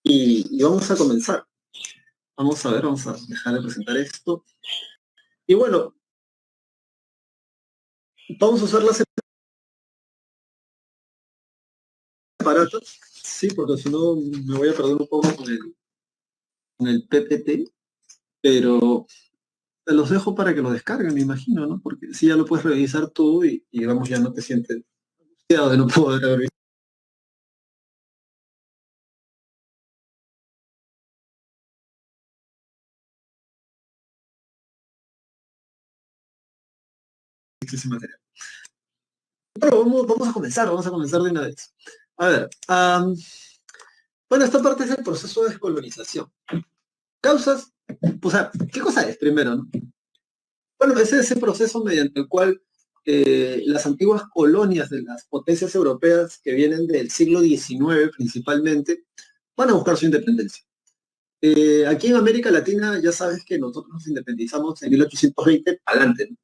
y vamos a comenzar. Vamos a ver, vamos a dejar de presentar esto. Y bueno, vamos a usar las separatas, sí, porque si no me voy a perder un poco con el PPT, pero te los dejo para que lo descarguen, me imagino, ¿no? Porque si ya lo puedes revisar tú y vamos, ya no te sientes angustiado de no poder haber visto ese material. Pero vamos a comenzar de una vez. A ver, bueno, esta parte es el proceso de descolonización. Causas, o sea, ¿qué cosa es primero, no? Bueno, es ese proceso mediante el cual las antiguas colonias de las potencias europeas que vienen del siglo XIX principalmente van a buscar su independencia. Aquí en América Latina ya sabes que nosotros nos independizamos en 1820 adelante, ¿no?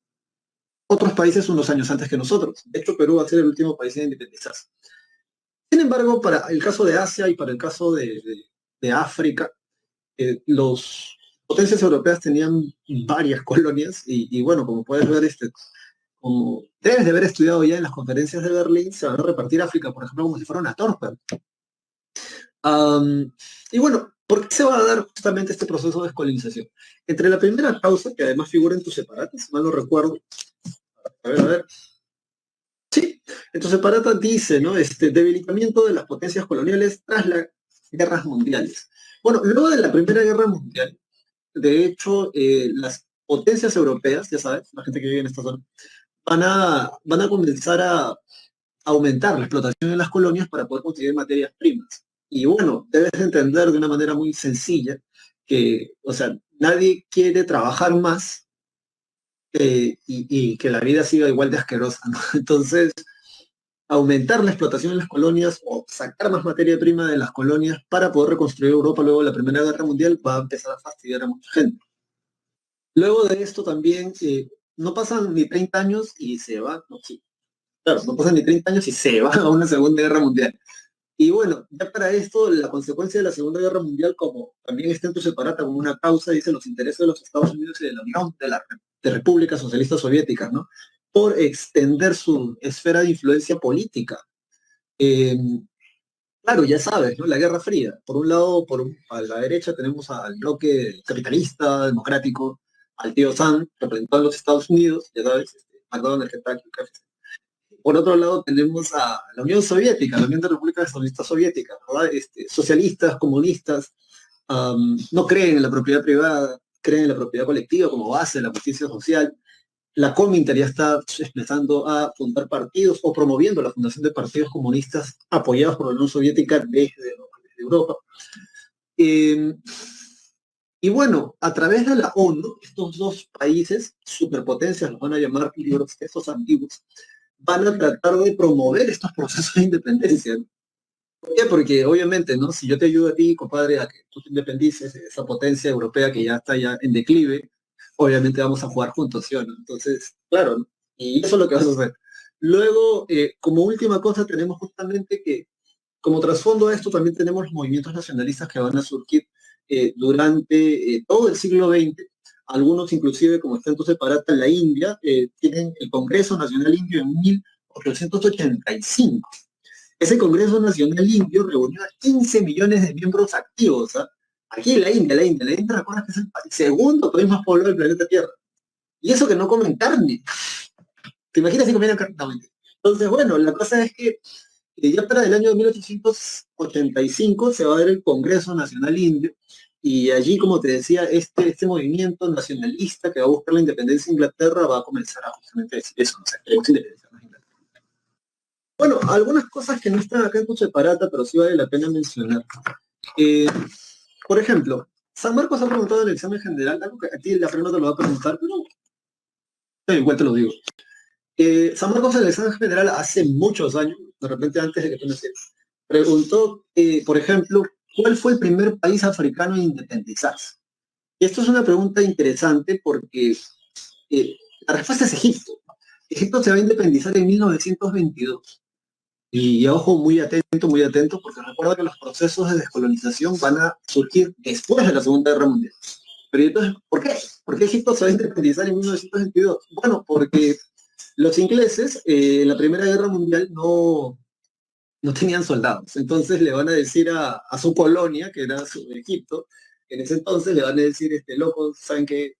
Otros países unos años antes que nosotros. De hecho, Perú va a ser el último país en independizarse. Sin embargo, para el caso de Asia y para el caso de África, los potencias europeas tenían varias colonias y bueno, como puedes ver, como debes de haber estudiado ya en las conferencias de Berlín, se van a repartir África, por ejemplo, como si fuera una torta. Y bueno, ¿por qué se va a dar justamente este proceso de descolonización? Entre la primera causa, que además figura en tu separata, si mal no recuerdo, a ver, sí, en tu separata dice, ¿no? Debilitamiento de las potencias coloniales tras las guerras mundiales. Bueno, luego de la Primera Guerra Mundial, de hecho, las potencias europeas, ya sabes, la gente que vive en esta zona, van a comenzar a aumentar la explotación en las colonias para poder conseguir materias primas. Y bueno, debes entender de una manera muy sencilla que, o sea, nadie quiere trabajar más y que la vida siga igual de asquerosa, ¿no? Entonces, aumentar la explotación en las colonias o sacar más materia prima de las colonias para poder reconstruir Europa luego de la Primera Guerra Mundial va a empezar a fastidiar a mucha gente. Luego de esto también, no pasan ni 30 años y se va, no, sí, claro, no pasan ni 30 años y se va a una Segunda Guerra Mundial. Y bueno, ya para esto, la consecuencia de la Segunda Guerra Mundial, como también está en tu separata como una causa, dice los intereses de los Estados Unidos y de la Unión de Repúblicas Socialistas Soviéticas, ¿no? Por extender su esfera de influencia política. Eh, claro, ya sabes, ¿no? La Guerra Fría. Por un lado, a la derecha tenemos al bloque capitalista, democrático, al tío Sam, representado en los Estados Unidos, ya sabes, McDonald's, Kentucky, KFC. Por otro lado tenemos a la Unión Soviética, la Unión de Repúblicas Socialistas Soviéticas, ¿verdad? Socialistas, comunistas, no creen en la propiedad privada, creen en la propiedad colectiva como base de la justicia social. La Comintern ya está empezando a fundar partidos o promoviendo la fundación de partidos comunistas apoyados por la Unión Soviética desde Europa. Eh, y bueno, a través de la ONU, estos dos países, superpotencias, los van a llamar libros estos antiguos, van a tratar de promover estos procesos de independencia, ¿no? ¿Por qué? Porque obviamente, ¿no? Si yo te ayudo a ti, compadre, a que tú te independices de esa potencia europea que ya está ya en declive, obviamente vamos a jugar juntos, ¿sí o no? Entonces, claro, ¿no? Y eso es lo que vas a hacer. Luego, como última cosa, tenemos justamente que, como trasfondo a esto, también tenemos los movimientos nacionalistas que van a surgir durante todo el siglo XX. Algunos, inclusive, como está en tu separata en la India, tienen el Congreso Nacional Indio en 1885. Ese Congreso Nacional Indio reunió a 15 millones de miembros activos, ¿ah? Aquí en la India, recuerda que es el segundo país más poblado del planeta Tierra. Y eso que no comen carne. ¿Te imaginas si comieran carne? No, mentira. Entonces, bueno, la cosa es que ya para el año 1885 se va a dar el Congreso Nacional Indio y allí, como te decía, este movimiento nacionalista que va a buscar la independencia de Inglaterra va a comenzar a justamente decir eso, no sé, queremos independizarnos de Inglaterra. Bueno, algunas cosas que no están acá en tu separata, pero sí vale la pena mencionar. Eh, por ejemplo, San Marcos ha preguntado en el examen general, algo que a ti la prensa te lo va a preguntar, pero igual te lo digo. San Marcos en el examen general hace muchos años, de repente antes de que tú nacieras, preguntó, por ejemplo, ¿cuál fue el primer país africano en independizarse? Y esto es una pregunta interesante porque la respuesta es Egipto. Egipto se va a independizar en 1922. Y ojo, muy atento, porque recuerda que los procesos de descolonización van a surgir después de la Segunda Guerra Mundial. Pero entonces, ¿por qué? ¿Por qué Egipto se va a independizar en 1922? Bueno, porque los ingleses en la Primera Guerra Mundial no tenían soldados. Entonces le van a decir a su colonia, que era Egipto, en ese entonces le van a decir, locos, ¿saben qué?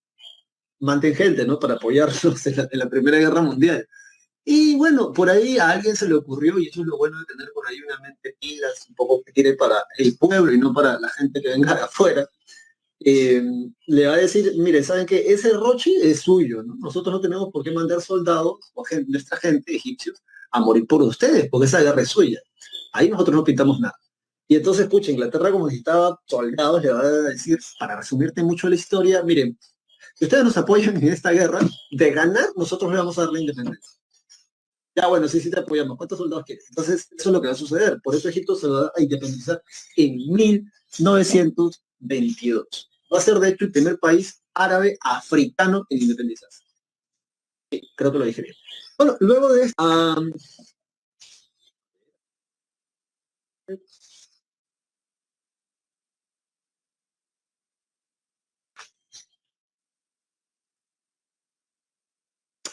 Mantén gente, ¿no? Para apoyarlos en la Primera Guerra Mundial. Y bueno, por ahí a alguien se le ocurrió, y eso es lo bueno de tener por ahí una mente pilas, un poco que tiene para el pueblo y no para la gente que venga de afuera, eh, le va a decir, mire, ¿saben qué? Ese Rochi es suyo, ¿no? Nosotros no tenemos por qué mandar soldados o nuestra gente, egipcios, a morir por ustedes, porque esa guerra es suya. Ahí nosotros no pintamos nada. Y entonces, pucha, Inglaterra como necesitaba soldados, le va a decir, para resumirte mucho la historia, miren, si ustedes nos apoyan en esta guerra, de ganar, nosotros le vamos a dar la independencia. Ya, bueno, sí, sí te apoyamos. ¿Cuántos soldados quieres? Entonces, eso es lo que va a suceder. Por eso Egipto se va a independizar en 1922. Va a ser, de hecho, el primer país árabe africano en independizarse. Sí, creo que lo dije bien. Bueno, luego de esto,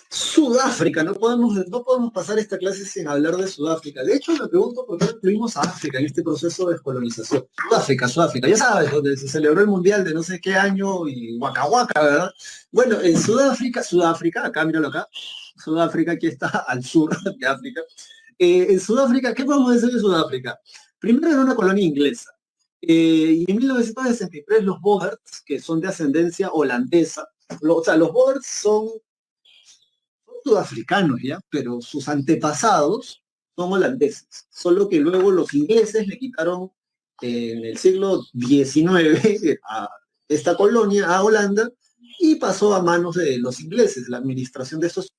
Sudáfrica, no podemos pasar esta clase sin hablar de Sudáfrica. De hecho, me pregunto por qué no incluimos a África en este proceso de descolonización. Sudáfrica, ya sabes, donde se celebró el Mundial de no sé qué año y Waka Waka, ¿verdad? Bueno, en Sudáfrica, acá, míralo acá, Sudáfrica, aquí está al sur de África. En Sudáfrica, ¿qué podemos decir de Sudáfrica? Primero era una colonia inglesa. Y en 1963 los Boers, que son de ascendencia holandesa, o sea, los Boers son sudafricanos, ¿ya? Pero sus antepasados son holandeses. Solo que luego los ingleses le quitaron en el siglo XIX a esta colonia, a Holanda, y pasó a manos de los ingleses, la administración de estos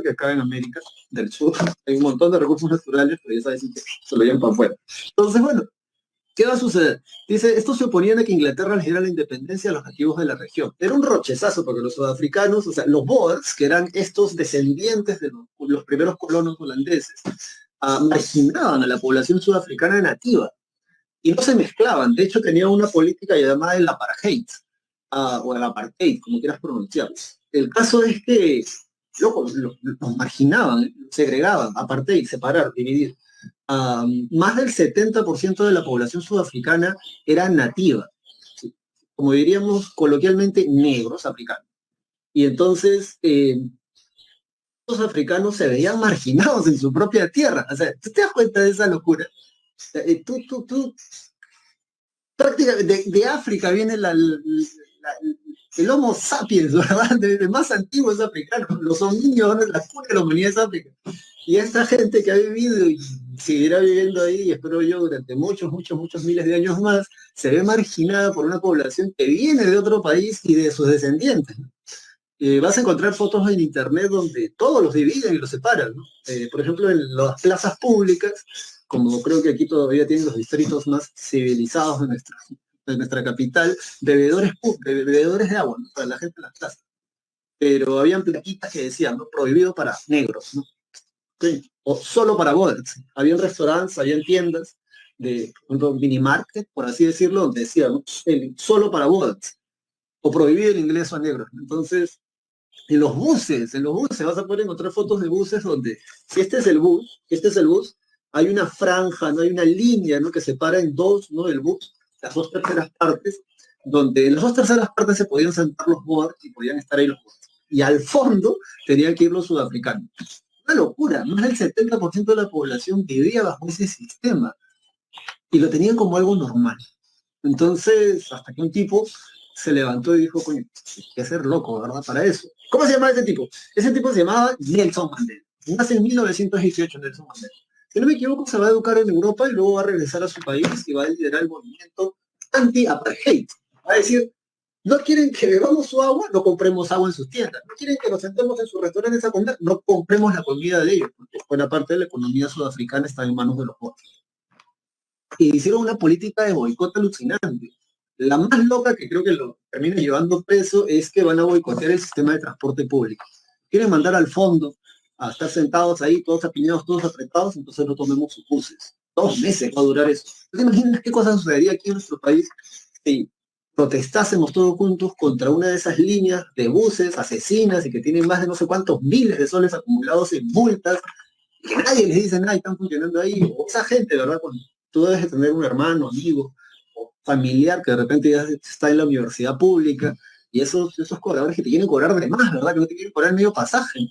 que acá en América del Sur hay un montón de recursos naturales, pero ya sabes que se lo llevan para afuera. Entonces, bueno, ¿qué va a suceder? Dice, estos se oponían a que Inglaterra les diera la independencia a los nativos de la región. Era un rochezazo porque los sudafricanos, o sea, los Boers, que eran estos descendientes de los primeros colonos holandeses, marginaban a la población sudafricana nativa y no se mezclaban. De hecho, tenían una política llamada el apartheid, o el apartheid, como quieras pronunciarlo. El caso es que los marginaban, segregaban, apartheid, separar, dividir. Más del 70% de la población sudafricana era nativa, ¿sí? Como diríamos coloquialmente, negros africanos. Y entonces los africanos se veían marginados en su propia tierra. O sea, ¿tú te das cuenta de esa locura? Tú prácticamente de África viene el Homo sapiens, ¿verdad? De más antiguo es africano. Los homínidos, la cuna de la humanidad es África. Y esta gente que ha vivido y seguirá viviendo ahí, espero yo, durante muchos, muchos, muchos miles de años más, se ve marginada por una población que viene de otro país y de sus descendientes. Vas a encontrar fotos en internet donde todos los dividen y los separan, ¿no? Por ejemplo, en las plazas públicas, como creo que aquí todavía tienen los distritos más civilizados de nuestra capital, bebedores de agua, ¿no? Para la gente en las plazas. Pero habían plaquitas que decían, ¿no? Prohibido para negros, ¿no? Sí, o solo para bodas. Habían restaurantes, habían tiendas de, por ejemplo, mini market, por así decirlo, donde decían, ¿no? Solo para bodas, o prohibido el ingreso a negros. Entonces, en los buses vas a poder encontrar fotos de buses donde, si este es el bus, hay una franja, no hay una línea, ¿no? Que separa en dos, ¿no? El bus, las dos terceras partes, donde en las dos terceras partes se podían sentar los boers y podían estar ahí los boers. Y al fondo tenían que ir los sudafricanos. Una locura, más del 70% de la población vivía bajo ese sistema y lo tenían como algo normal. Entonces, hasta que un tipo se levantó y dijo, coño, hay que ser loco, ¿verdad? Para eso. ¿Cómo se llamaba ese tipo? Ese tipo se llamaba Nelson Mandela. Nace en 1918 Nelson Mandela. Si no me equivoco, se va a educar en Europa y luego va a regresar a su país y va a liderar el movimiento anti-apartheid. Va a decir, no quieren que bebamos su agua, no compremos agua en sus tiendas. No quieren que nos sentemos en sus restaurantes a comer, no compremos la comida de ellos, porque buena parte de la economía sudafricana está en manos de los jóvenes. Y hicieron una política de boicot alucinante. La más loca que creo que lo termina llevando preso es que van a boicotear el sistema de transporte público. Quieren mandar al fondo a estar sentados ahí, todos apiñados, todos apretados, entonces no tomemos sus buses. 2 meses va a durar eso. ¿Te imaginas qué cosa sucedería aquí en nuestro país si protestásemos todos juntos contra una de esas líneas de buses asesinas y que tienen más de no sé cuántos miles de soles acumulados en multas, y que nadie les dice nada y están funcionando ahí? O esa gente, ¿verdad? Cuando tú debes de tener un hermano, amigo o familiar que de repente ya está en la universidad pública y esos cobradores que te quieren cobrar de más, ¿verdad? Que no te quieren cobrar medio pasaje,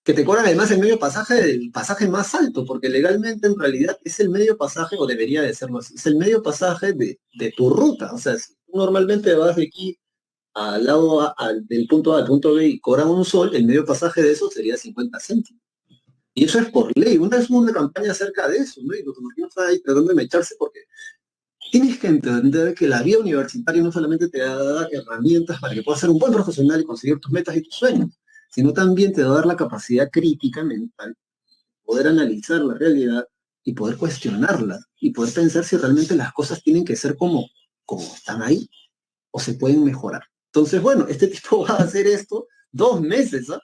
que te cobran además el medio pasaje del pasaje más alto, porque legalmente en realidad es el medio pasaje, o debería de serlo así, es el medio pasaje de tu ruta. O sea, si tú normalmente vas de aquí al lado del punto A al punto B y cobran un sol, el medio pasaje de eso sería 50 céntimos. Y eso es por ley. Una vez hubo una campaña acerca de eso, ¿no? Y los americanos están ahí tratando de mecharse porque tienes que entender que la vida universitaria no solamente te va a dar herramientas para que puedas ser un buen profesional y conseguir tus metas y tus sueños, sino también te va a dar la capacidad crítica mental, poder analizar la realidad y poder cuestionarla y poder pensar si realmente las cosas tienen que ser como están ahí o se pueden mejorar. Entonces, bueno, este tipo va a hacer esto 2 meses, ¿ah?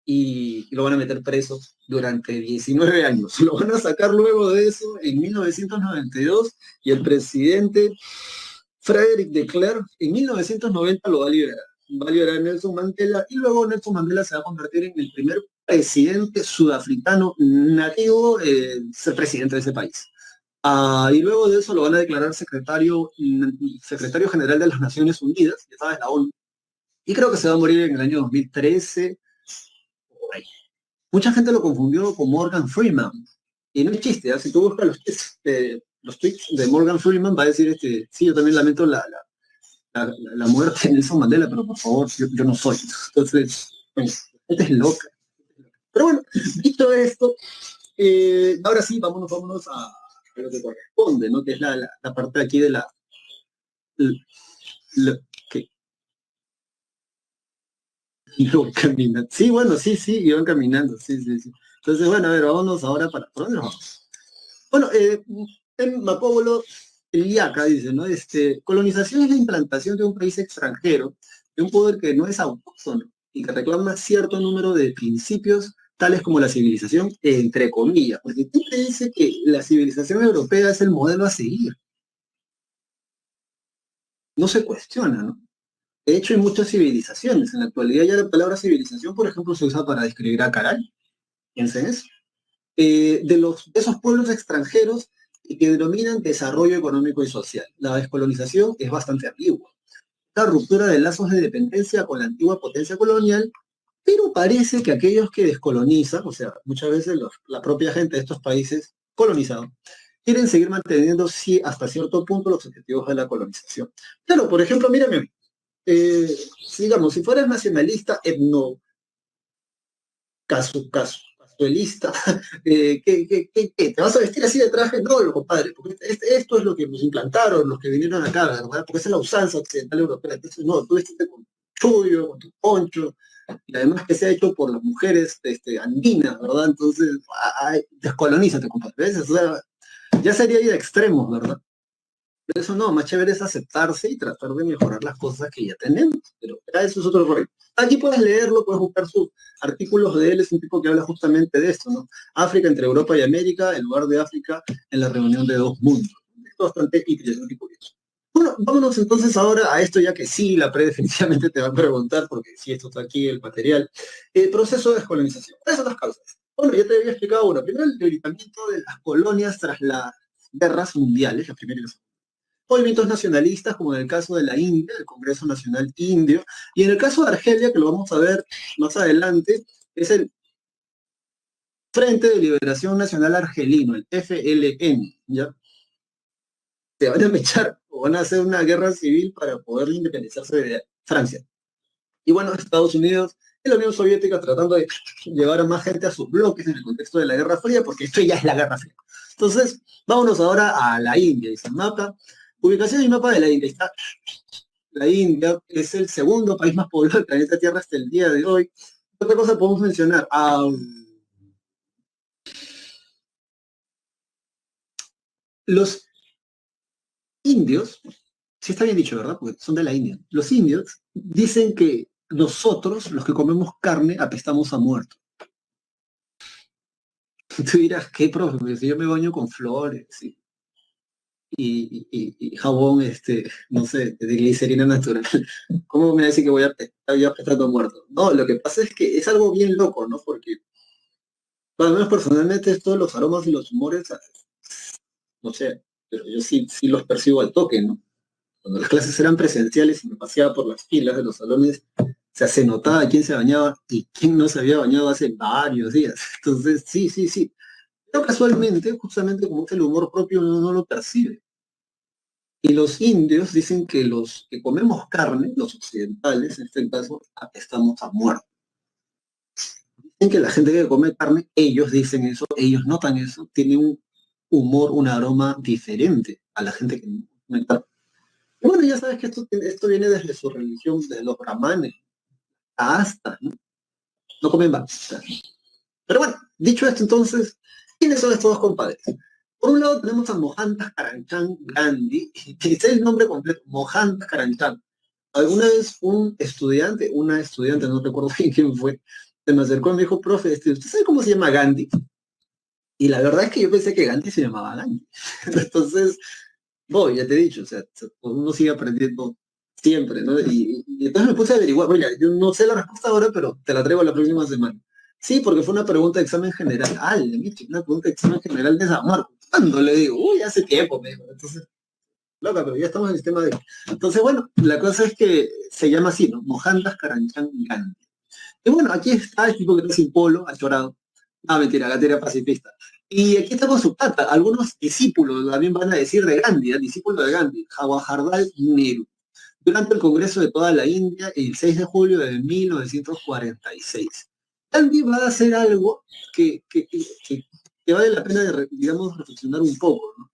Y lo van a meter preso durante 19 años. Lo van a sacar luego de eso en 1992 y el presidente Frederick de Klerk en 1990 lo va a liberar. Va a liberar a Nelson Mandela y luego Nelson Mandela se va a convertir en el primer presidente sudafricano nativo ser presidente de ese país. Y luego de eso lo van a declarar secretario general de las Naciones Unidas, ya sabes, la ONU. Y creo que se va a morir en el año 2013. Por ahí. Mucha gente lo confundió con Morgan Freeman. Y no es chiste, ¿eh? Si tú buscas los tweets de Morgan Freeman, va a decir, sí, yo también lamento la muerte de Nelson Mandela, pero por favor, yo no soy. Entonces, bueno, la gente es loca. Pero bueno, dicho esto, ahora sí, vámonos a lo que corresponde, ¿no? Que es la parte de aquí de la- que iban caminando. Sí, bueno, sí, iban caminando, sí. Entonces, bueno, a ver, vámonos ahora ¿por dónde nos vamos? Bueno, en Macóbolo, el IACA dice, ¿no? Colonización es la implantación de un país extranjero, de un poder que no es autóctono y que reclama cierto número de principios, tales como la civilización, entre comillas, porque tú te dice que la civilización europea es el modelo a seguir, no se cuestiona, ¿no? De hecho, hay muchas civilizaciones. En la actualidad ya la palabra civilización, por ejemplo, se usa para describir a Caray. Piensen eso. De esos pueblos extranjeros que denominan desarrollo económico y social. La descolonización es bastante ambigua. La ruptura de lazos de dependencia con la antigua potencia colonial, pero parece que aquellos que descolonizan, o sea, muchas veces la propia gente de estos países colonizados, quieren seguir manteniendo sí, hasta cierto punto los objetivos de la colonización. Claro, por ejemplo, mírame, eh, digamos, si fueras nacionalista, casualista, ¿qué? ¿Te vas a vestir así de traje? No, lo compadre, porque esto es lo que nos implantaron los que vinieron acá, ¿verdad? Porque esa es la usanza occidental europea. Entonces, no, tú vestiste con chullo, con tu poncho, y además que se ha hecho por las mujeres andinas, ¿verdad? Entonces, descolonízate, compadre. ¿Ves? O sea, ya sería ir a extremos, ¿verdad? Eso no, más chévere es aceptarse y tratar de mejorar las cosas que ya tenemos, pero ya eso es otro rollo. Aquí puedes leerlo, puedes buscar sus artículos de él, es un tipo que habla justamente de esto, ¿no? África entre Europa y América, el lugar de África en la reunión de dos mundos. Es bastante interesante y curioso. Bueno, vámonos entonces ahora a esto ya que sí, la pre definitivamente te va a preguntar, porque sí, esto está aquí, el material. El proceso de descolonización. ¿Cuáles son las causas? Bueno, ya te había explicado una. Primero, el debilitamiento de las colonias tras las guerras mundiales, la primera y la segunda, movimientos nacionalistas, como en el caso de la India, el Congreso Nacional Indio, y en el caso de Argelia, que lo vamos a ver más adelante, es el Frente de Liberación Nacional Argelino, el FLN, ¿ya? Se van a mechar o van a hacer una guerra civil para poder independizarse de Francia. Y bueno, Estados Unidos y la Unión Soviética tratando de llevar a más gente a sus bloques en el contexto de la Guerra Fría, porque esto ya es la Guerra Fría. Entonces, vámonos ahora a la India, dice el mapa. Ubicación y mapa de la India. Está la India, es el segundo país más poblado del planeta Tierra hasta el día de hoy. Otra cosa podemos mencionar, los indios, sí está bien dicho, ¿verdad? Porque son de la India. Los indios dicen que nosotros, los que comemos carne, apestamos a muerto. Tú dirás, ¿qué, profe? Pues si yo me baño con flores y jabón, no sé, de glicerina natural. ¿Cómo me decir que voy a apestar a muerto? No, lo que pasa es que es algo bien loco, ¿no? Porque, bueno, al menos personalmente, esto de los aromas y los humores, no sé, pero yo sí los percibo al toque, ¿no? Cuando las clases eran presenciales y me paseaba por las filas de los salones, se notaba quién se bañaba y quién no se había bañado hace varios días. Entonces, sí. Pero casualmente, justamente como es el humor propio, uno no lo percibe. Y los indios dicen que los que comemos carne, los occidentales en este caso, estamos a muerto. Dicen que la gente que come carne, ellos dicen eso, ellos notan eso, tiene un humor, un aroma diferente a la gente que no come carne. Y bueno, ya sabes que esto viene desde su religión, desde los brahmanes, hasta, ¿no? No comen vaca. Pero bueno, dicho esto entonces, ¿quiénes son estos dos compadres? Por un lado tenemos a Mohandas Karamchand Gandhi, que es el nombre completo, Mohandas Karamchand. Alguna vez una estudiante, no recuerdo bien quién fue, se me acercó y me dijo, profe, ¿usted sabe cómo se llama Gandhi? Y la verdad es que yo pensé que Gandhi se llamaba Gandhi. Entonces, no, ya te he dicho, o sea, uno sigue aprendiendo siempre, ¿no? Y entonces me puse a averiguar, bueno, yo no sé la respuesta ahora, pero te la traigo la próxima semana. Sí, porque fue una pregunta de examen general. Ah, una pregunta de examen general de San Marcos. ¿Cuándo? Le digo, uy, hace tiempo, me dijo. Entonces, loca, pero ya estamos en el sistema de... Entonces, bueno, la cosa es que se llama así, ¿no? Mohandas Karamchand Gandhi. Y bueno, aquí está el tipo que está sin polo, achorado. No, mentira, Gandhi era pacifista. Y aquí está con su pata. Algunos discípulos también van a decir de Gandhi, ¿eh? Discípulo de Gandhi, Jawaharlal Nehru, durante el Congreso de toda la India el 6 de julio de 1946. Gandhi va a hacer algo que vale la pena, digamos, reflexionar un poco, ¿no?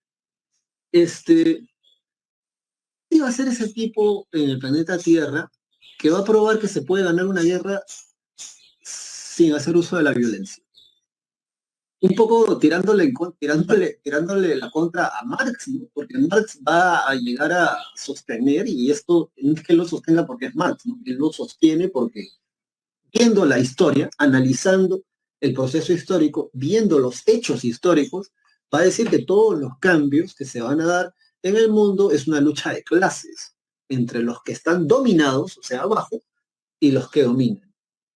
¿Qué va a ser ese tipo en el planeta Tierra que va a probar que se puede ganar una guerra sin hacer uso de la violencia? Un poco tirándole la contra a Marx, ¿no? Porque Marx va a llegar a sostener, y esto no es que lo sostenga porque es Marx, ¿no? Él lo sostiene porque viendo la historia, analizando el proceso histórico, viendo los hechos históricos, va a decir que todos los cambios que se van a dar en el mundo es una lucha de clases entre los que están dominados, o sea, abajo, y los que dominan.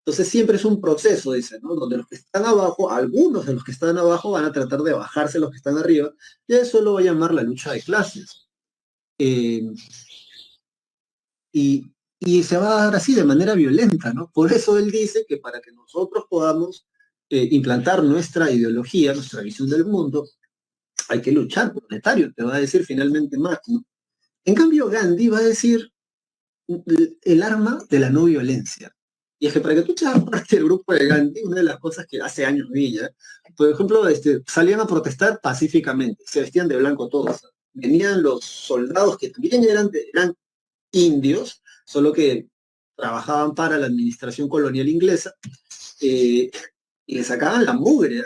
Entonces siempre es un proceso, dice, ¿no? Donde los que están abajo, algunos de los que están abajo van a tratar de bajarse a los que están arriba, y eso lo va a llamar la lucha de clases. Eh, y se va a dar así de manera violenta, ¿no? Por eso él dice que para que nosotros podamos implantar nuestra ideología, nuestra visión del mundo, hay que luchar, proletario, te va a decir finalmente Marx, ¿no? En cambio, Gandhi va a decir el arma de la no violencia. Y es que para que tú seas parte del grupo de Gandhi, una de las cosas que hace años vi ya, por ejemplo, salían a protestar pacíficamente, se vestían de blanco todos. Venían los soldados que también eran indios, solo que trabajaban para la administración colonial inglesa, y le sacaban la mugre, ¿eh?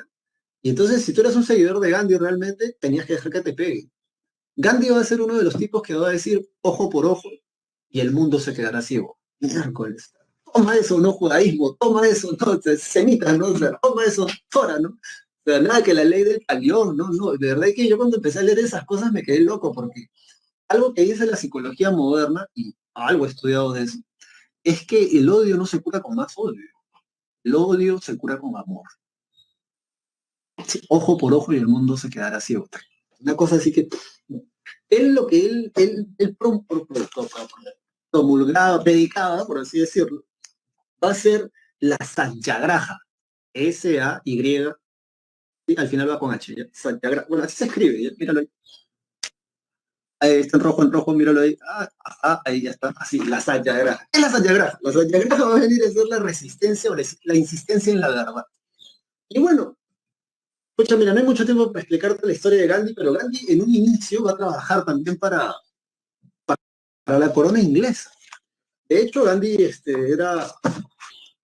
Y entonces, si tú eras un seguidor de Gandhi realmente, tenías que dejar que te pegue. Gandhi va a ser uno de los tipos que va a decir ojo por ojo y el mundo se quedará ciego. Miércoles. Toma eso, no judaísmo, toma eso, no, semitas, ¿no? O sea, toma eso, fuera, ¿no? O sea, nada que la ley del talión, no, no, de verdad que yo cuando empecé a leer esas cosas me quedé loco porque algo que dice la psicología moderna, y algo he estudiado de eso, es que el odio no se cura con más odio, el odio se cura con amor. Sí, ojo por ojo y el mundo se quedará ciego. Una cosa así que él lo que promulgaba, predicaba, por así decirlo, va a ser la satyagraha, S-A-Y, y al final va con H, ¿ya? Satyagraha. Bueno, así se escribe, ¿ya? Míralo ahí. Ahí está en rojo, míralo ahí. Ahí ya está, así, la satyagraha. ¿Qué es la satyagraha? La satyagraha va a venir a ser la resistencia o la insistencia en la verdad. Y bueno, escucha, mira, no hay mucho tiempo para explicarte la historia de Gandhi, pero Gandhi en un inicio va a trabajar también para la corona inglesa. De hecho, Gandhi era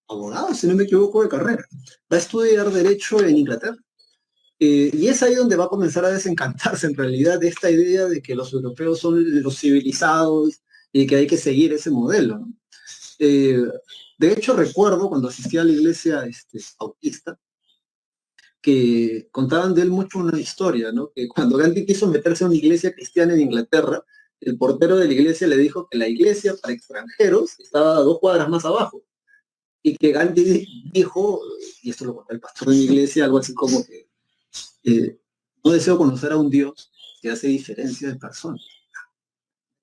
abogado, si no me equivoco, de carrera. Va a estudiar Derecho en Inglaterra. Y es ahí donde va a comenzar a desencantarse en realidad de esta idea de que los europeos son los civilizados y que hay que seguir ese modelo, ¿no? Eh, de hecho, recuerdo cuando asistía a la iglesia bautista, que contaban de él mucho una historia, ¿no? Que cuando Gandhi quiso meterse a una iglesia cristiana en Inglaterra, el portero de la iglesia le dijo que la iglesia para extranjeros estaba a 2 cuadras más abajo. Y que Gandhi dijo, y esto lo contó el pastor de mi iglesia, algo así como que no deseo conocer a un Dios que hace diferencia de personas.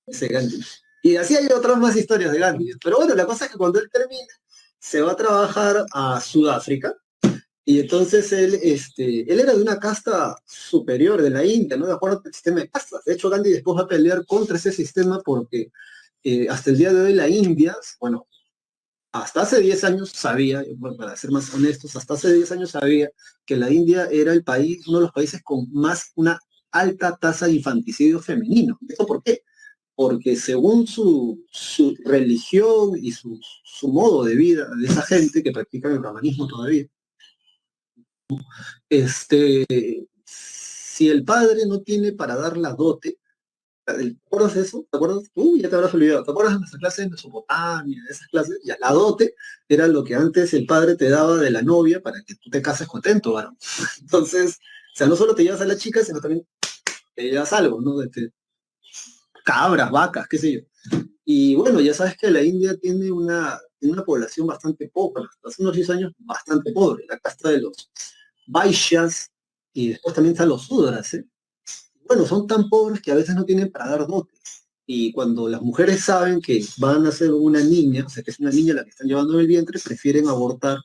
Ese Gandhi. Y así hay otras más historias de Gandhi. Pero bueno, la cosa es que cuando él termina, se va a trabajar a Sudáfrica. Y entonces él era de una casta superior de la India, ¿no? De acuerdo al sistema de castas. De hecho, Gandhi después va a pelear contra ese sistema porque hasta el día de hoy la India, bueno, hasta hace 10 años sabía, bueno, para ser más honestos, hasta hace 10 años sabía que la India era el país, uno de los países con una alta tasa de infanticidio femenino. ¿Esto por qué? Porque según su religión y su modo de vida de esa gente que practica el brahmanismo todavía, este, si el padre no tiene para dar la dote, ¿te acuerdas de eso? ¿Te acuerdas? Ya te habrás olvidado. ¿Te acuerdas de nuestra clase de Mesopotamia, de esas clases? Ya, la dote era lo que antes el padre te daba de la novia para que tú te cases contento, varón. Entonces, o sea, no solo te llevas a la chica, sino también te llevas algo, ¿no? Cabras, vacas, qué sé yo. Y bueno, ya sabes que la India tiene una población bastante pobre, hace unos 10 años bastante pobre, la casta de los Vaishyas, y después también están los Sudras, ¿eh? Bueno, son tan pobres que a veces no tienen para dar dotes. Y cuando las mujeres saben que van a ser una niña, o sea, que es una niña la que están llevando en el vientre, prefieren abortar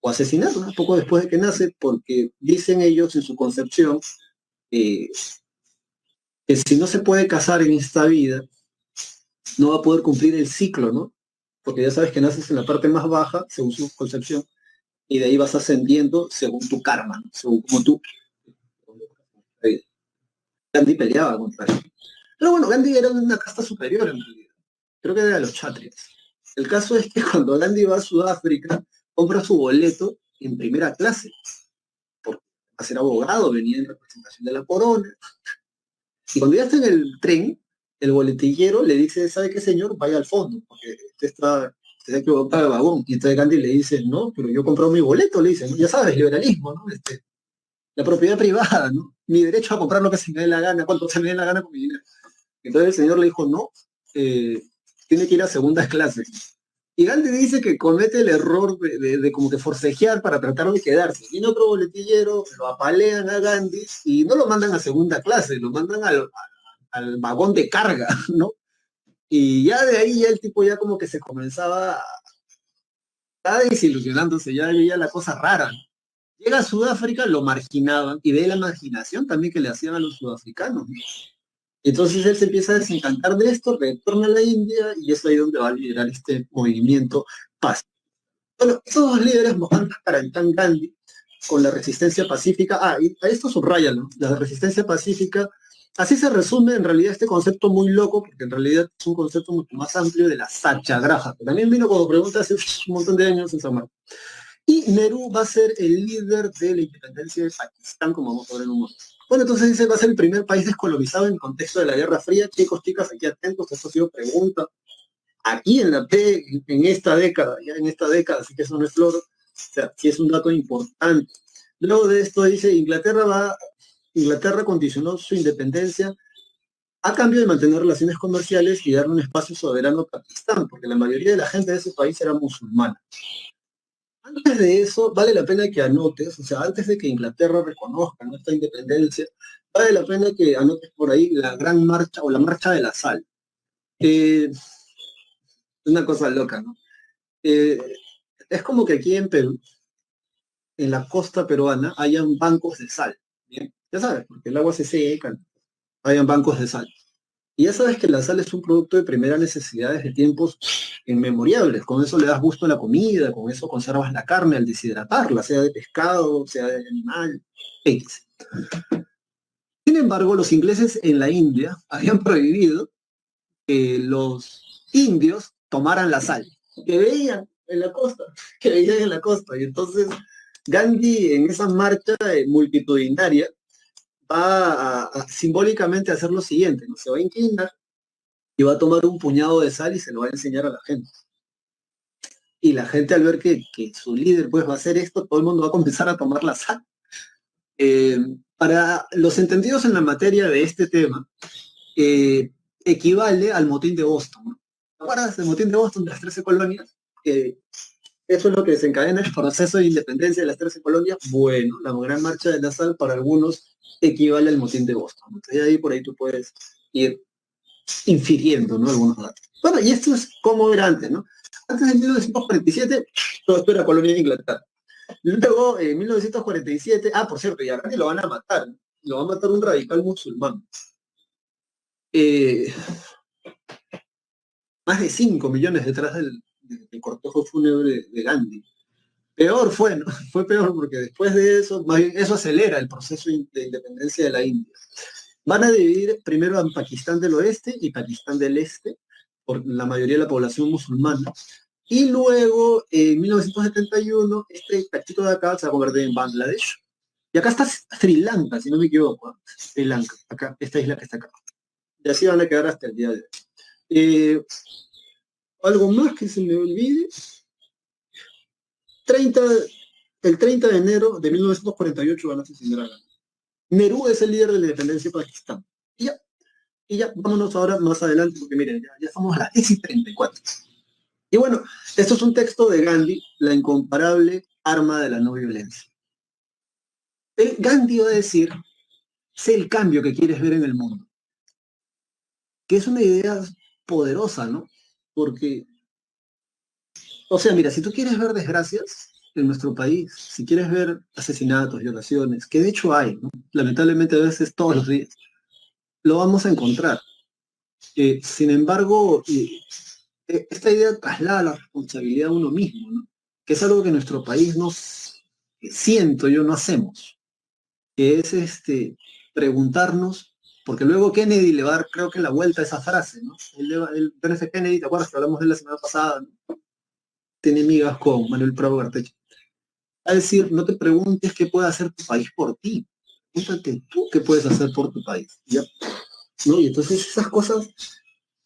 o asesinarla poco después de que nace, porque dicen ellos en su concepción eh, que si no se puede casar en esta vida, no va a poder cumplir el ciclo, ¿no? Porque ya sabes que naces en la parte más baja, según su concepción, y de ahí vas ascendiendo según tu karma, ¿no? Según como tú. Gandhi peleaba contra él. Pero bueno, Gandhi era de una casta superior en realidad. Creo que era de los Kshatriyas. El caso es que cuando Gandhi va a Sudáfrica, compra su boleto en primera clase, porque va a ser abogado, venía en representación de la corona. Y cuando ya está en el tren, el boletillero le dice, ¿sabe qué, señor? Vaya al fondo, porque usted se equivocado de vagón. Y entonces Gandhi le dice, no, pero yo compré mi boleto, le dice, ¿no? Ya sabes, liberalismo, ¿no? La propiedad privada, ¿no? Mi derecho a comprar lo que se me dé la gana, cuánto se me dé la gana con mi dinero. Entonces el señor le dijo, no, eh, tiene que ir a segundas clases. Y Gandhi dice que comete el error de como que forcejear para tratar de quedarse. Viene otro boletillero, lo apalean a Gandhi y no lo mandan a segunda clase, lo mandan al vagón de carga, ¿no? Y ya de ahí ya el tipo ya como que se comenzaba, estaba desilusionándose, ya la cosa rara, ¿no? Llega a Sudáfrica, lo marginaban, y ve la marginación también que le hacían a los sudafricanos, ¿no? Entonces él se empieza a desencantar de esto, retorna a la India, y es ahí donde va a liderar este movimiento paz. Bueno, esos dos líderes, Mohandas Karamchand Gandhi, con la resistencia pacífica, y a esto subrayalo, la resistencia pacífica, así se resume en realidad este concepto muy loco, porque en realidad es un concepto mucho más amplio de la satyagraha, que también vino como pregunta hace un montón de años en San Marcos. Y Nehru va a ser el líder de la independencia de Pakistán, como vamos a ver en un momento. Bueno, entonces dice, va a ser el primer país descolonizado en el contexto de la Guerra Fría. Chicos, chicas, aquí atentos, esto ha sido pregunta. Aquí en la P, en esta década, ya en esta década, así que eso no es flor, o sea, sí es un dato importante. Luego de esto dice, Inglaterra condicionó su independencia a cambio de mantener relaciones comerciales y darle un espacio soberano a Pakistán, porque la mayoría de la gente de ese país era musulmana. Antes de eso, vale la pena que anotes, o sea, antes de que Inglaterra reconozca nuestra independencia, vale la pena que anotes por ahí la gran marcha o la marcha de la sal. Es una cosa loca, ¿no? Eh, es como que aquí en Perú, en la costa peruana, hayan bancos de sal, ¿bien? Ya sabes, porque el agua se seca, hayan bancos de sal. Y ya sabes que la sal es un producto de primera necesidad desde tiempos inmemoriales. Con eso le das gusto a la comida, con eso conservas la carne al deshidratarla, sea de pescado, sea de animal, X. Sin embargo, los ingleses en la India habían prohibido que los indios tomaran la sal, que veían en la costa, que veían en la costa. Y entonces Gandhi en esa marcha multitudinaria va simbólicamente a hacer lo siguiente, ¿no? Se va a inclinar y va a tomar un puñado de sal y se lo va a enseñar a la gente. Y la gente al ver que su líder pues va a hacer esto, todo el mundo va a comenzar a tomar la sal. Eh, para los entendidos en la materia de este tema, equivale al motín de Boston, ¿no? ¿Te acuerdas del motín de Boston de las 13 colonias? Eso es lo que desencadena el proceso de independencia de las 13 colonias. Bueno, la gran marcha de la sal para algunos equivale al motín de Boston. Entonces ahí por ahí tú puedes ir infiriendo, ¿no? Algunos datos. Bueno, y esto es como era antes, ¿no? Antes de 1947, todo esto era colonia de Inglaterra. Luego, en 1947, por cierto, y a Gandhi lo van a matar, ¿no? Lo va a matar un radical musulmán. Eh, Más de 5 millones detrás del cortejo fúnebre de Gandhi. Peor fue, ¿no? Fue peor porque después de eso, más bien, eso acelera el proceso de independencia de la India. Van a dividir primero a Pakistán del oeste y Pakistán del este, por la mayoría de la población musulmana. Y luego, en 1971, este cachito de acá se va a convertir en Bangladesh. Y acá está Sri Lanka, si no me equivoco. Sri Lanka, acá, esta isla que está acá. Y así van a quedar hasta el día de hoy. Algo más que se me olvide. 30, el 30 de enero de 1948 van a asesinar a Gandhi. Nehru es el líder de la independencia de Pakistán. Y ya, vámonos ahora más adelante, porque miren, ya estamos a las 10:34. Y bueno, esto es un texto de Gandhi, la incomparable arma de la no violencia. Gandhi va a decir, sé el cambio que quieres ver en el mundo. Que es una idea poderosa, ¿no? Porque, o sea, mira, si tú quieres ver desgracias en nuestro país, si quieres ver asesinatos, violaciones, que de hecho hay, ¿no? Lamentablemente a veces todos los días, lo vamos a encontrar. Sin embargo, esta idea traslada la responsabilidad a uno mismo, ¿no? Que es algo que en nuestro país siento yo, no hacemos, que es preguntarnos, porque luego Kennedy le va a dar, creo que la vuelta a esa frase, ¿no? John F. Kennedy, ¿te acuerdas que hablamos de él la semana pasada? ¿No? Tiene migas con Manuel Prado Garteche. A decir, no te preguntes qué puede hacer tu país por ti, pregúntate tú qué puedes hacer por tu país, ¿ya? ¿No? Y entonces esas cosas,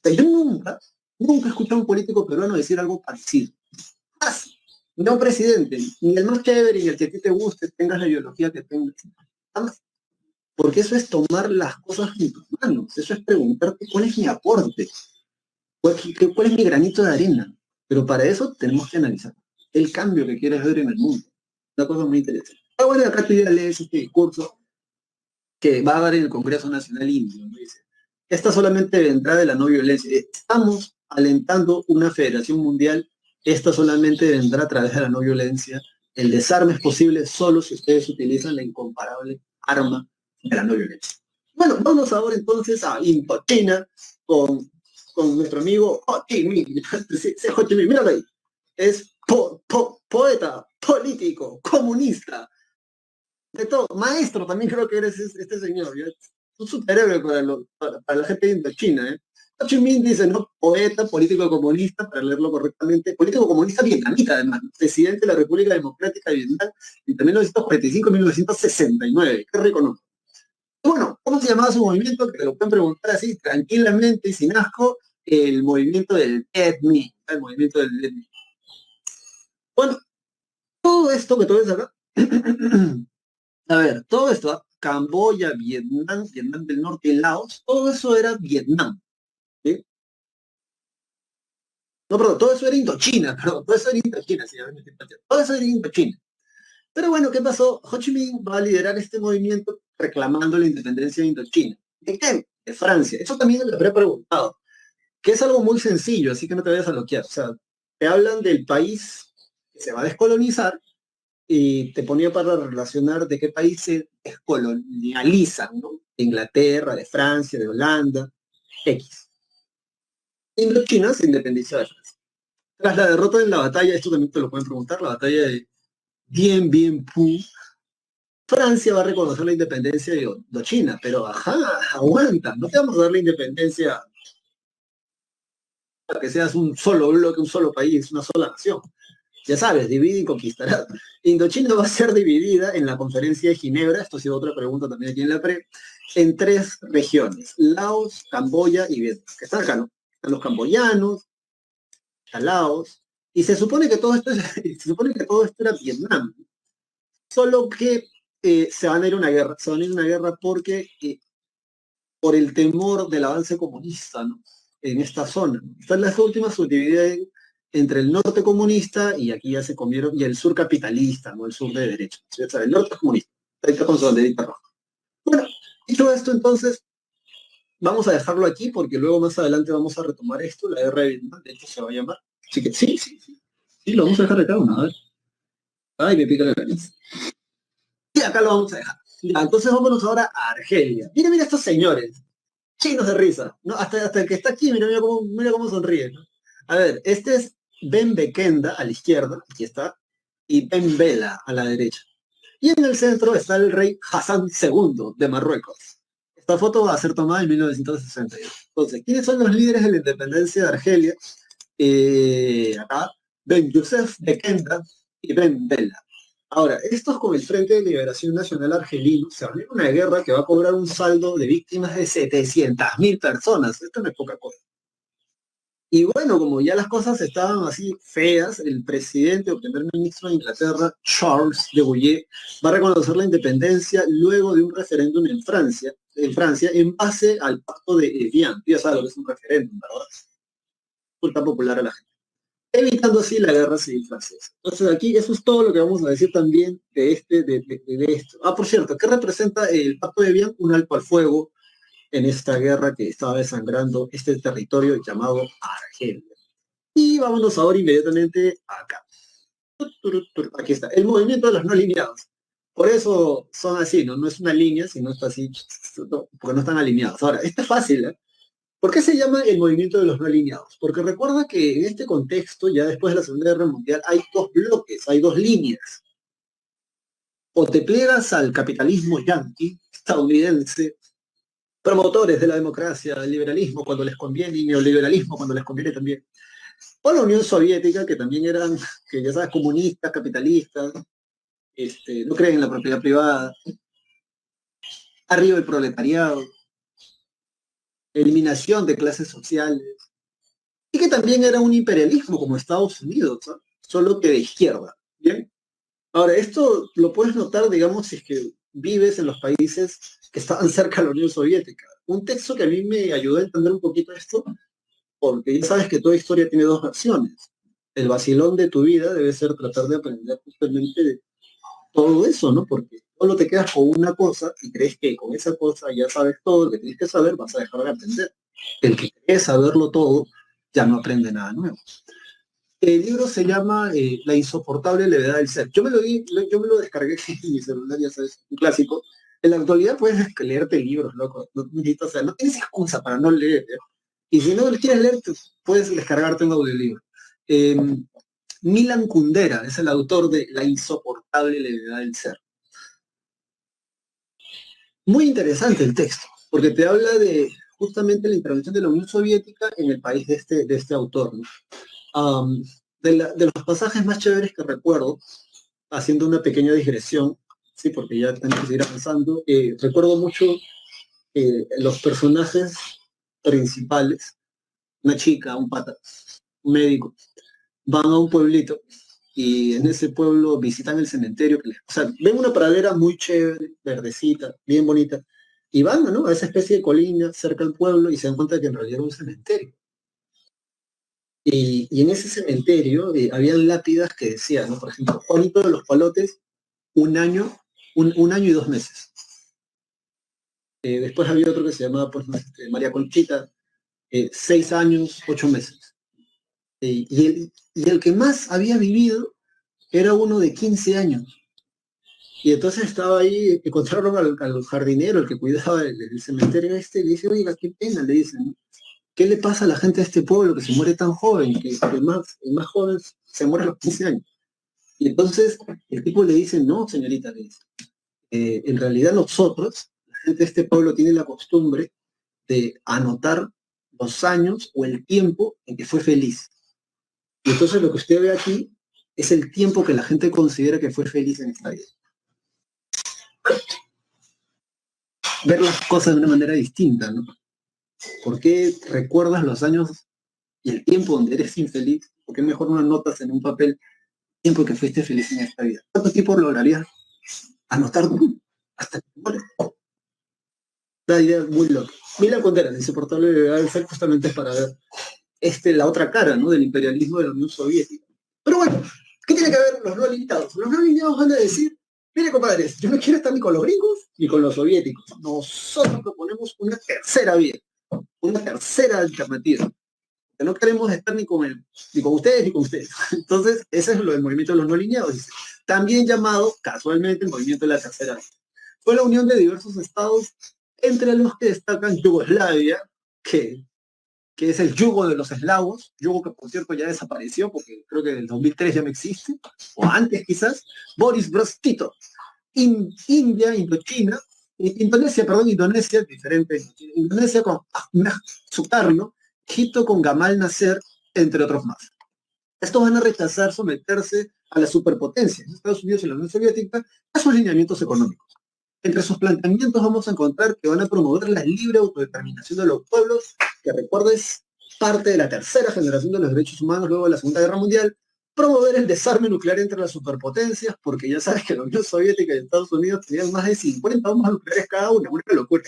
yo nunca he escuchado a un político peruano decir algo parecido. Más, no presidente, ni el más chévere, ni el que a ti te guste, tengas la ideología que tengas. Jamás. Porque eso es tomar las cosas en tus manos, eso es preguntarte cuál es mi aporte, cuál es mi granito de arena. Pero para eso tenemos que analizar el cambio que quieres ver en el mundo. Una cosa muy interesante. Bueno, acá tú ya lees este discurso que va a dar en el Congreso Nacional Indio, ¿no? Dice, esta solamente vendrá de la no violencia. Estamos alentando una federación mundial, esta solamente vendrá a través de la no violencia. El desarme es posible solo si ustedes utilizan la incomparable arma de la no violencia. Bueno, vamos ahora entonces a Indochina con nuestro amigo Ho Chi Minh. Sí, Ho Chi Minh, míralo ahí. Es poeta, político, comunista, de todo. Maestro también creo que eres este señor. ¿Ya? Un superhéroe para la gente de Indochina. ¿Eh? Ho Chi Minh dice, ¿no? Poeta, político comunista, para leerlo correctamente, político comunista vietnamita, además, presidente de la República Democrática de Vietnam entre 1945 y 1969. Qué rico. Bueno, ¿cómo se llamaba su movimiento? Que te lo pueden preguntar así, tranquilamente y sin asco, el movimiento del Viet Minh, el movimiento del Viet Minh. Bueno, todo esto que tú ves acá, a ver, todo esto, Camboya, Vietnam, Vietnam del Norte y Laos, todo eso era Vietnam. ¿Sí? No, perdón, todo eso era Indochina, perdón, todo eso era Indochina, sí, todo eso era Indochina. Pero bueno, ¿qué pasó? Ho Chi Minh va a liderar este movimiento reclamando la independencia de Indochina. ¿De qué? De Francia. Eso también le habría preguntado, que es algo muy sencillo, así que no te vayas a bloquear. O sea, te hablan del país que se va a descolonizar y te ponía para relacionar de qué país se descolonializan, ¿no? De Inglaterra, de Francia, de Holanda, X. Indochina se independiza de Francia. Tras la derrota en la batalla, esto también te lo pueden preguntar, la batalla de Dien Bien Phu, Francia va a reconocer la independencia de Indochina, pero ajá, aguanta, no te vamos a dar la independencia para que seas un solo bloque, un solo país, una sola nación. Ya sabes, divide y conquistará. Indochina va a ser dividida en la conferencia de Ginebra, esto ha sido otra pregunta también aquí en la pre, en 3 regiones, Laos, Camboya y Vietnam, que están acá, ¿no? Están los camboyanos, está Laos, Y se supone que todo esto, se supone que todo esto era Vietnam, solo que se van a ir a una guerra, se van a ir a una guerra porque por el temor del avance comunista, ¿no? En esta zona. Están las últimas subdivididas entre el norte comunista y aquí ya se comieron, y el sur capitalista, ¿no? El sur de derecha. ¿Sí? O sea, el norte es comunista, ahí está con su banderita roja. Bueno, dicho esto, entonces, vamos a dejarlo aquí porque luego más adelante vamos a retomar esto, la guerra de Vietnam, de hecho se va a llamar. Así que sí, sí, sí. Sí, lo vamos a dejar acá, una, a ver. Ay, me pica la nariz. Y acá lo vamos a dejar. Ya, entonces vámonos ahora a Argelia. Mira, mira estos señores, chinos de risa, ¿no? Hasta el que está aquí, mira cómo sonríe, ¿no? A ver, este es Ben Bekenda a la izquierda, aquí está, y Ben Bella a la derecha. Y en el centro está el rey Hassan II de Marruecos. Esta foto va a ser tomada en 1962. Entonces, ¿quiénes son los líderes de la independencia de Argelia? Acá, Ben Youssef Bekenda y Ben Bella. Ahora, estos con el Frente de Liberación Nacional Argelino se abrió una guerra que va a cobrar un saldo de víctimas de 700.000 personas. Esto no es poca cosa. Y bueno, como ya las cosas estaban así feas, el presidente o primer ministro de Inglaterra, Charles de Gaulle, va a reconocer la independencia luego de un referéndum en base al pacto de Evian. Ya sabes lo que es un referéndum, ¿verdad? Consulta popular a la gente, evitando así la guerra civil francesa. Entonces aquí eso es todo lo que vamos a decir también de esto. Ah, por cierto, ¿qué representa el pacto de Evian? Un alto al fuego en esta guerra que estaba desangrando este territorio llamado Argelia. Y vámonos ahora inmediatamente acá. Aquí está, el movimiento de los no alineados. Por eso son así, ¿no? No es una línea, sino está así, porque no están alineados. Ahora, esto es fácil, ¿eh? ¿Por qué se llama el movimiento de los no alineados? Porque recuerda que en este contexto, ya después de la Segunda Guerra Mundial, hay dos bloques, hay dos líneas. O te plegas al capitalismo yanqui, estadounidense, promotores de la democracia, del liberalismo cuando les conviene y neoliberalismo cuando les conviene también. O la Unión Soviética, que también eran, que ya sabes, comunistas, capitalistas, no creen en la propiedad privada, arriba el proletariado, eliminación de clases sociales, y que también era un imperialismo como Estados Unidos, ¿no? Solo que de izquierda. ¿Bien? Ahora, esto lo puedes notar, digamos, si es que vives en los países que estaban cerca de la Unión Soviética. Un texto que a mí me ayudó a entender un poquito esto, porque ya sabes que toda historia tiene dos versiones. El vacilón de tu vida debe ser tratar de aprender justamente de todo eso, ¿no? Porque solo te quedas con una cosa y crees que con esa cosa ya sabes todo lo que tienes que saber, vas a dejar de aprender. El que cree saberlo todo ya no aprende nada nuevo. El libro se llama La insoportable levedad del ser. Yo me lo descargué en mi celular, ya sabes, un clásico. En la actualidad puedes leerte libros, loco. No necesitas, o sea, no tienes excusa para no leer. ¿Eh? Y si no quieres leer, puedes descargarte un audiolibro. Eh, Milan Kundera es el autor de La insoportable levedad del ser. Muy interesante el texto, porque te habla de justamente la intervención de la Unión Soviética en el país de este autor, ¿no? Um, de los pasajes más chéveres que recuerdo, haciendo una pequeña digresión, sí, porque ya tenemos que seguir avanzando, recuerdo mucho los personajes principales, una chica, un pata, un médico, van a un pueblito y en ese pueblo visitan el cementerio, o sea, ven una pradera muy chévere, verdecita, bien bonita, y van, ¿no? A esa especie de colina cerca del pueblo y se dan cuenta que en realidad era un cementerio. Y en ese cementerio habían lápidas que decían, ¿no? Por ejemplo, Juanito de los Palotes, un año, un año y 2 meses. Después había otro que se llamaba pues, María Conchita, 6 años, 8 meses. Y el que más había vivido era uno de 15 años. Y entonces estaba ahí, encontraron al jardinero, el que cuidaba el cementerio y le dice, oiga, qué pena, le dicen, ¿no? ¿Qué le pasa a la gente de este pueblo que se muere tan joven, que el más joven se muere a los 15 años? Y entonces el tipo le dice, no, señorita, le dice, en realidad nosotros, la gente de este pueblo tiene la costumbre de anotar los años o el tiempo en que fue feliz. Y entonces lo que usted ve aquí es el tiempo que la gente considera que fue feliz en esta vida. Ver las cosas de una manera distinta, ¿no? ¿Por qué recuerdas los años y el tiempo donde eres infeliz? porque es mejor unas notas en un papel, tiempo que fuiste feliz en esta vida. ¿Cuántos tipos lograrías anotar hasta que mueres? La idea es muy loca. Milan Kundera, el insoportable de Alfred, justamente es para ver la otra cara, ¿no? Del imperialismo de la Unión Soviética. Pero bueno, ¿qué tiene que ver los no alineados? Los no alineados van a decir, mire, compadres, yo no quiero estar ni con los gringos ni con los soviéticos. Nosotros proponemos una tercera vía, una tercera alternativa. Que no queremos estar ni con ustedes ni con ustedes. Entonces, ese es lo del movimiento de los no alineados. También llamado, casualmente, el movimiento de la tercera vía. Fue la unión de diversos estados, entre los que destacan Yugoslavia, que es el yugo de los eslavos, yugo que por cierto ya desapareció, porque creo que en el 2003 ya no existe, o antes quizás, Boris Broz Tito, India, Indochina, Indonesia, diferente, Indonesia con Ahmed Sukarno, Egipto con Gamal Nasser, entre otros más. Estos van a rechazar someterse a la superpotencia, Estados Unidos y la Unión Soviética, a sus lineamientos económicos. Entre sus planteamientos vamos a encontrar que van a promover la libre autodeterminación de los pueblos, que recuerdes, parte de la tercera generación de los derechos humanos luego de la Segunda Guerra Mundial, promover el desarme nuclear entre las superpotencias, porque ya sabes que la Unión Soviética y Estados Unidos tenían más de 50 bombas nucleares cada una locura.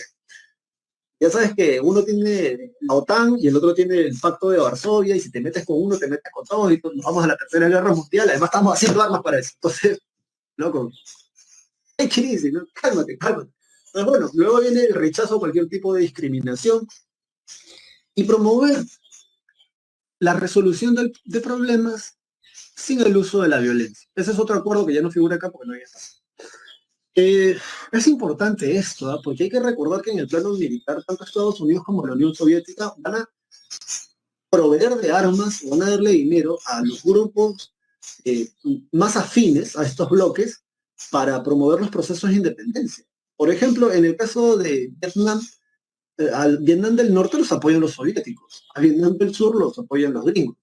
Ya sabes que uno tiene la OTAN y el otro tiene el Pacto de Varsovia, y si te metes con uno, te metes con todos, y nos vamos a la Tercera Guerra Mundial, además estamos haciendo armas para eso. Entonces, loco, hay crisis, ¿no? Cálmate. Pero bueno, luego viene el rechazo a cualquier tipo de discriminación y promover la resolución de problemas sin el uso de la violencia. Ese es otro acuerdo que ya no figura acá porque no había estado. Es importante esto, ¿eh? Porque hay que recordar que en el plano militar, tanto Estados Unidos como la Unión Soviética van a proveer de armas, van a darle dinero a los grupos más afines a estos bloques para promover los procesos de independencia. Por ejemplo, en el caso de Vietnam, al Vietnam del Norte los apoyan los soviéticos, a Vietnam del Sur los apoyan los gringos.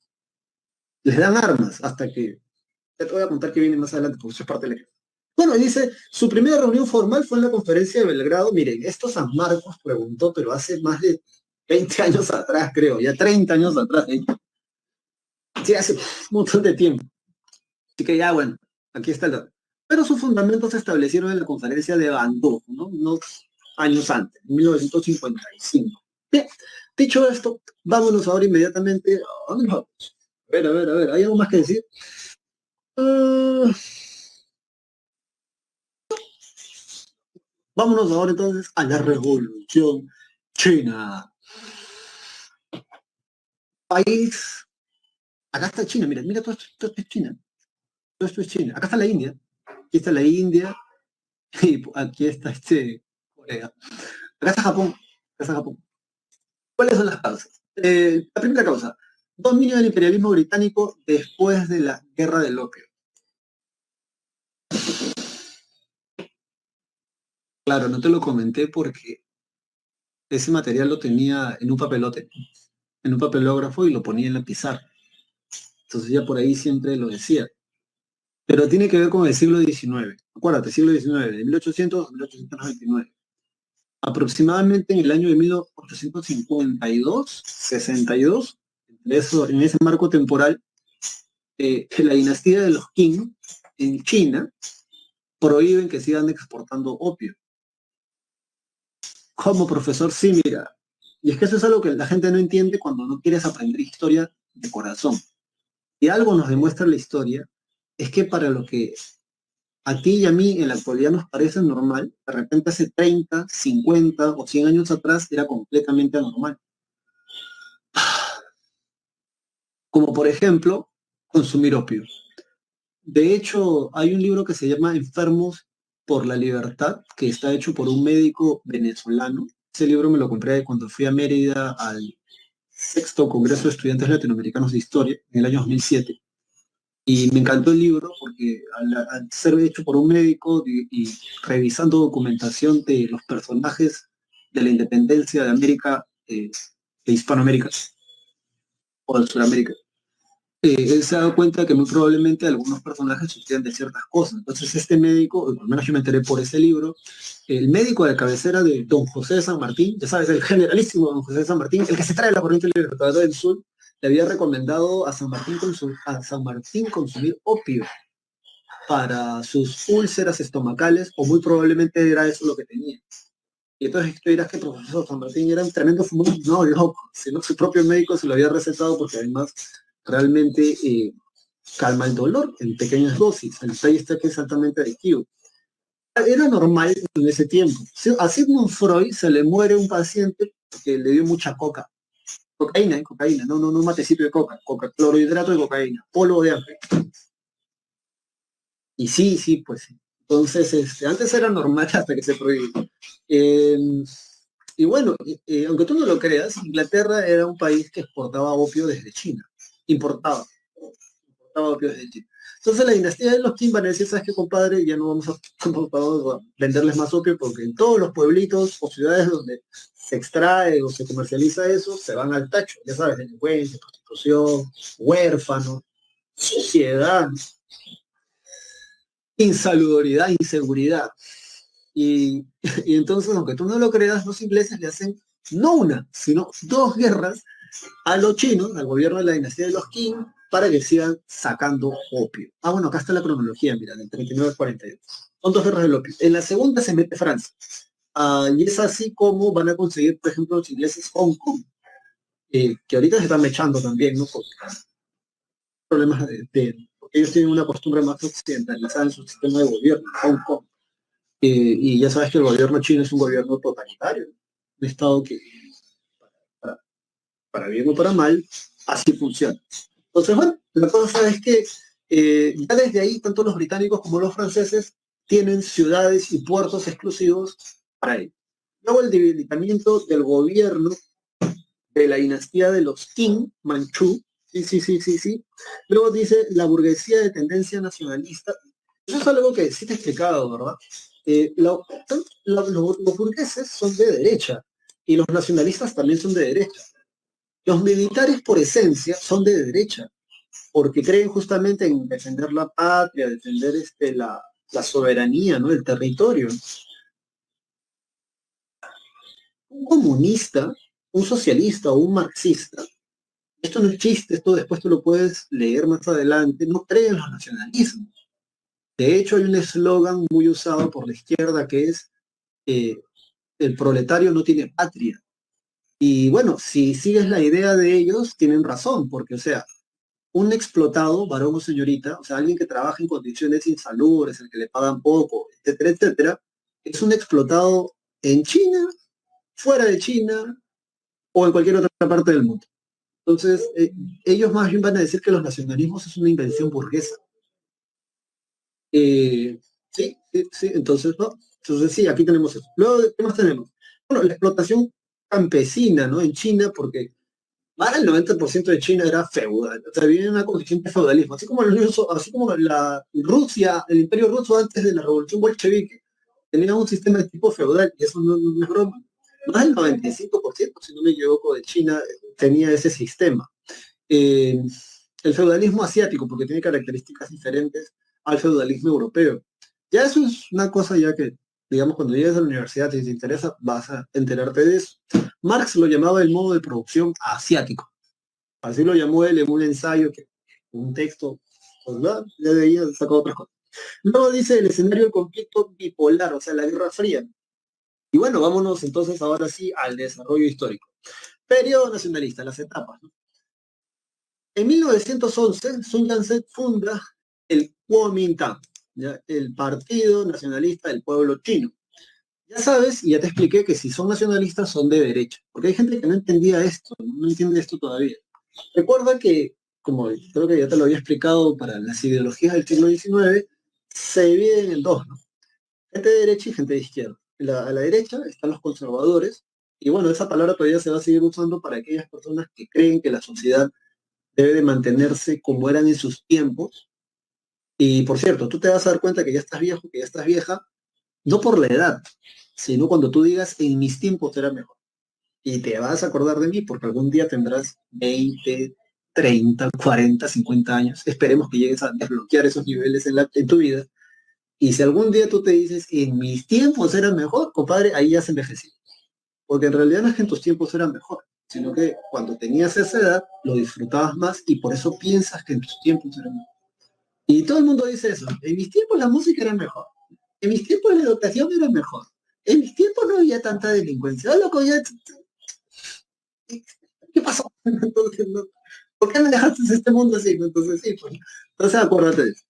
Les dan armas hasta que... Ya te voy a contar que viene más adelante, porque eso es parte de la guerra. Bueno, y dice, su primera reunión formal fue en la conferencia de Belgrado. Miren, esto San Marcos preguntó, pero hace más de 20 años atrás, creo, ya 30 años atrás. Sí, hace un montón de tiempo. Así que ya, bueno, aquí está el dato. Pero sus fundamentos se establecieron en la conferencia de Bandung, ¿no? Unos años antes, en 1955. Bien, dicho esto, vámonos ahora inmediatamente. ¿A dónde nos vamos? A ver, ¿hay algo más que decir? Vámonos ahora entonces a la Revolución China. País. Acá está China, mira, todo esto es China. Todo esto es China. Acá está la India. Aquí está la India. Y aquí está Corea. Acá está Japón. ¿Cuáles son las causas? La primera causa, dominio del imperialismo británico después de la guerra del opio. Claro, no te lo comenté porque ese material lo tenía en un papelote, en un papelógrafo, y lo ponía en la pizarra. Entonces ya por ahí siempre lo decía. Pero tiene que ver con el siglo XIX. Acuérdate, siglo XIX, de 1800 a 1899. Aproximadamente en el año de 1852, 62, en ese marco temporal, la dinastía de los Qing en China prohíben que sigan exportando opio. Como profesor, sí, mira. Y es que eso es algo que la gente no entiende cuando no quieres aprender historia de corazón. Y algo nos demuestra la historia, es que para lo que a ti y a mí en la actualidad nos parece normal, de repente hace 30, 50 o 100 años atrás era completamente anormal. Como por ejemplo, consumir opio. De hecho, hay un libro que se llama Enfermos por la Libertad, que está hecho por un médico venezolano. Ese libro me lo compré cuando fui a Mérida al sexto Congreso de Estudiantes Latinoamericanos de Historia, en el año 2007. Y me encantó el libro porque al ser hecho por un médico y revisando documentación de los personajes de la independencia de América, de Hispanoamérica o de Sudamérica, él se ha dado cuenta que muy probablemente algunos personajes sufrían de ciertas cosas. Entonces este médico, por lo menos yo me enteré por ese libro, el médico de cabecera de don José de San Martín, ya sabes, el generalísimo don José de San Martín, el que se trae la corriente libertadora del sur, le había recomendado a San Martín consumir opio para sus úlceras estomacales, o muy probablemente era eso lo que tenía. Y entonces tú dirás que el profesor San Martín era un tremendo fumador. No, loco, sino su propio médico se lo había recetado porque además realmente calma el dolor en pequeñas dosis. El detalle está que es altamente adictivo. Era normal en ese tiempo. A Sigmund Freud se le muere un paciente que le dio mucha cocaína, no un matecito de clorhidrato de cocaína, polvo de ángel. Y sí, pues sí. Entonces, antes era normal hasta que se prohibió. Eh, y bueno, aunque tú no lo creas, Inglaterra era un país que exportaba opio desde China. Importaba, importaba opio desde China. Entonces la dinastía de los Qing van a decir, ¿sabes qué, compadre? Ya no vamos a venderles más opio porque en todos los pueblitos o ciudades donde se extrae o se comercializa eso, se van al tacho. Ya sabes, delincuencia, prostitución, huérfanos, suciedad, insalubridad, inseguridad. Y, y entonces, aunque tú no lo creas, los ingleses le hacen no una, sino dos guerras a los chinos, al gobierno de la dinastía de los Qing, para que sigan sacando opio. Ah, bueno, acá está la cronología, mira, del 39 al 42. Son dos guerras del opio. En la segunda se mete Francia. Y es así como van a conseguir, por ejemplo, los ingleses Hong Kong, que ahorita se están mechando también, ¿no? Por problemas porque ellos tienen una costumbre más occidentalizada en su sistema de gobierno, Hong Kong. Y ya sabes que el gobierno chino es un gobierno totalitario, un estado que, para, para bien o para mal, así funciona. Entonces, bueno, la cosa es que ya desde ahí, tanto los británicos como los franceses tienen ciudades y puertos exclusivos para ellos. Luego el debilitamiento del gobierno de la dinastía de los Qing, Manchú, sí. Luego dice la burguesía de tendencia nacionalista. Eso es algo que sí te he explicado, ¿verdad? Los burgueses son de derecha y los nacionalistas también son de derecha. Los militares por esencia son de derecha, porque creen justamente en defender la patria, defender la soberanía, ¿no? El territorio. Un comunista, un socialista o un marxista, esto no es chiste, esto después tú lo puedes leer más adelante, no cree en los nacionalismos. De hecho, hay un eslogan muy usado por la izquierda que es eh, el proletario no tiene patria. Y bueno, si sigues la idea de ellos, tienen razón, porque o sea, un explotado, varón o señorita, o sea, alguien que trabaja en condiciones insalubres, el que le pagan poco, etcétera, es un explotado en China, fuera de China o en cualquier otra parte del mundo. Entonces, ellos más bien van a decir que los nacionalismos es una invención burguesa. Eh, sí, entonces, ¿no? Entonces sí, aquí tenemos eso. Luego, ¿qué más tenemos? Bueno, la explotación campesina, ¿no? En China, porque más del 90% de China era feudal, o sea, vivía en una condición de feudalismo, así como la Rusia, el imperio ruso antes de la revolución bolchevique, tenía un sistema de tipo feudal, y eso no es broma. Más del 95%, si no me equivoco, de China tenía ese sistema. Eh, el feudalismo asiático, porque tiene características diferentes al feudalismo europeo. Ya eso es una cosa ya que, digamos, cuando llegues a la universidad, si te interesa, vas a enterarte de eso. Marx lo llamaba el modo de producción asiático. Así lo llamó él en un ensayo, un texto, pues, ¿verdad? Ya de ahí ha sacado otras cosas. Luego dice el escenario del conflicto bipolar, o sea, la Guerra Fría. Y bueno, vámonos entonces ahora sí al desarrollo histórico. Periodo nacionalista, las etapas, ¿no? En 1911, Sun Yat-sen funda el Kuomintang, ¿ya? El Partido Nacionalista del Pueblo Chino. Ya sabes, y ya te expliqué que si son nacionalistas son de derecha, porque hay gente que no entendía esto, no entiende esto todavía. Recuerda que, como creo que ya te lo había explicado, para las ideologías del siglo XIX, se dividen en dos, ¿no? Gente de derecha y gente de izquierda. A la derecha están los conservadores, y bueno, esa palabra todavía se va a seguir usando para aquellas personas que creen que la sociedad debe de mantenerse como eran en sus tiempos. Y por cierto, tú te vas a dar cuenta que ya estás viejo, que ya estás vieja, no por la edad, sino cuando tú digas, en mis tiempos era mejor. Y te vas a acordar de mí porque algún día tendrás 20, 30, 40, 50 años. Esperemos que llegues a desbloquear esos niveles en tu vida. Y si algún día tú te dices, en mis tiempos era mejor, compadre, ahí ya se envejeció. Porque en realidad no es que en tus tiempos eran mejor, sino que cuando tenías esa edad lo disfrutabas más y por eso piensas que en tus tiempos eran mejor. Y todo el mundo dice eso. En mis tiempos la música era mejor. En mis tiempos la educación era mejor. En mis tiempos no había tanta delincuencia. Loco, ya... ¿Qué pasó? Entonces, no, ¿por qué me dejaste este mundo así? Entonces, sí, pues. Entonces, acuérdate de eso.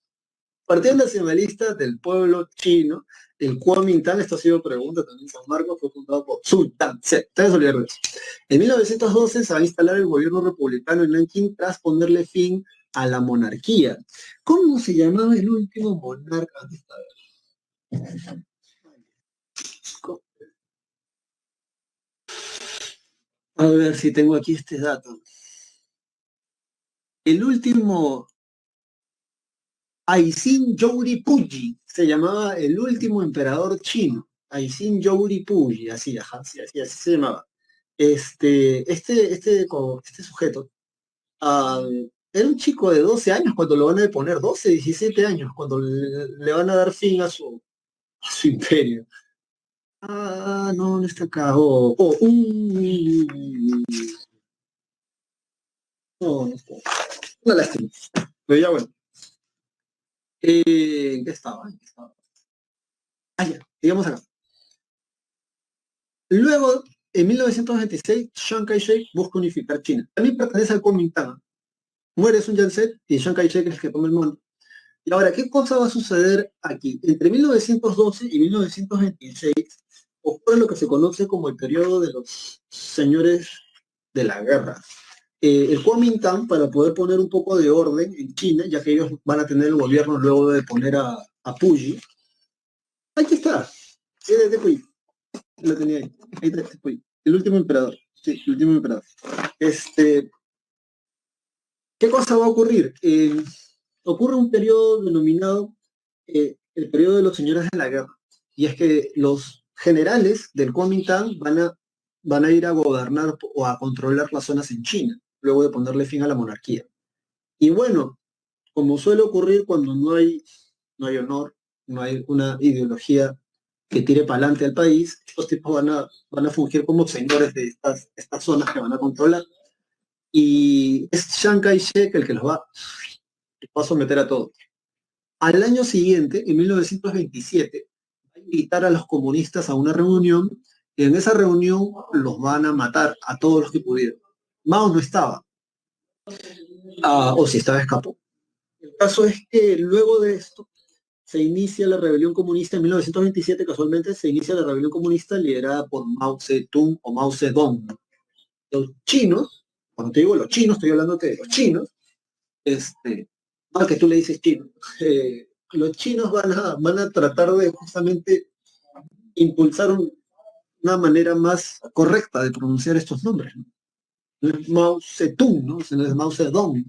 Partido Nacionalista del Pueblo Chino, el Kuomintang, esto ha sido pregunta también, San Marcos fue fundado por Sun Yat-sen. Ustedes olvidaron eso. En 1912 se va a instalar el gobierno republicano en Nankín tras ponerle fin a la monarquía. ¿Cómo se llamaba el último monarca? A ver si tengo aquí este dato. El último, Aisin Youri Puyi, se llamaba el último emperador chino. Aisin Youri Puyi, así, ajá, así se llamaba. Este sujeto, ah, era un chico de 12 años cuando lo van a deponer, 12, 17 años, cuando le van a dar fin a su imperio. Ah, no, no está acá. No, no está. Una lástima. Pero ya bueno. ¿En qué estaba? ¿En qué estaba? Ah, ya, digamos acá. Luego, en 1926, Chiang Kai-shek busca unificar China. También pertenece al Kuomintang. Muere Sun Yat-sen y Chiang Kai-shek es el que toma el mando. Y ahora, ¿qué cosa va a suceder aquí? Entre 1912 y 1926 ocurre lo que se conoce como el periodo de los señores de la guerra. El Kuomintang, para poder poner un poco de orden en China, ya que ellos van a tener el gobierno luego de poner a Puyi, aquí está, de Puyi, lo tenía ahí está, Puyi, el último emperador, sí, el último emperador. ¿Qué cosa va a ocurrir? Ocurre un periodo denominado el periodo de los señores de la guerra. Y es que los generales del Kuomintang van a ir a gobernar o a controlar las zonas en China, luego de ponerle fin a la monarquía. Y bueno, como suele ocurrir cuando no hay honor, no hay una ideología que tire para adelante al país, estos tipos van a fungir como señores de estas zonas que van a controlar. Y es Chiang Kai-shek el que los va a someter a todos. Al año siguiente, en 1927, va a invitar a los comunistas a una reunión y en esa reunión los van a matar a todos los que pudieron. Mao no estaba, o si estaba escapó. El caso es que luego de esto se inicia la rebelión comunista en 1927, casualmente se inicia la rebelión comunista liderada por Mao Zedong o Mao Zedong. Los chinos, cuando te digo los chinos, estoy hablando de los chinos, que tú le dices chino, los chinos van a tratar de justamente impulsar una manera más correcta de pronunciar estos nombres, ¿no? No es Mao Zedong, ¿no? Sino es Mao Zedong.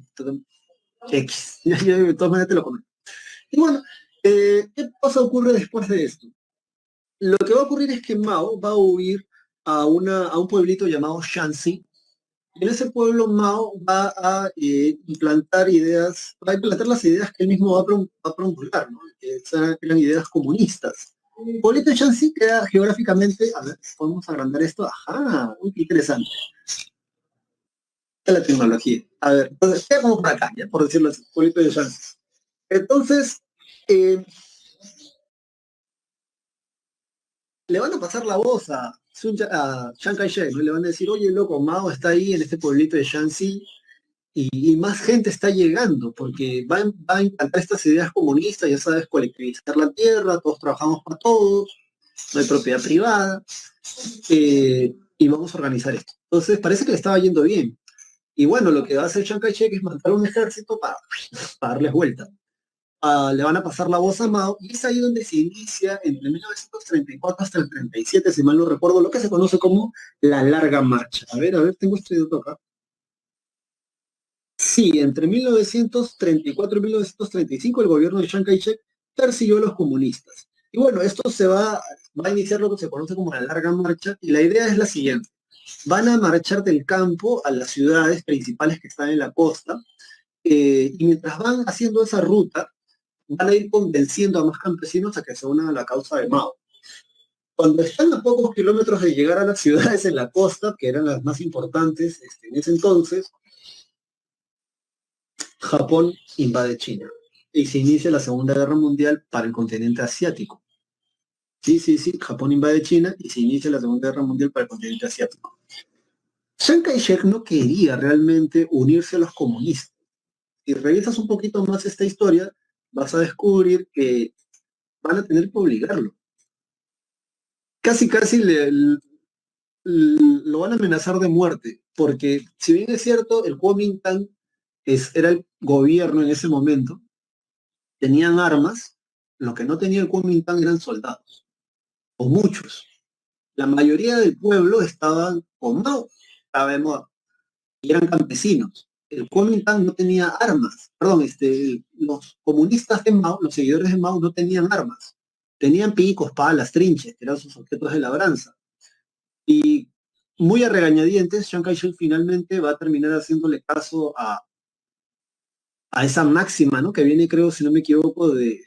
X. Ya de todas maneras te lo conozco. Y bueno, ¿qué cosa ocurre después de esto? Lo que va a ocurrir es que Mao va a huir a un pueblito llamado Shanxi. En ese pueblo Mao va a implantar las ideas que él mismo va a promulgar, ¿no? Que eran ideas comunistas. El pueblito de Shanxi queda geográficamente, a ver, podemos agrandar esto, ajá, muy interesante. Es la tecnología. A ver, entonces, queda como por acá, ya, por decirlo así, pueblito de Shanxi. Entonces, eh, le van a pasar la voz a Chiang Kai-shek, ¿no? Le van a decir, oye, loco, Mao está ahí en este pueblito de Shanxi y más gente está llegando, porque va a implantar estas ideas comunistas, ya sabes, colectivizar la tierra, todos trabajamos para todos, no hay propiedad privada, y vamos a organizar esto. Entonces, parece que le estaba yendo bien. Y bueno, lo que va a hacer Chiang Kai-shek es mandar un ejército para darles vuelta. Le van a pasar la voz a Mao, y es ahí donde se inicia, entre 1934 hasta el 37, si mal no recuerdo, lo que se conoce como la Larga Marcha. A ver, tengo este dato acá. Sí, entre 1934 y 1935 el gobierno de Chiang Kai-shek persiguió a los comunistas. Y bueno, esto va a iniciar lo que se conoce como la Larga Marcha, y la idea es la siguiente. Van a marchar del campo a las ciudades principales que están en la costa, y mientras van haciendo esa ruta, van a ir convenciendo a más campesinos a que se unan a la causa de Mao. Cuando están a pocos kilómetros de llegar a las ciudades en la costa, que eran las más importantes en ese entonces, Japón invade China y se inicia la Segunda Guerra Mundial para el continente asiático. Sí, sí, sí, Japón invade China y se inicia la Segunda Guerra Mundial para el continente asiático. Chiang Kai-shek no quería realmente unirse a los comunistas. Si revisas un poquito más esta historia, vas a descubrir que van a tener que obligarlo. Casi, casi lo van a amenazar de muerte, porque si bien es cierto, el Kuomintang era el gobierno en ese momento, tenían armas, lo que no tenía el Kuomintang eran soldados, o muchos. La mayoría del pueblo estaban con Mao, estaba de moda, y eran campesinos. El Kuomintang no tenía armas, perdón, los comunistas de Mao, los seguidores de Mao no tenían armas, tenían picos, palas, trinches, que eran sus objetos de labranza. Y muy a regañadientes, Chiang Kai-shek finalmente va a terminar haciéndole caso a esa máxima, ¿no? Que viene, creo, si no me equivoco, de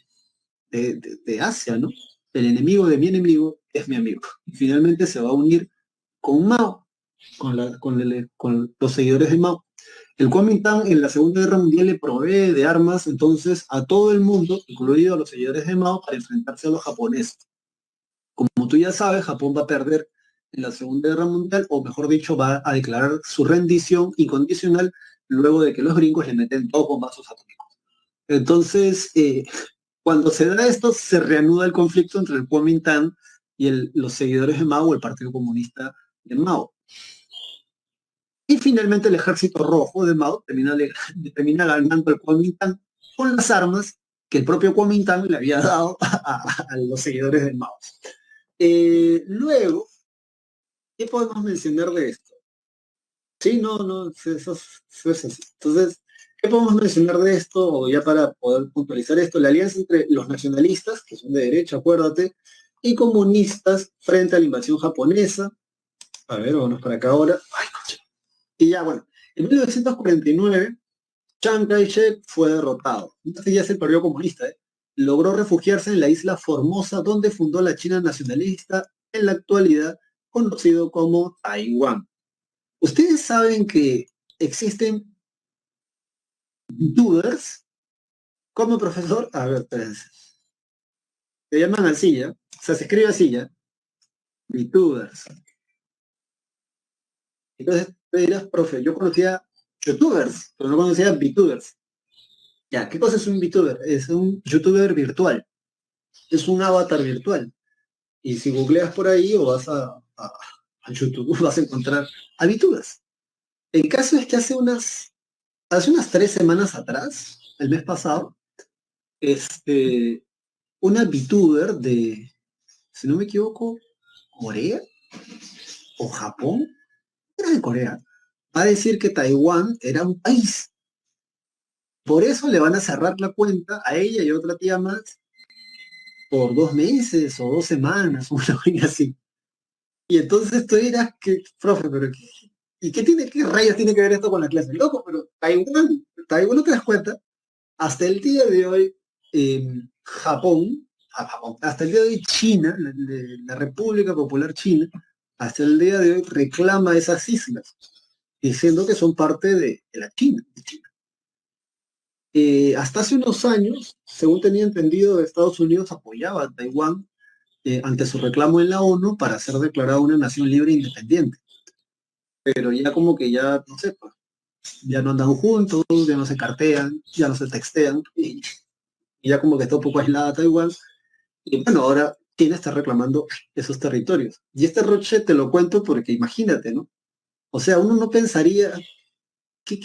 Asia, ¿no? El enemigo de mi enemigo es mi amigo. Y finalmente se va a unir con Mao, con los seguidores de Mao. El Kuomintang en la Segunda Guerra Mundial le provee de armas entonces a todo el mundo, incluido a los seguidores de Mao, para enfrentarse a los japoneses. Como tú ya sabes, Japón va a perder en la Segunda Guerra Mundial, o mejor dicho, va a declarar su rendición incondicional luego de que los gringos le meten dos bombazos atómicos. Entonces, cuando se da esto, se reanuda el conflicto entre el Kuomintang y los seguidores de Mao, o el Partido Comunista de Mao. Y finalmente el Ejército Rojo de Mao termina ganando el Kuomintang con las armas que el propio Kuomintang le había dado a los seguidores de Mao. Luego, ¿qué podemos mencionar de esto? Sí, no, eso es así. Entonces, ¿qué podemos mencionar de esto? Ya para poder puntualizar esto, la alianza entre los nacionalistas, que son de derecha, acuérdate, y comunistas frente a la invasión japonesa. A ver, vámonos para acá ahora. Ay, concha. Y ya, bueno, en 1949, Chiang Kai-shek fue derrotado. Entonces ya es el periodo comunista, ¿eh? Logró refugiarse en la isla Formosa, donde fundó la China nacionalista, en la actualidad conocido como Taiwán. Ustedes saben que existen VTubers como profesor. A ver, espérense. Se llaman así, ¿ya? O sea, se escribe así, ¿ya? VTubers. Entonces, tú dirás, profe, yo conocía YouTubers, pero no conocía VTubers. Ya, ¿qué cosa es un VTuber? Es un YouTuber virtual. Es un avatar virtual. Y si googleas por ahí o vas a YouTube, vas a encontrar a VTubers. El caso es que hace unas 3 semanas atrás, el mes pasado, una VTuber de, si no me equivoco, Corea o Japón, era de Corea, va a decir que Taiwán era un país. Por eso le van a cerrar la cuenta a ella y a otra tía más por 2 meses o 2 semanas, una vaina así. Y entonces tú dirás que, profe, pero ¿qué rayos tiene que ver esto con la clase? Loco, pero Taiwán, ¿no te das cuenta? Hasta el día de hoy, Japón, hasta el día de hoy China, la República Popular China, hasta el día de hoy reclama esas islas, diciendo que son parte de la China. Hasta hace unos años, según tenía entendido, Estados Unidos apoyaba a Taiwán ante su reclamo en la ONU para ser declarada una nación libre e independiente. Pero ya como que ya, no sé, pues, ya no andan juntos, ya no se cartean, ya no se textean, y ya como que está un poco aislada Taiwán. Y bueno, ahora China está reclamando esos territorios. Y este roche te lo cuento porque imagínate, ¿no? O sea, uno no pensaría que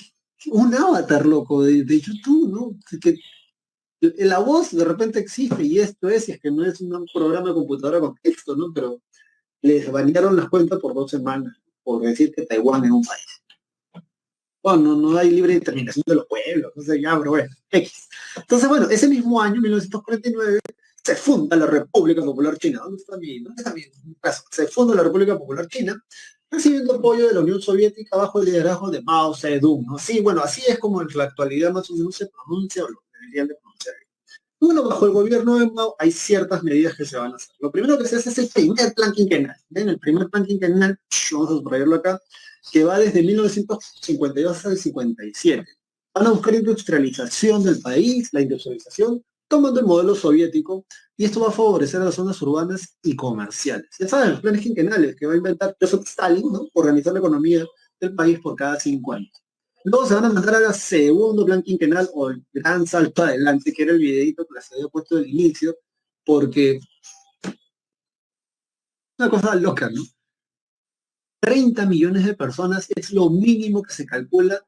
un avatar, loco, de YouTube, ¿no? Que la voz de repente existe y esto es que no es un programa de computadora con texto, ¿no? Pero les banearon las cuentas por 2 semanas por decir que Taiwán es un país. Bueno, no hay libre determinación de los pueblos, no sé, ya, pero bueno, X. Entonces, bueno, ese mismo año, 1949, se funda la República Popular China. ¿Dónde está mi caso? Se funda la República Popular China, recibiendo apoyo de la Unión Soviética bajo el liderazgo de Mao Zedong, ¿no? Sí, bueno, así es como en la actualidad más o menos se pronuncia o lo que deberían de pronunciar. Bueno, bajo el gobierno de Mao hay ciertas medidas que se van a hacer. Lo primero que se hace es el primer plan quinquenal. ¿Ven? El primer plan quinquenal, vamos a subrayarlo acá, que va desde 1952 hasta el 57. Van a buscar industrialización del país, la industrialización, tomando el modelo soviético, y esto va a favorecer a las zonas urbanas y comerciales. Ya saben, los planes quinquenales que va a inventar Joseph Stalin, ¿no? Organizar la economía del país por cada 5 años. Luego se van a mandar al segundo plan quinquenal o el gran salto adelante, que era el videito que les había puesto al inicio, porque una cosa loca, ¿no? 30 millones de personas es lo mínimo que se calcula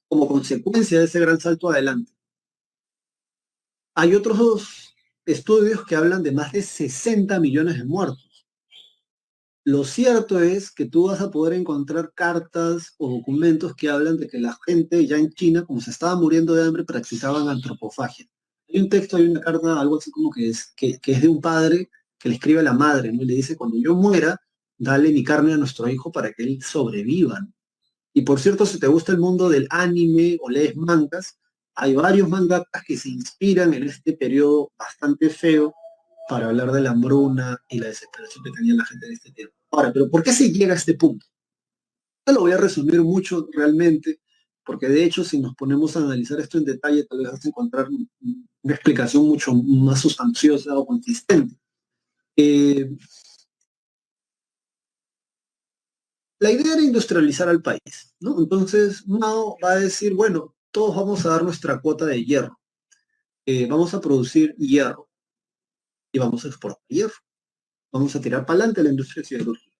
como consecuencia de ese gran salto adelante. Hay otros estudios que hablan de más de 60 millones de muertos. Lo cierto es que tú vas a poder encontrar cartas o documentos que hablan de que la gente ya en China, como se estaba muriendo de hambre, practicaban antropofagia. Hay un texto, hay una carta, algo así como que es de un padre que le escribe a la madre, ¿no? Y le dice, cuando yo muera, dale mi carne a nuestro hijo para que él sobreviva, ¿no? Y por cierto, si te gusta el mundo del anime o lees mangas, hay varios mangakas que se inspiran en este periodo bastante feo para hablar de la hambruna y la desesperación que tenía la gente en este tiempo. Ahora, pero ¿por qué se llega a este punto? Yo lo voy a resumir mucho realmente, porque de hecho si nos ponemos a analizar esto en detalle, tal vez vas a encontrar una explicación mucho más sustanciosa o consistente. Eh, la idea era industrializar al país, ¿no? Entonces Mao va a decir, bueno, todos vamos a dar nuestra cuota de hierro, vamos a producir hierro y vamos a exportar hierro, vamos a tirar para adelante la industria siderúrgica.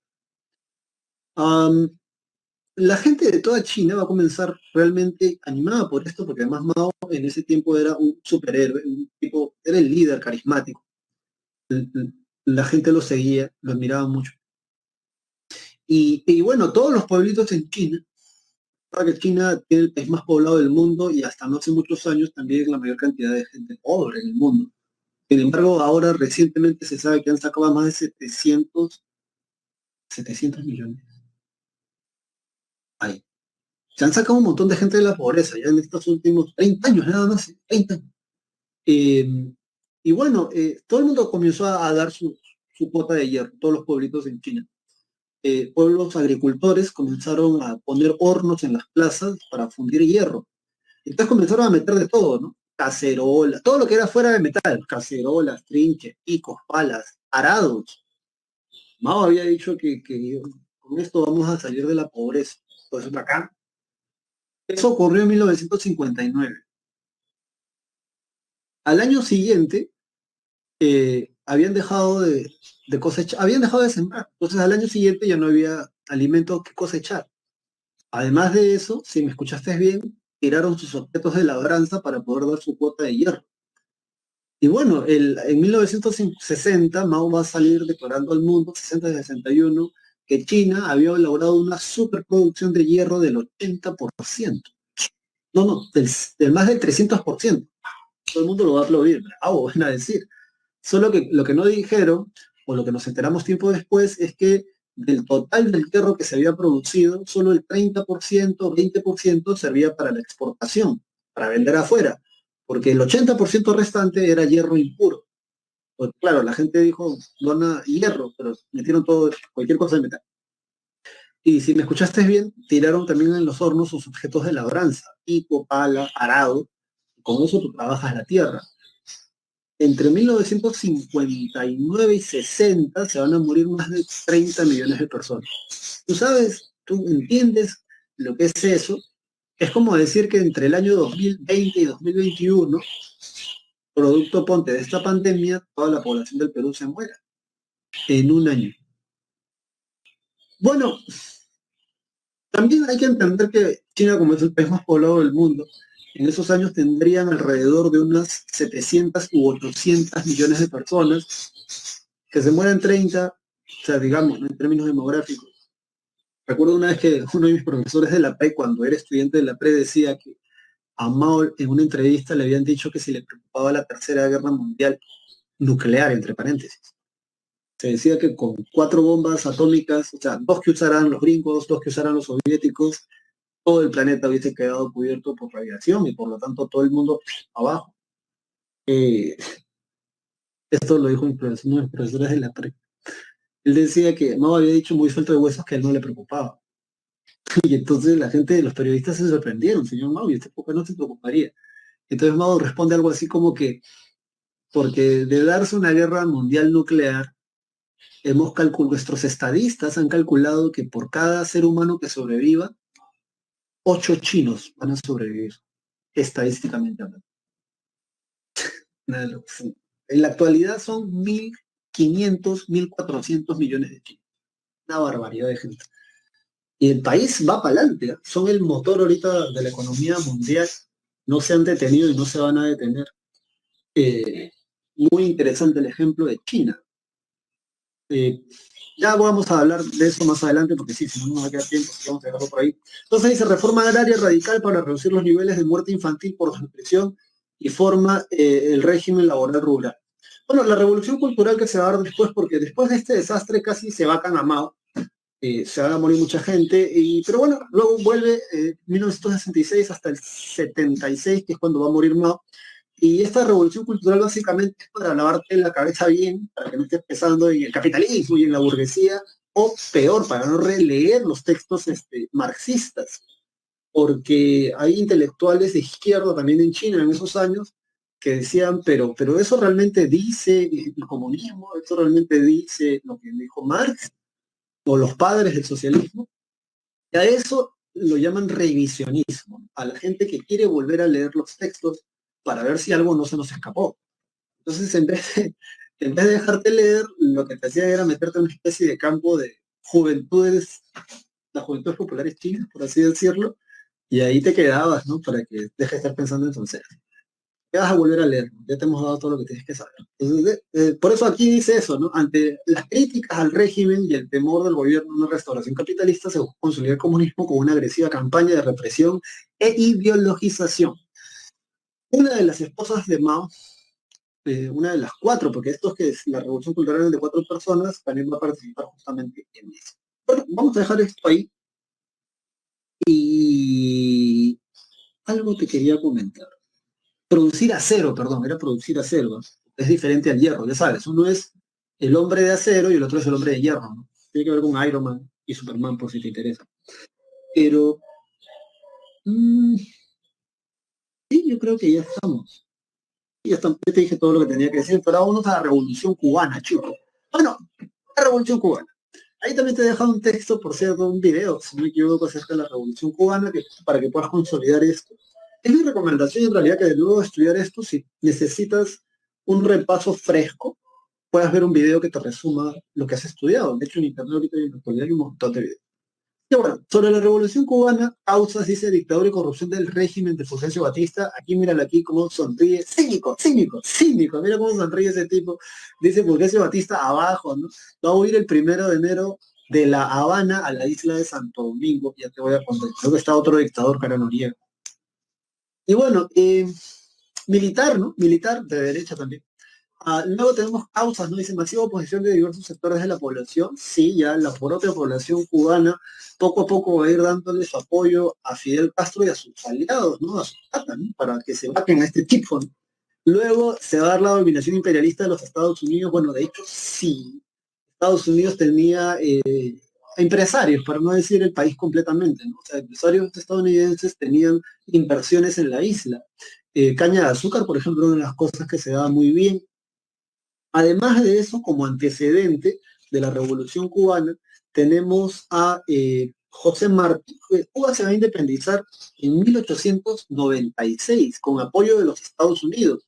La gente de toda China va a comenzar realmente animada por esto, porque además Mao en ese tiempo era un superhéroe, un tipo, era el líder carismático. La gente lo seguía, lo admiraba mucho. Y bueno, todos los pueblitos en China, para que China tiene el país más poblado del mundo y hasta no hace muchos años también la mayor cantidad de gente pobre en el mundo. Sin embargo, ahora recientemente se sabe que han sacado más de 700 millones. Ahí. Se han sacado un montón de gente de la pobreza ya en estos últimos 30 años, nada más, 30 años. Eh, y bueno, todo el mundo comenzó a dar su cuota de hierro, todos los pueblitos en China. Pueblos agricultores comenzaron a poner hornos en las plazas para fundir hierro. Entonces comenzaron a meter de todo, ¿no? Cacerolas, todo lo que era fuera de metal, cacerolas, trinches, picos, palas, arados. Mao había dicho que con esto vamos a salir de la pobreza. Entonces acá, eso ocurrió en 1959. Al año siguiente, habían dejado de cosechar, habían dejado de sembrar. Entonces al año siguiente ya no había alimento que cosechar. Además de eso, si me escuchaste bien, tiraron sus objetos de labranza para poder dar su cuota de hierro. Y bueno, en 1960 Mao va a salir declarando al mundo, 60-61, que China había logrado una superproducción de hierro del 80%. No, no, del más del 300%. Todo el mundo lo va a aplaudir, bravo, van a decir. Solo que lo que no dijeron, o lo que nos enteramos tiempo después, es que del total del hierro que se había producido, solo el 30%, 20% servía para la exportación, para vender afuera, porque el 80% restante era hierro impuro. Pues claro, la gente dijo, dona hierro, pero metieron todo, cualquier cosa de metal. Y si me escuchaste bien, tiraron también en los hornos sus objetos de labranza, pico, pala, arado, y con eso tú trabajas la tierra. Entre 1959 y 60 se van a morir más de 30 millones de personas. Tú sabes, tú entiendes lo que es eso. Es como decir que entre el año 2020 y 2021, producto ponte de esta pandemia, toda la población del Perú se muera en un año. Bueno, también hay que entender que China, como es el país más poblado del mundo, en esos años tendrían alrededor de unas 700 u 800 millones de personas, que se mueren 30, o sea, digamos, ¿no? En términos demográficos. Recuerdo una vez que uno de mis profesores de la PRE, cuando era estudiante de la PRE, decía que a Mao en una entrevista le habían dicho que si le preocupaba la Tercera Guerra Mundial nuclear, entre paréntesis. Se decía que con 4 bombas atómicas, o sea, 2 que usaran los gringos, 2 que usaran los soviéticos, todo el planeta hubiese quedado cubierto por radiación y por lo tanto todo el mundo abajo. Eh, Esto lo dijo uno de los profesores de la pre. Él decía que Mao había dicho muy suelto de huesos que a él no le preocupaba. Y entonces la gente, los periodistas se sorprendieron, señor Mao, y usted por qué no se preocuparía. Entonces Mao responde algo así como que, porque de darse una guerra mundial nuclear, nuestros estadistas han calculado que por cada ser humano que sobreviva, 8 chinos van a sobrevivir, estadísticamente hablando. Sí. En la actualidad son 1.500, 1.400 millones de chinos. Una barbaridad de gente. Y el país va para adelante, ¿eh? Son el motor ahorita de la economía mundial. No se han detenido y no se van a detener. Eh, Muy interesante el ejemplo de China. Eh, ya vamos a hablar de eso más adelante porque sí, si no nos va a quedar tiempo, si vamos a dejarlo por ahí. Entonces dice reforma agraria radical para reducir los niveles de muerte infantil por desnutrición y forma el régimen laboral rural. Bueno, la revolución cultural que se va a dar después, porque después de este desastre casi se va Canamao, se van a morir mucha gente, pero bueno, luego vuelve 1966 hasta el 76, que es cuando va a morir Mao, y esta revolución cultural básicamente es para lavarte la cabeza bien, para que no estés pensando en el capitalismo y en la burguesía, o peor, para no releer los textos marxistas, porque hay intelectuales de izquierda también en China en esos años que decían, pero eso realmente dice el comunismo, eso realmente dice lo que dijo Marx o los padres del socialismo, y a eso lo llaman revisionismo, a la gente que quiere volver a leer los textos para ver si algo no se nos escapó. Entonces, en vez de dejarte leer, lo que te hacía era meterte en una especie de campo de juventudes, las juventudes populares chinas, por así decirlo, y ahí te quedabas, ¿no? Para que dejes de estar pensando en tonterías. Ya vas a volver a leer, ya te hemos dado todo lo que tienes que saber. Entonces, por eso aquí dice eso, ¿no? Ante las críticas al régimen y el temor del gobierno a una restauración capitalista, se buscó consolidar el comunismo con una agresiva campaña de represión e ideologización. Una de las esposas de Mao, una de las cuatro, porque esto es que es la revolución cultural de 4 personas, también va a participar justamente en eso. Bueno, vamos a dejar esto ahí y algo te quería comentar. Producir acero, perdón, era producir acero, ¿no? Es diferente al hierro, ya sabes, uno es el hombre de acero y el otro es el hombre de hierro, ¿no? Tiene que ver con Iron Man y Superman, por si te interesa. Pero, mmm, sí, yo creo que ya estamos. Ya te dije todo lo que tenía que decir, pero vamos a la Revolución Cubana, chico. Bueno, la Revolución Cubana. Ahí también te he dejado un texto, por cierto, un video, si no me equivoco, acerca de la Revolución Cubana, para que puedas consolidar esto. Es mi recomendación en realidad que de luego de estudiar esto, si necesitas un repaso fresco, puedas ver un video que te resuma lo que has estudiado. De hecho, en internet ahorita en la actualidad hay un montón de videos. Y bueno, sobre la Revolución Cubana, causas, dice, dictadura y corrupción del régimen de Fulgencio Batista. Aquí, míralo aquí, cómo sonríe. Cínico, cínico, cínico. Mira cómo sonríe ese tipo. Dice Fulgencio Batista abajo, ¿no? Va a huir el 1 de enero de La Habana a la isla de Santo Domingo. Ya te voy a contar. Creo que está otro dictador, Cara Noriega. Y bueno, militar, ¿no? Militar de derecha también. Luego tenemos causas, ¿no? Dice masiva oposición de diversos sectores de la población. Sí, ya la propia población cubana poco a poco va a ir dándole su apoyo a Fidel Castro y a sus aliados, ¿no? A su pata, ¿no? Para que se vaquen a este tipo, ¿no? Luego se va a dar la dominación imperialista de los Estados Unidos. Bueno, de hecho, sí. Estados Unidos tenía empresarios, para no decir el país completamente, ¿no? O sea, empresarios estadounidenses tenían inversiones en la isla. Caña de azúcar, por ejemplo, una de las cosas que se daba muy bien. Además de eso, como antecedente de la Revolución Cubana, tenemos a José Martí. Cuba se va a independizar en 1896 con apoyo de los Estados Unidos.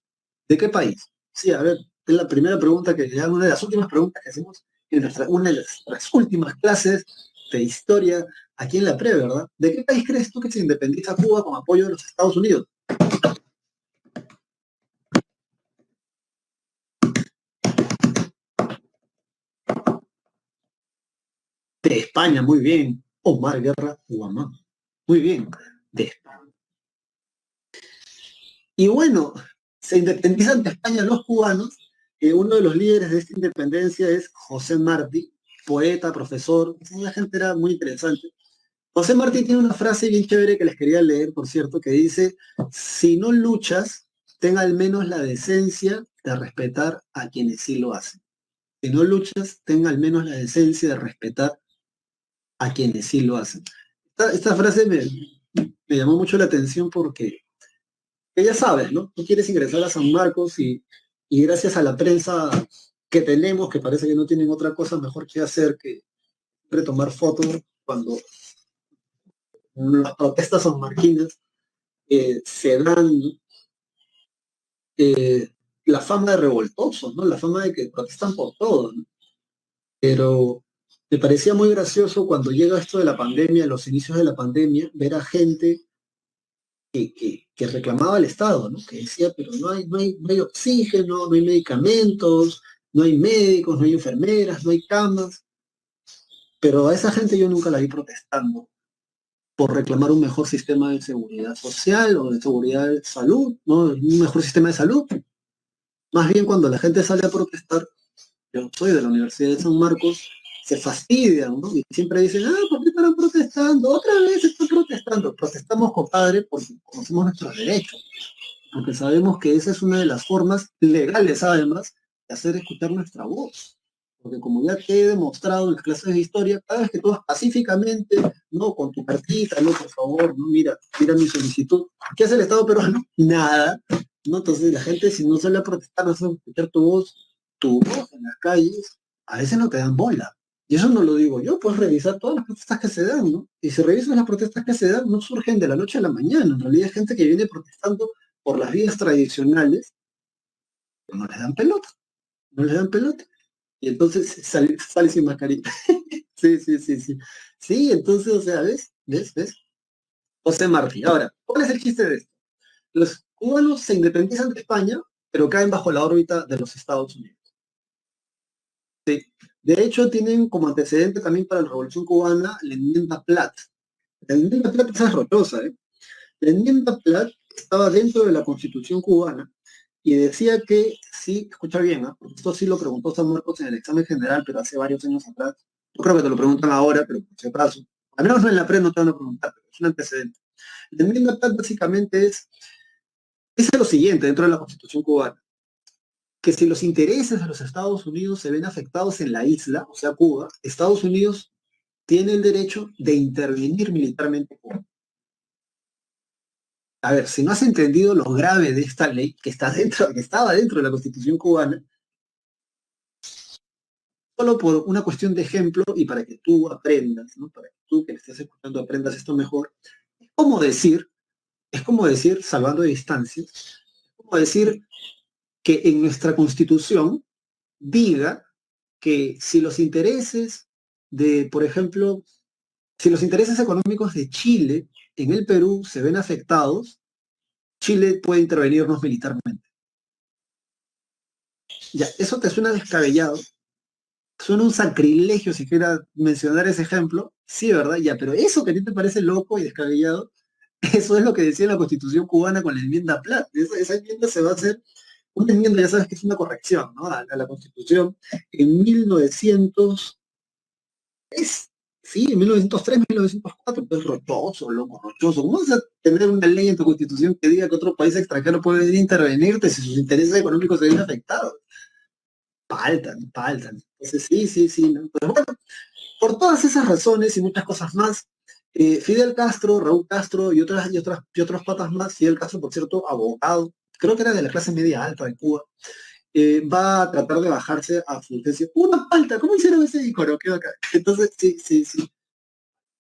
¿De qué país? Sí, a ver, es la primera pregunta una de las últimas preguntas que hacemos en una de nuestras últimas clases de historia aquí en la pre, ¿verdad? ¿De qué país crees tú que se independiza Cuba con apoyo de los Estados Unidos? De España, muy bien. Omar Guerra Guamán. Muy bien. De España. Y bueno, se independizan de España los cubanos. Uno de los líderes de esta independencia es José Martí, poeta, profesor. Una gente era muy interesante. José Martí tiene una frase bien chévere que les quería leer, por cierto, que dice, si no luchas, ten al menos la decencia de respetar a quienes sí lo hacen. Si no luchas, ten al menos la decencia de respetar a quienes sí lo hacen. Esta frase me llamó mucho la atención porque ya sabes, ¿no? Tú quieres ingresar a San Marcos y gracias a la prensa que tenemos, que parece que no tienen otra cosa mejor que hacer que retomar fotos cuando las protestas sanmarquinas se dan eh, la fama de revoltosos, ¿no? La fama de que protestan por todo, ¿no? Pero me parecía muy gracioso cuando llega esto de la pandemia, los inicios de la pandemia, ver a gente que reclamaba al Estado, ¿no? Que decía, pero no hay oxígeno, no hay medicamentos, no hay médicos, no hay enfermeras, no hay camas. Pero a esa gente yo nunca la vi protestando por reclamar un mejor sistema de seguridad social o de seguridad de salud, ¿no? Un mejor sistema de salud. Más bien cuando la gente sale a protestar, yo soy de la Universidad de San Marcos, se fastidian, ¿no? Y siempre dicen, ¿por qué están protestando? Otra vez están protestando. Protestamos, compadre, porque conocemos nuestros derechos, porque sabemos que esa es una de las formas legales, además, de hacer escuchar nuestra voz. Porque como ya te he demostrado en las clases de historia, cada vez que tú vas pacíficamente, no con tu cartita, no, por favor, no, mira mi solicitud. ¿Qué hace el Estado peruano? Nada. ¿No? Entonces la gente, si no sale a protestar, no sale a escuchar tu voz en las calles, a veces no te dan bola. Y eso no lo digo yo, puedes revisar todas las protestas que se dan, ¿no? Y si revisas las protestas que se dan, no surgen de la noche a la mañana. En realidad hay gente que viene protestando por las vías tradicionales, pero no les dan pelota, no les dan pelota. Y entonces sale sin mascarilla. Sí, sí, sí, sí. Sí, entonces, o sea, ¿ves? José Martí. Ahora, ¿cuál es el chiste de esto? Los cubanos se independizan de España, pero caen bajo la órbita de los Estados Unidos. Sí. De hecho, tienen como antecedente también para la Revolución Cubana la enmienda Platt. La enmienda Platt es rochosa, ¿eh? La enmienda Platt estaba dentro de la Constitución cubana y decía que, sí, escucha bien, ¿eh? Porque esto sí lo preguntó San Marcos en el examen general, pero hace varios años atrás. Yo creo que te lo preguntan ahora, pero por si acaso. Al menos en la pre no te van a preguntar, pero es un antecedente. La enmienda Platt básicamente dice lo siguiente dentro de la Constitución cubana, que si los intereses de los Estados Unidos se ven afectados en la isla, o sea, Cuba, Estados Unidos tiene el derecho de intervenir militarmente en Cuba. A ver, si no has entendido lo grave de esta ley que estaba dentro de la Constitución cubana, solo por una cuestión de ejemplo y para que tú aprendas, ¿no? Para que tú que me estés escuchando aprendas esto mejor, es como decir, salvando distancias, es como decir que en nuestra Constitución diga que si los intereses de, por ejemplo, si los intereses económicos de Chile en el Perú se ven afectados, Chile puede intervenirnos militarmente. Ya, eso te suena descabellado, suena un sacrilegio si quiera mencionar ese ejemplo, sí, ¿verdad? Ya, pero eso que a ti te parece loco y descabellado, eso es lo que decía la Constitución cubana con la enmienda Platt. Esa enmienda se va a hacer, una enmienda ya sabes que es una corrección, ¿no? A la Constitución en 1900, sí, en 1903, 1904, pues rochoso, loco, rochoso. ¿Cómo vas a tener una ley en tu Constitución que diga que otro país extranjero puede venir a intervenirte si sus intereses económicos se ven afectados? Faltan. Entonces, sí, sí, sí, ¿no? Pero bueno, por todas esas razones y muchas cosas más, Fidel Castro, Raúl Castro y otros patas más, Fidel Castro, por cierto, abogado, creo que era de la clase media alta de Cuba, va a tratar de bajarse a Fulgencio. Una falta, ¿cómo hicieron ese icono? Quedó acá. Entonces, sí, sí, sí.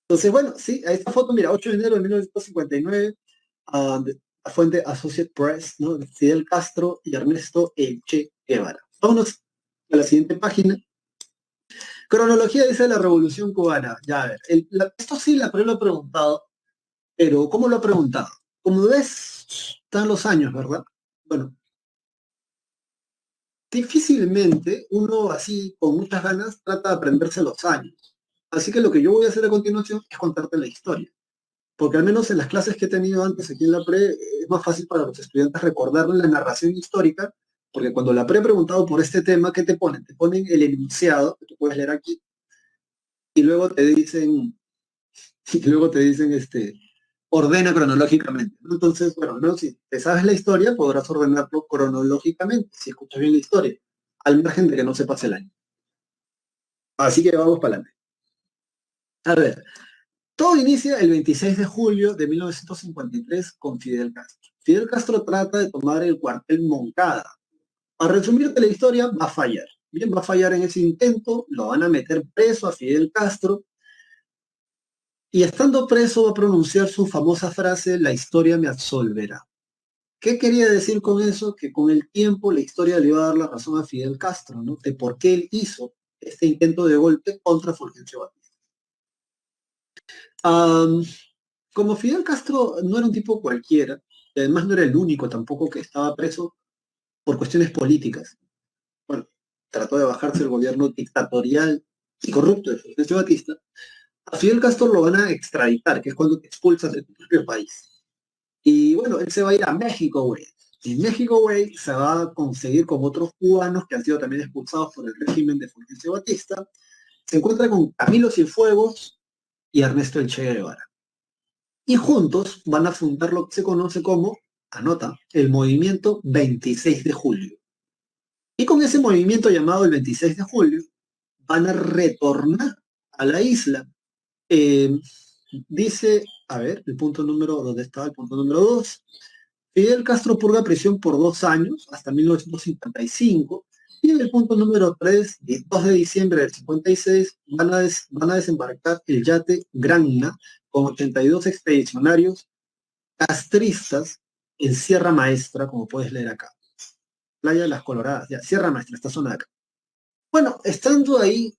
Entonces, bueno, sí, a esta foto, mira, 8 de enero de 1959, la fuente Associated Press, ¿no? Fidel Castro y Ernesto El Che Guevara. Vámonos a la siguiente página. Cronología dice la Revolución Cubana. Ya, a ver, esto sí lo he preguntado, pero ¿cómo lo he preguntado? Como ves, están los años, ¿verdad? Bueno, difícilmente uno así, con muchas ganas, trata de aprenderse los años. Así que lo que yo voy a hacer a continuación es contarte la historia. Porque al menos en las clases que he tenido antes aquí en la pre, es más fácil para los estudiantes recordar la narración histórica, porque cuando la pre he preguntado por este tema, ¿qué te ponen? Te ponen el enunciado, que tú puedes leer aquí, y luego te dicen, este, ordena cronológicamente, ¿no? Entonces, bueno, ¿no? Si te sabes la historia, podrás ordenarlo cronológicamente, si escuchas bien la historia, al margen de que no se pase el año. Así que vamos para adelante. A ver, todo inicia el 26 de julio de 1953 con Fidel Castro. Fidel Castro trata de tomar el cuartel Moncada. Para resumirte la historia, va a fallar. Bien, va a fallar en ese intento, lo van a meter preso a Fidel Castro y estando preso va a pronunciar su famosa frase, la historia me absolverá. ¿Qué quería decir con eso? Que con el tiempo la historia le iba a dar la razón a Fidel Castro, ¿no? De por qué él hizo este intento de golpe contra Fulgencio Batista. Um, Como Fidel Castro no era un tipo cualquiera, y además no era el único tampoco que estaba preso por cuestiones políticas. Bueno, trató de bajarse el gobierno dictatorial y corrupto de Fulgencio Batista. A Fidel Castro lo van a extraditar, que es cuando te expulsas de tu propio país. Y bueno, él se va a ir a México, güey. En México, güey, se va a conseguir con otros cubanos que han sido también expulsados por el régimen de Fulgencio Batista. Se encuentra con Camilo Cienfuegos y Ernesto El Che Guevara. Y juntos van a fundar lo que se conoce como, anota, el movimiento 26 de julio. Y con ese movimiento llamado el 26 de julio, van a retornar a la isla. Eh, Dice, a ver, el punto número, ¿dónde está? El punto número 2. Fidel Castro purga prisión por 2 años, hasta 1955, y en el punto número 3, el 2 de diciembre del 56, van a desembarcar el yate Granma con 82 expedicionarios castristas en Sierra Maestra, como puedes leer acá. Playa de las Coloradas, ya, Sierra Maestra, esta zona de acá. Bueno, estando ahí,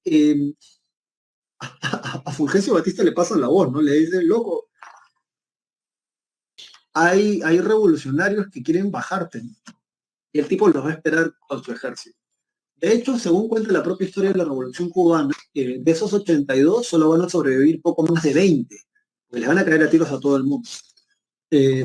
a Fulgencio Batista le pasan la voz, ¿no? Le dicen, loco, hay revolucionarios que quieren bajarte, ¿no? Y el tipo los va a esperar con su ejército. De hecho, según cuenta la propia historia de la Revolución Cubana, de esos 82 solo van a sobrevivir poco más de 20, porque les van a caer a tiros a todo el mundo.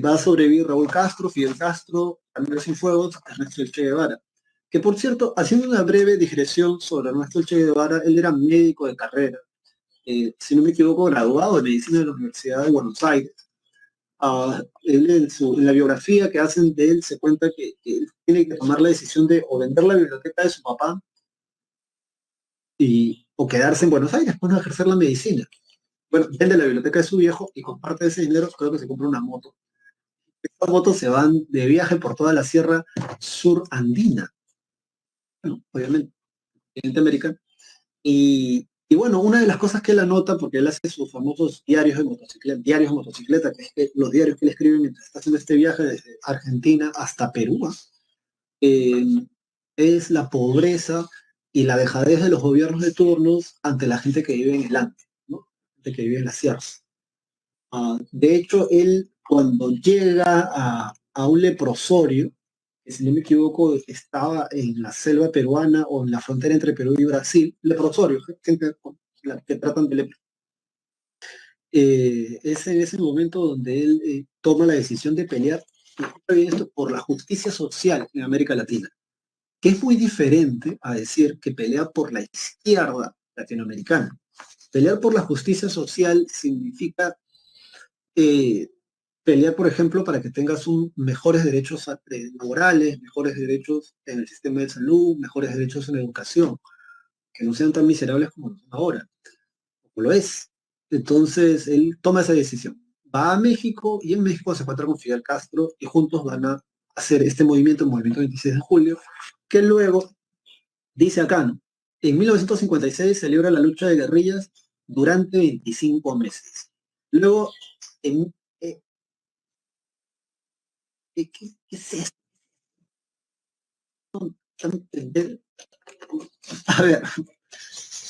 Va a sobrevivir Raúl Castro, Fidel Castro, Camilo Cienfuegos, Ernesto El Che Guevara. Que por cierto, haciendo una breve digresión sobre Ernesto El Che Guevara, él era médico de carrera, si no me equivoco, graduado de medicina de la Universidad de Buenos Aires. Él en la biografía que hacen de él se cuenta que él tiene que tomar la decisión de o vender la biblioteca de su papá o quedarse en Buenos Aires, pues no ejercer la medicina. Bueno, vende la biblioteca de su viejo y con parte de ese dinero creo que se compra una moto. Estas motos se van de viaje por toda la sierra sur andina, bueno, obviamente, continente americano. Y bueno, una de las cosas que él anota, porque él hace sus famosos diarios de motocicleta, que es que los diarios que él escribe mientras está haciendo este viaje desde Argentina hasta Perú, eh, es la pobreza y la dejadez de los gobiernos de turnos ante la gente que vive en el Ande, ¿no? De que vive en la sierra. De hecho, él cuando llega a un leprosorio, que si no me equivoco estaba en la selva peruana o en la frontera entre Perú y Brasil, leprosorio, gente que tratan de lepra. Es en ese momento donde él toma la decisión de pelear por la justicia social en América Latina, que es muy diferente a decir que pelea por la izquierda latinoamericana. Pelear por la justicia social significa eh, pelear, por ejemplo, para que tengas mejores derechos laborales, mejores derechos en el sistema de salud, mejores derechos en la educación, que no sean tan miserables como lo son ahora, como lo es. Entonces, él toma esa decisión. Va a México y en México se encuentra con Fidel Castro y juntos van a hacer este movimiento, el movimiento 26 de julio, que luego, dice acá, ¿no? En 1956 se celebra la lucha de guerrillas durante 25 meses. Luego, en, ¿qué es esto? A ver,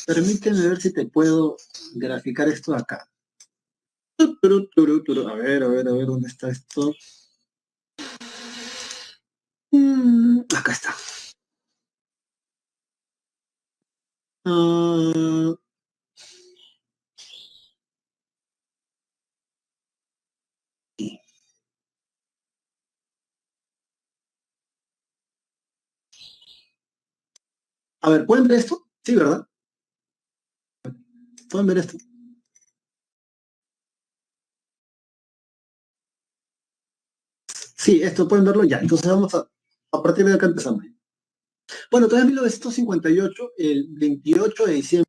permíteme ver si te puedo graficar esto acá. A ver, ¿dónde está esto? Acá está. Ah, sí. A ver, ¿pueden ver esto? Sí, ¿verdad? ¿Pueden ver esto? Sí, esto pueden verlo ya. Entonces a partir de acá empezamos. Bueno, todavía en 1958, el 28 de diciembre,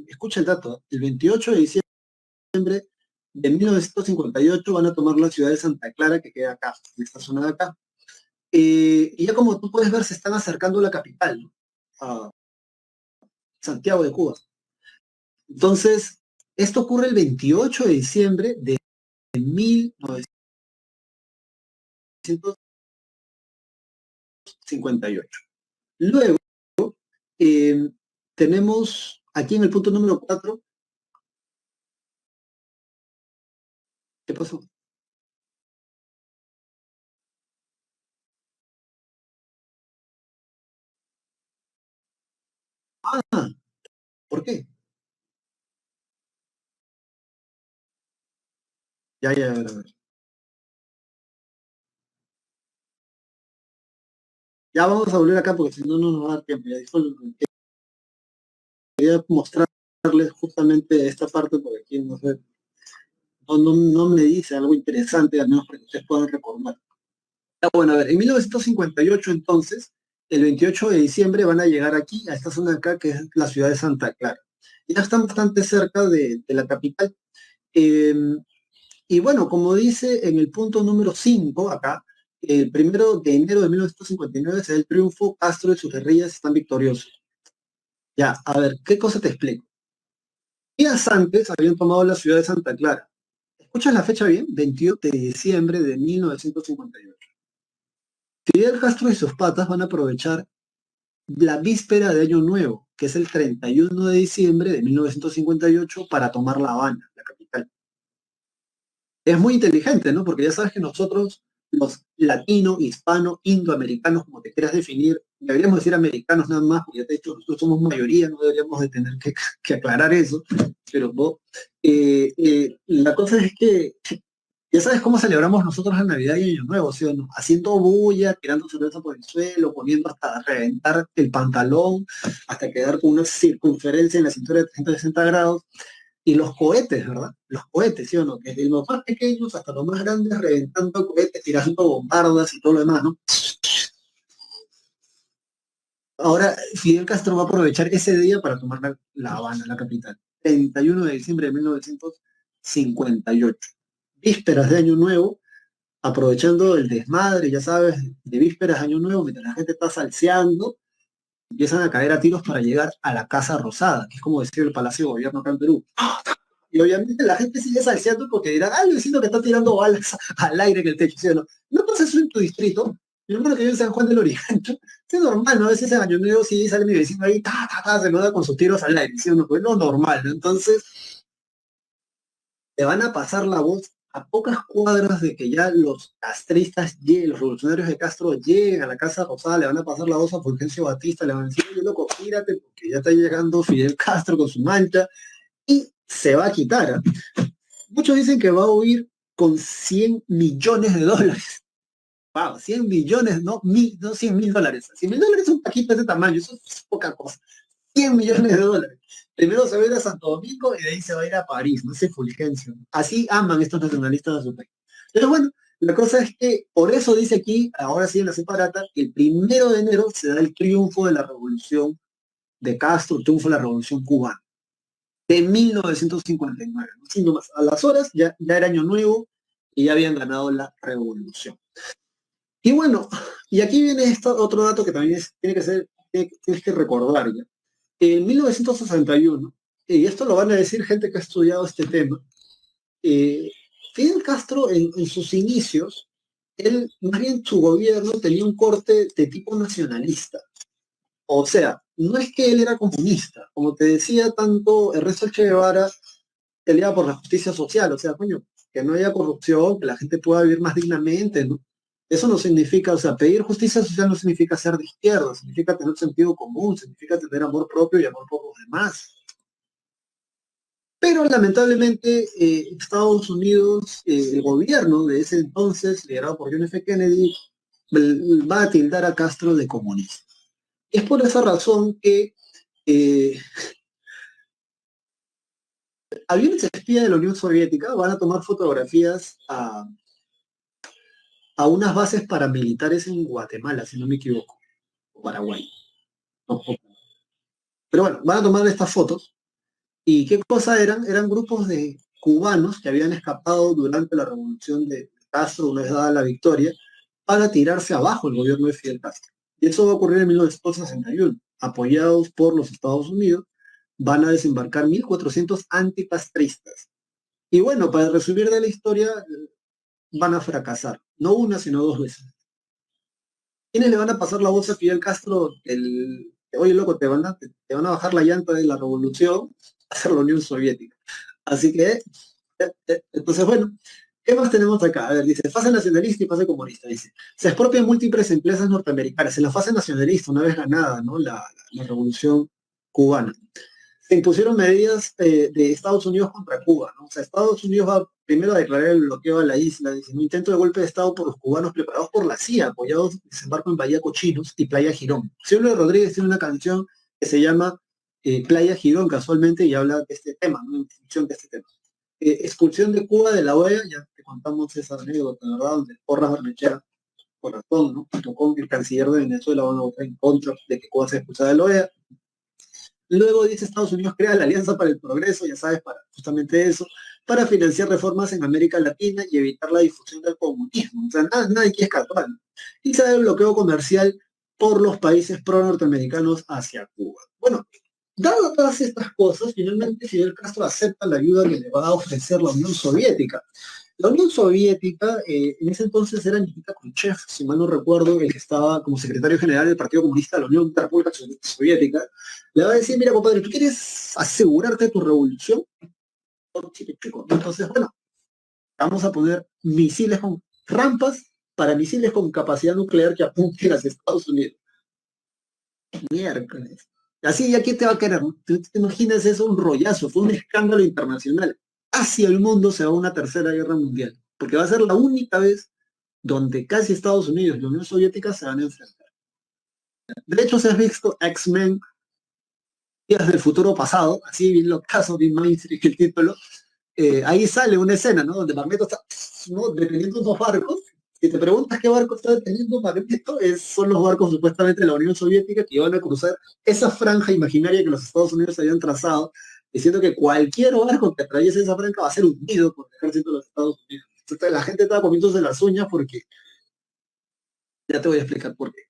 escucha el dato, el 28 de diciembre de 1958 van a tomar la ciudad de Santa Clara, que queda acá, en esta zona de acá. Y ya como tú puedes ver, se están acercando a la capital, ¿no? A Santiago de Cuba. Entonces, esto ocurre el 28 de diciembre de 1958. Luego, eh, tenemos aquí en el punto número 4, ¿qué pasó? Ah, ¿por qué? Ya, ya, a ver, a ver. Ya vamos a volver acá porque si no, no nos va a dar tiempo. Ya disculpen, quería mostrarles justamente esta parte porque aquí no sé, no me dice algo interesante, al menos para que ustedes puedan recordar. Bueno, a ver, en 1958 entonces, el 28 de diciembre van a llegar aquí, a esta zona de acá, que es la ciudad de Santa Clara. Ya están bastante cerca de la capital. Eh, y bueno, como dice en el punto número 5 acá, el 1 de enero de 1959 se da el triunfo, Castro y sus guerrillas están victoriosos. Ya, a ver, ¿qué cosa te explico? Días antes habían tomado la ciudad de Santa Clara. ¿Escuchas la fecha bien? 28 de diciembre de 1958. Fidel Castro y sus patas van a aprovechar la víspera de Año Nuevo, que es el 31 de diciembre de 1958, para tomar La Habana, la capital. Es muy inteligente, ¿no? Porque ya sabes que nosotros, los latino, hispano, indoamericanos, como te quieras definir, deberíamos decir americanos nada más, porque ya te he dicho, nosotros somos mayoría, no deberíamos de tener que aclarar eso, pero la cosa es que ya sabes cómo celebramos nosotros la Navidad y Año Nuevo, ¿sí o no? Haciendo bulla, tirando cerveza por el suelo, poniendo hasta reventar el pantalón, hasta quedar con una circunferencia en la cintura de 360 grados, y los cohetes, ¿verdad? Los cohetes, ¿sí o no? Desde los más pequeños hasta los más grandes, reventando cohetes, tirando bombardas y todo lo demás, ¿no? Ahora, Fidel Castro va a aprovechar ese día para tomar la Habana, la capital. 31 de diciembre de 1958. Vísperas de Año Nuevo, aprovechando el desmadre, ya sabes, de vísperas de Año Nuevo, mientras la gente está salseando, empiezan a caer a tiros para llegar a la Casa Rosada, que es como decir el Palacio de Gobierno acá en Perú. Y obviamente la gente sigue salseando porque dirá, ah, yo siento que está tirando balas al aire en el techo, ¿sí o no? ¿No pasa eso en tu distrito? Yo recuerdo que yo en San Juan del Oriente, es normal, ¿no? A veces en Año Nuevo sí sale mi vecino ahí, se me da con sus tiros al aire, ¿sí o no? Pues no normal, ¿no? Entonces, te van a pasar la voz a pocas cuadras de que ya los castristas lleguen, los revolucionarios de Castro lleguen a la Casa Rosada, le van a pasar la voz a Fulgencio Batista, le van a decir, oye, loco, gírate, porque ya está llegando Fidel Castro con su mancha, y se va a quitar, ¿eh? Muchos dicen que va a huir con 100 millones de dólares. Wow, 100 millones, no 100.000 dólares. 100.000 dólares es un paquito de ese tamaño, eso es poca cosa. 100 millones de dólares. Primero se va a ir a Santo Domingo y de ahí se va a ir a París, no sé, Fulgencio. Así aman estos nacionalistas a su país. Pero bueno, la cosa es que por eso dice aquí, ahora sí en la separata, que el 1 de enero se da el triunfo de la revolución de Castro, el triunfo de la revolución cubana de 1959. ¿No? Sino más, a las horas ya era año nuevo y ya habían ganado la revolución. Y bueno, y aquí viene otro dato que también tiene que ser, tienes que recordar ya. En 1961, y esto lo van a decir gente que ha estudiado este tema, eh, Fidel Castro en sus inicios, él, más bien su gobierno tenía un corte de tipo nacionalista. O sea, no es que él era comunista, como te decía tanto Ernesto Che Guevara, peleaba por la justicia social, o sea, coño, que no haya corrupción, que la gente pueda vivir más dignamente, ¿no? Eso no significa, o sea, pedir justicia social no significa ser de izquierda, significa tener sentido común, significa tener amor propio y amor por los demás. Pero lamentablemente Estados Unidos, el gobierno de ese entonces, liderado por John F. Kennedy, va a tildar a Castro de comunista. Es por esa razón que eh, aviones espía de la Unión Soviética van a tomar fotografías a unas bases paramilitares en Guatemala, si no me equivoco, o Paraguay. No, pero bueno, van a tomar estas fotos. ¿Y qué cosa eran? Eran grupos de cubanos que habían escapado durante la revolución de Castro, una vez dada la victoria, para tirarse abajo el gobierno de Fidel Castro. Y eso va a ocurrir en 1961. Apoyados por los Estados Unidos, van a desembarcar 1.400 anticastristas. Y bueno, para resumir de la historia, van a fracasar. No una, sino dos veces. ¿Quiénes le van a pasar la voz a Fidel Castro? Oye, loco, te van a bajar la llanta de la revolución a ser la Unión Soviética. Así que, entonces, bueno, ¿qué más tenemos acá? A ver, dice, fase nacionalista y fase comunista. Dice, se expropian múltiples empresas norteamericanas. En la fase nacionalista, una vez ganada, ¿no? La revolución cubana, se impusieron medidas de Estados Unidos contra Cuba, ¿no? O sea, Estados Unidos va primero a declarar el bloqueo a la isla, dice, un intento de golpe de Estado por los cubanos preparados por la CIA, apoyados en desembarco en Bahía Cochinos y Playa Girón. Silvio Rodríguez tiene una canción que se llama Playa Girón, casualmente, y habla de este tema, ¿no? En función de este tema. Expulsión de Cuba de la OEA, ya te contamos esa anécdota, ¿verdad? Donde Porras Barnechea, corazón, ¿no? Junto con el canciller de Venezuela van a votar en contra de que Cuba sea expulsada de la OEA. Luego dice Estados Unidos crea la Alianza para el Progreso, ya sabes, para justamente eso, para financiar reformas en América Latina y evitar la difusión del comunismo. O sea, nadie quiere escapar. Y se da el bloqueo comercial por los países pro-norteamericanos hacia Cuba. Bueno, dado todas estas cosas, finalmente Fidel Castro acepta la ayuda que le va a ofrecer la Unión Soviética. La Unión Soviética, en ese entonces era Nikita Khrushchev, si mal no recuerdo, el que estaba como secretario general del Partido Comunista de la Unión de la República Soviética, le va a decir, mira, compadre, ¿tú quieres asegurarte tu revolución? Entonces, bueno, vamos a poner misiles con rampas para misiles con capacidad nuclear que apunten hacia Estados Unidos. Miércoles. Así, ¿ya quién te va a querer? ¿Tú te imaginas eso? Un rollazo, fue un escándalo internacional. Hacia el mundo se va una tercera guerra mundial, porque va a ser la única vez donde casi Estados Unidos y la Unión Soviética se van a enfrentar. De hecho, se has visto X-Men Días del Futuro Pasado, así bien locazo, bien mainstream el título, ahí sale una escena, ¿no? Donde Magneto está, ¿no? Deteniendo unos barcos. Si te preguntas qué barco está deteniendo Magneto, son los barcos supuestamente de la Unión Soviética que iban a cruzar esa franja imaginaria que los Estados Unidos habían trazado, diciendo que cualquier barco que atraviese esa franja va a ser hundido por el ejército de los Estados Unidos. Entonces la gente estaba comiéndose las uñas porque, ya te voy a explicar por qué.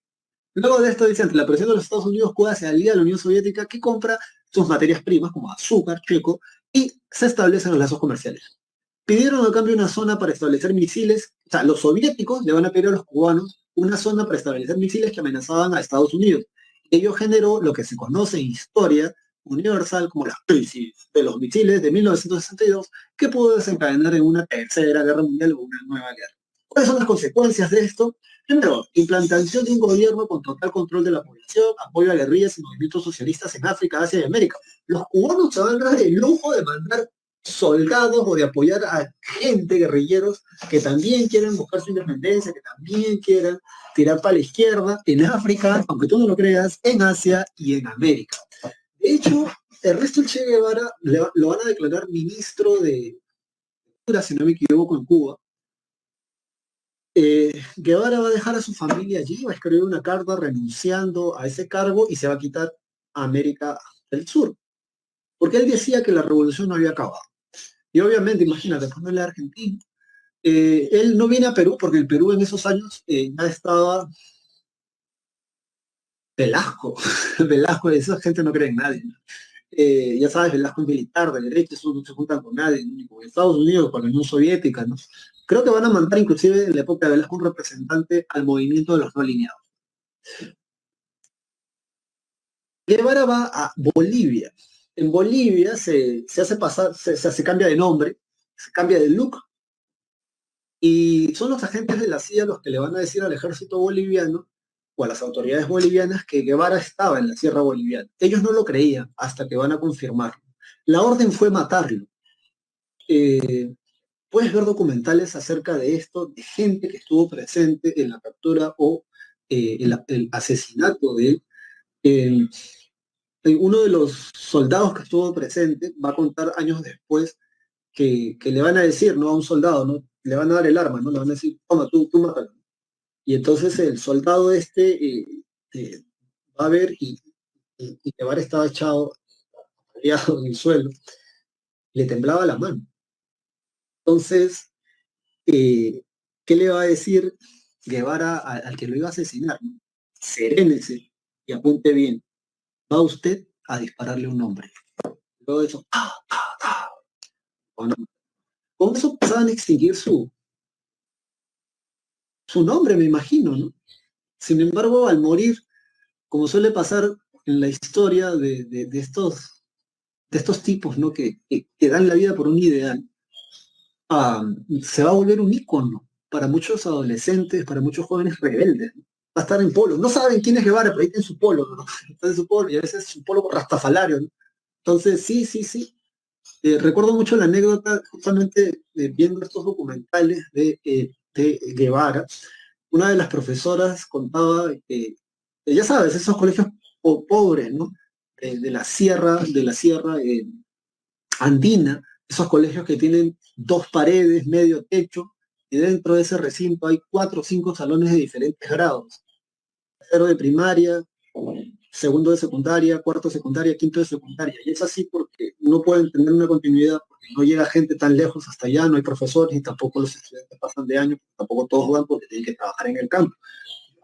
Luego de esto, dice, ante la presión de los Estados Unidos, Cuba se alía a la Unión Soviética que compra sus materias primas como azúcar, checo, y se establecen los lazos comerciales. Pidieron a cambio una zona para establecer misiles, o sea, los soviéticos le van a pedir a los cubanos una zona para establecer misiles que amenazaban a Estados Unidos. Ello generó lo que se conoce en historia universal como la crisis de los misiles de 1962, que pudo desencadenar en una tercera guerra mundial o una nueva guerra. ¿Cuáles son las consecuencias de esto? Primero, implantación de un gobierno con total control de la población, apoyo a guerrillas y movimientos socialistas en África, Asia y América. Los cubanos se van a dar el lujo de mandar soldados o de apoyar a gente, guerrilleros, que también quieren buscar su independencia, que también quieran tirar para la izquierda, en África, aunque tú no lo creas, en Asia y en América. De hecho, Ernesto Che Guevara lo van a declarar ministro de Cultura, si no me equivoco, en Cuba. Guevara va a dejar a su familia allí, va a escribir una carta renunciando a ese cargo y se va a quitar a América del Sur, porque él decía que la revolución no había acabado. Y obviamente, imagínate, cuando él es argentino, él no viene a Perú porque el Perú en esos años ya estaba Velasco. Velasco, esa gente no cree en nadie. Ya sabes, Velasco es militar, de derecha, eso no se juntan con nadie, ni con Estados Unidos, con la Unión Soviética, ¿no? Creo que van a mandar inclusive en la época de Velasco un representante al movimiento de los no alineados. Guevara va a Bolivia. En Bolivia se hace pasar, se cambia de nombre, se cambia de look, y son los agentes de la CIA los que le van a decir al ejército boliviano o a las autoridades bolivianas que Guevara estaba en la Sierra Boliviana. Ellos no lo creían hasta que van a confirmarlo. La orden fue matarlo. Eh, Puedes ver documentales acerca de esto, de gente que estuvo presente en la captura o el asesinato de él. Eh, Uno de los soldados que estuvo presente va a contar años después que le van a decir, ¿no? A un soldado, ¿no? Le van a dar el arma, ¿no? Le van a decir, toma, tú mátalo. Y entonces el soldado eh, va a ver y Guevara estaba echado, apoyado en el suelo, le temblaba la mano. Entonces, eh, ¿qué le va a decir Guevara al que lo iba a asesinar? Serénese y apunte bien. Va usted a dispararle a un hombre. Todo eso, bueno, con eso pasaban a extinguir su nombre, me imagino, ¿no? Sin embargo, al morir, como suele pasar en la historia de estos tipos, ¿no? Que dan la vida por un ideal, ah, se va a volver un ícono para muchos adolescentes, para muchos jóvenes rebeldes, ¿no? Va a estar en polo. No saben quién es Guevara, pero ahí está en su polo, ¿no? Está en su polo y a veces su polo rastafalario, ¿no? Entonces, sí, sí, sí. Recuerdo mucho la anécdota, justamente viendo estos documentales de Guevara. Una de las profesoras contaba que, ya sabes, esos colegios pobres, ¿no? De la sierra andina, esos colegios que tienen dos paredes, medio techo, y dentro de ese recinto hay 4 o 5 salones de diferentes grados. Tercero de primaria, segundo de secundaria, cuarto de secundaria, quinto de secundaria. Y es así porque no pueden tener una continuidad, porque no llega gente tan lejos hasta allá, no hay profesores y tampoco los estudiantes pasan de año, tampoco todos van porque tienen que trabajar en el campo.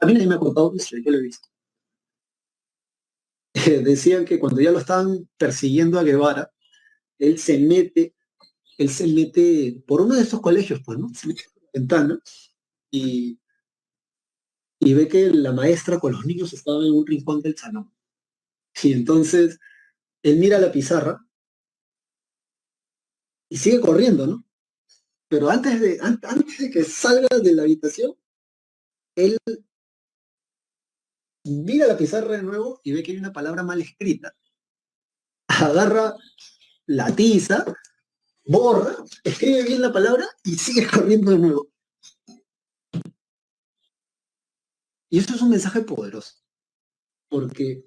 A mí nadie me ha contado eso, yo lo he visto. Decían que cuando ya lo estaban persiguiendo a Guevara, él se mete, él se mete por uno de esos colegios, pues, ¿no? Se mete por la ventana y, y ve que la maestra con los niños estaba en un rincón del salón. Y entonces él mira la pizarra y sigue corriendo, ¿no? Pero antes de que salga de la habitación, él mira la pizarra de nuevo y ve que hay una palabra mal escrita. Agarra la tiza, borra, escribe bien la palabra y sigue corriendo de nuevo. Y eso es un mensaje poderoso, porque,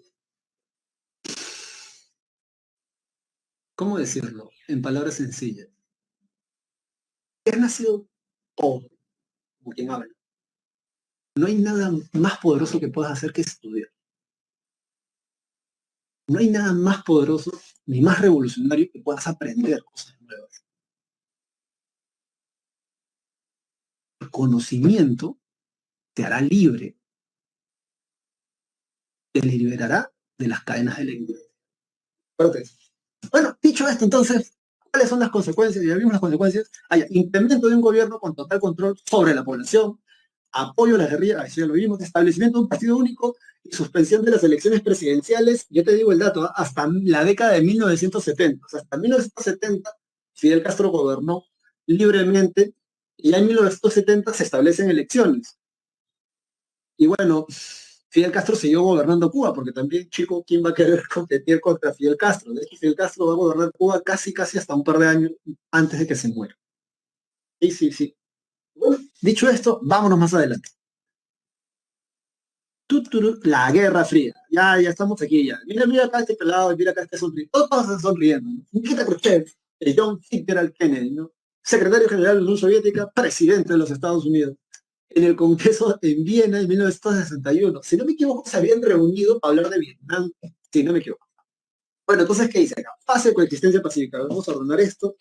¿cómo decirlo? En palabras sencillas. Si has nacido pobre, como quien habla, no hay nada más poderoso que puedas hacer que estudiar. No hay nada más poderoso ni más revolucionario que puedas aprender cosas nuevas. El conocimiento te hará libre, te liberará de las cadenas de la ignorancia. Bueno, dicho esto, entonces, ¿cuáles son las consecuencias? Ya vimos las consecuencias. Hay incremento de un gobierno con total control sobre la población, apoyo a la guerrilla, eso ya lo vimos, establecimiento de un partido único y suspensión de las elecciones presidenciales. Yo te digo el dato, ¿eh? Hasta la década de 1970. O sea, hasta 1970, Fidel Castro gobernó libremente y ya en 1970 se establecen elecciones. Y bueno, Fidel Castro siguió gobernando Cuba, porque también, chico, ¿quién va a querer competir contra Fidel Castro? De hecho, Fidel Castro va a gobernar Cuba casi, casi hasta un par de años antes de que se muera. Sí, sí, sí. Bueno, dicho esto, vámonos más adelante. La Guerra Fría. Ya estamos aquí ya. Mira, mira acá este pelado, mira acá este sonriendo. Todos están sonriendo, ¿no? Nikita Khrushchev, John Fitzgerald Kennedy, ¿no? Secretario General de la Unión Soviética, presidente de los Estados Unidos. En el Congreso en Viena en 1961. Si no me equivoco, se habían reunido para hablar de Vietnam, si no me equivoco. Bueno, entonces, ¿qué dice acá? Fase de coexistencia pacífica. Vamos a ordenar esto.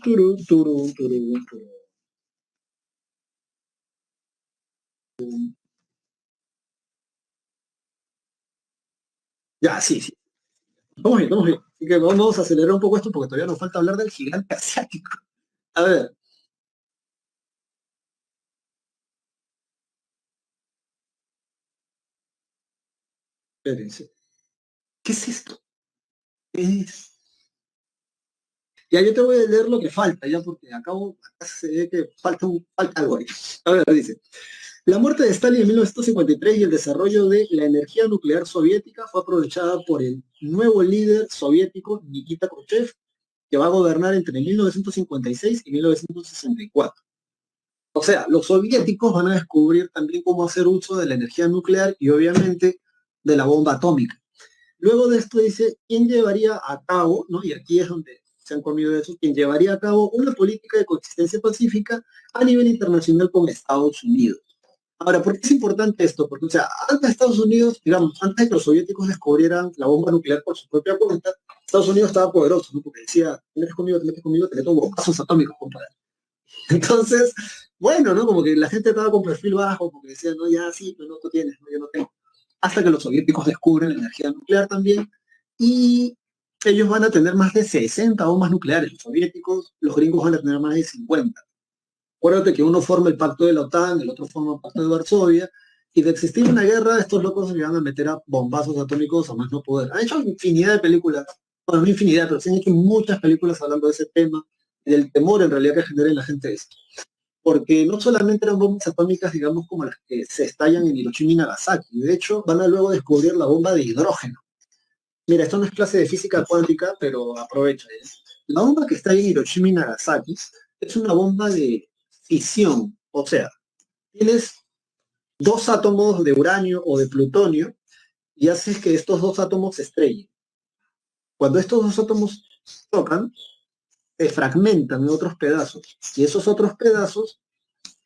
Turun, turun, turun, turun. Ya, sí, sí. Vamos bien, vamos bien. Así que vamos a acelerar un poco esto porque todavía nos falta hablar del gigante asiático. A ver, espérense. ¿Qué es esto? Es... Ya, yo te voy a leer lo que falta, ya, porque acá se ve que falta algo ahí. A ver, dice. La muerte de Stalin en 1953 y el desarrollo de la energía nuclear soviética fue aprovechada por el nuevo líder soviético Nikita Khrushchev, que va a gobernar entre 1956 y 1964. O sea, los soviéticos van a descubrir también cómo hacer uso de la energía nuclear y obviamente de la bomba atómica. Luego de esto dice, ¿quién llevaría a cabo, ¿no? Y aquí es donde se han comido eso, quien llevaría a cabo una política de coexistencia pacífica a nivel internacional con Estados Unidos? Ahora, ¿por qué es importante esto? Porque, o sea, antes de Estados Unidos, digamos, antes de que los soviéticos descubrieran la bomba nuclear por su propia cuenta, Estados Unidos estaba poderoso, ¿no? Porque decía, te metes conmigo, te meto bombazos atómicos, compadre. Entonces, bueno, ¿no? Como que la gente estaba con perfil bajo, porque decía, no, ya sí, pero no, tú tienes, no, yo no tengo. Hasta que los soviéticos descubren la energía nuclear también, y ellos van a tener más de 60 bombas nucleares. Los soviéticos, los gringos van a tener más de 50. Acuérdate que uno forma el pacto de la OTAN, el otro forma el pacto de Varsovia, y de existir una guerra, estos locos se van a meter a bombazos atómicos a más no poder. Han hecho infinidad de películas, bueno, no infinidad, pero se han hecho muchas películas hablando de ese tema, y del temor en realidad que genera en la gente esto. Porque no solamente eran bombas atómicas, digamos, como las que se estallan en Hiroshima y Nagasaki, de hecho, van a luego descubrir la bomba de hidrógeno. Mira, esto no es clase de física cuántica, pero aprovecha. La bomba que está en Hiroshima y Nagasaki es una bomba de fisión, o sea, tienes dos átomos de uranio o de plutonio y haces que estos dos átomos se estrellen. Cuando estos dos átomos chocan, se fragmentan en otros pedazos y esos otros pedazos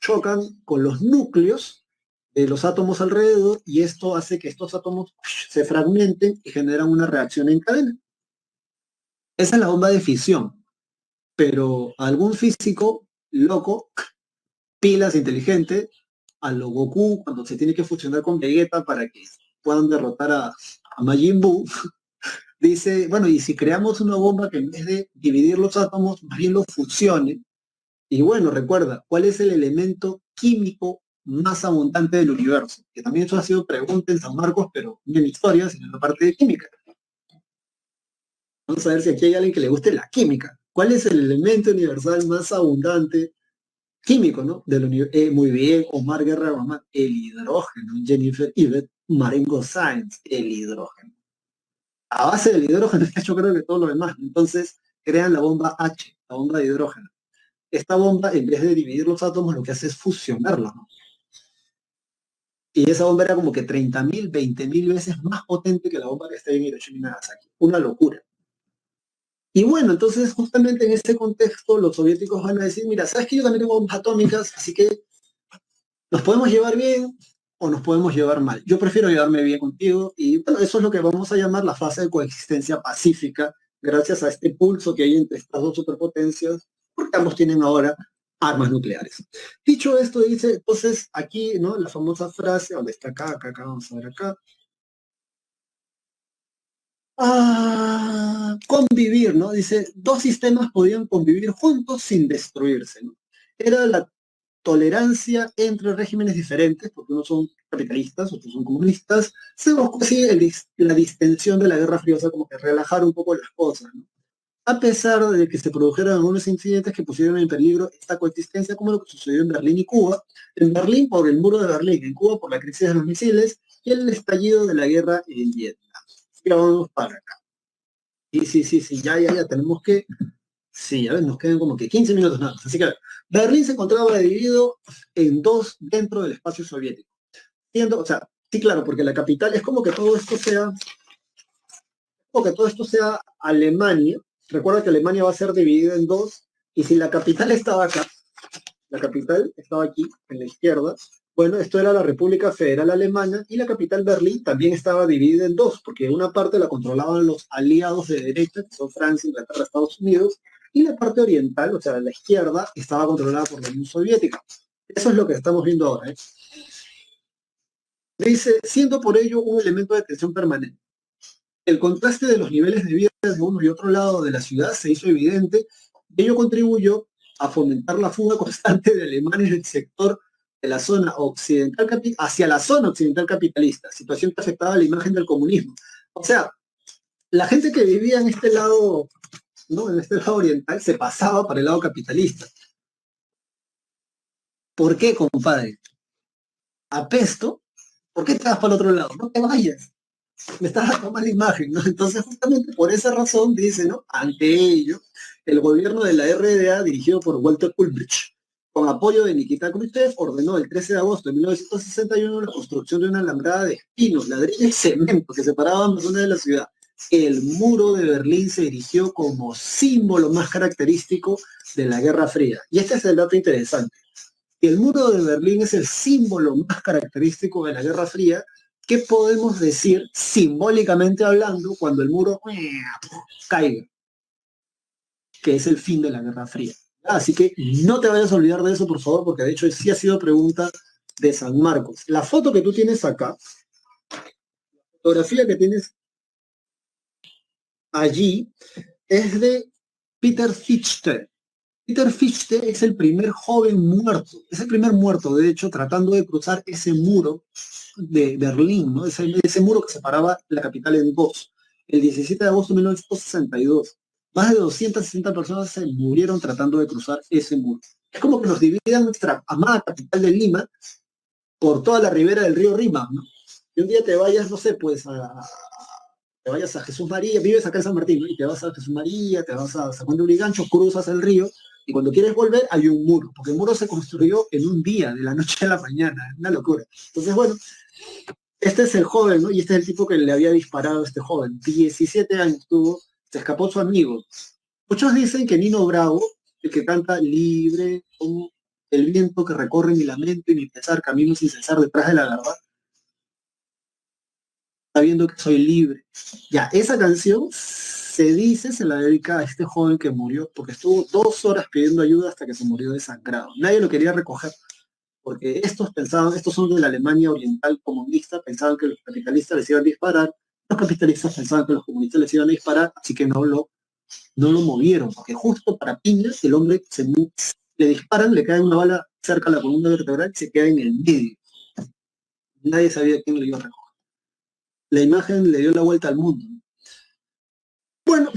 chocan con los núcleos de los átomos alrededor y esto hace que estos átomos se fragmenten y generan una reacción en cadena. Esa es la bomba de fisión, pero algún físico loco, pilas inteligente, a lo Goku cuando se tiene que fusionar con Vegeta para que puedan derrotar a Majin Buu, dice, bueno, y si creamos una bomba que en vez de dividir los átomos, más bien los fusione, y bueno, recuerda, ¿cuál es el elemento químico más abundante del universo? Que también eso ha sido pregunta en San Marcos, pero no en historia, sino en la parte de química. Vamos a ver si aquí hay alguien que le guste la química. ¿Cuál es el elemento universal más abundante químico, ¿no? Muy bien, Omar Guerra Guamán, el hidrógeno. Jennifer Ivet, Marengo Sáenz, el hidrógeno. A base del hidrógeno está hecho creo que todo lo demás. Entonces crean la bomba H, la bomba de hidrógeno. Esta bomba, en vez de dividir los átomos, lo que hace es fusionarlos, ¿no? Y esa bomba era como que 30.000, 20.000 veces más potente que la bomba que está en Hiroshima y Nagasaki. Una locura. Y bueno, entonces justamente en ese contexto los soviéticos van a decir, mira, ¿sabes que yo también tengo bombas atómicas? Así que nos podemos llevar bien o nos podemos llevar mal. Yo prefiero llevarme bien contigo y bueno, eso es lo que vamos a llamar la fase de coexistencia pacífica, gracias a este pulso que hay entre estas dos superpotencias, porque ambos tienen ahora armas nucleares. Dicho esto, dice, entonces aquí, ¿no? La famosa frase, donde está acá, vamos a ver acá. Convivir, ¿no? Dice, dos sistemas podían convivir juntos sin destruirse, ¿no? Era la tolerancia entre regímenes diferentes, porque unos son capitalistas, otros son comunistas, se buscó así la distensión de la Guerra Fría, o sea, como que relajar un poco las cosas, ¿no? A pesar de que se produjeron algunos incidentes que pusieron en peligro esta coexistencia, como lo que sucedió en Berlín y Cuba. En Berlín por el muro de Berlín, en Cuba por la crisis de los misiles y el estallido de la guerra en Vietnam. Ya vamos para acá. Sí, ya, tenemos que sí, a ver, nos quedan como que 15 minutos nada más. Así que, Berlín se encontraba dividido en dos dentro del espacio soviético. Siendo, o sea, sí, claro, porque la capital es como que todo esto sea Alemania. Recuerda que Alemania va a ser dividida en dos, y si la capital estaba acá, la capital estaba aquí, en la izquierda, bueno, esto era la República Federal Alemana, y la capital Berlín también estaba dividida en dos, porque una parte la controlaban los aliados de derecha, que son Francia, Inglaterra, Estados Unidos, y la parte oriental, o sea, la izquierda, estaba controlada por la Unión Soviética. Eso es lo que estamos viendo ahora. Dice, siendo por ello un elemento de tensión permanente. El contraste de los niveles de vida de uno y otro lado de la ciudad se hizo evidente, y ello contribuyó a fomentar la fuga constante de Alemania del sector de la zona occidental hacia la zona occidental capitalista, situación que afectaba la imagen del comunismo. O sea, la gente que vivía en este lado, ¿no? En este lado oriental, se pasaba para el lado capitalista. ¿Por qué, compadre? Apesto, ¿por qué te vas para el otro lado? No te vayas. Me estás dando mala imagen, ¿no? Entonces, justamente por esa razón, dice, ¿no? Ante ello, el gobierno de la RDA, dirigido por Walter Ulbricht, con apoyo de Nikita Khrushchev, ordenó el 13 de agosto de 1961 la construcción de una alambrada de espinos, ladrillo y cemento que separaban zonas de la ciudad. El muro de Berlín se erigió como símbolo más característico de la Guerra Fría. Y este es el dato interesante. Y el muro de Berlín es el símbolo más característico de la Guerra Fría. ¿Qué podemos decir simbólicamente hablando cuando el muro caiga? Que es el fin de la Guerra Fría. Así que no te vayas a olvidar de eso, por favor, porque de hecho sí ha sido pregunta de San Marcos. La foto que tú tienes acá, la fotografía que tienes allí, es de Peter Fichte. Peter Fichte es el primer joven muerto, es el primer muerto, de hecho, tratando de cruzar ese muro de Berlín, ¿no? Ese muro que separaba la capital en dos, el 17 de agosto de 1962. Más de 260 personas se murieron tratando de cruzar ese muro. Es como que nos dividan nuestra amada capital de Lima por toda la ribera del río Rima, ¿no? Y un día te vayas, no sé, pues te vayas a Jesús María, vives acá en San Martín, ¿no? Y te vas a Jesús María, te vas a San Juan de Urigancho, cruzas el río, y cuando quieres volver hay un muro, porque el muro se construyó en un día, de la noche a la mañana, una locura. Entonces, bueno, este es el joven, ¿no? Y este es el tipo que le había disparado a este joven. 17 años tuvo, se escapó su amigo. Muchos dicen que Nino Bravo, el que canta libre, como el viento que recorre mi lamento y mi pesar, camino sin cesar detrás de la verdad, sabiendo que soy libre. Ya, esa canción se dice, se la dedica a este joven que murió, porque estuvo 2 horas pidiendo ayuda hasta que se murió desangrado. Nadie lo quería recoger, porque estos pensaban, estos son de la Alemania oriental comunista, pensaban que los capitalistas les iban a disparar, los capitalistas pensaban que los comunistas les iban a disparar, así que no lo movieron, porque justo para piñas el hombre le disparan, le cae una bala cerca a la columna vertebral y se queda en el medio. Nadie sabía quién lo iba a recoger. La imagen le dio la vuelta al mundo. Bueno,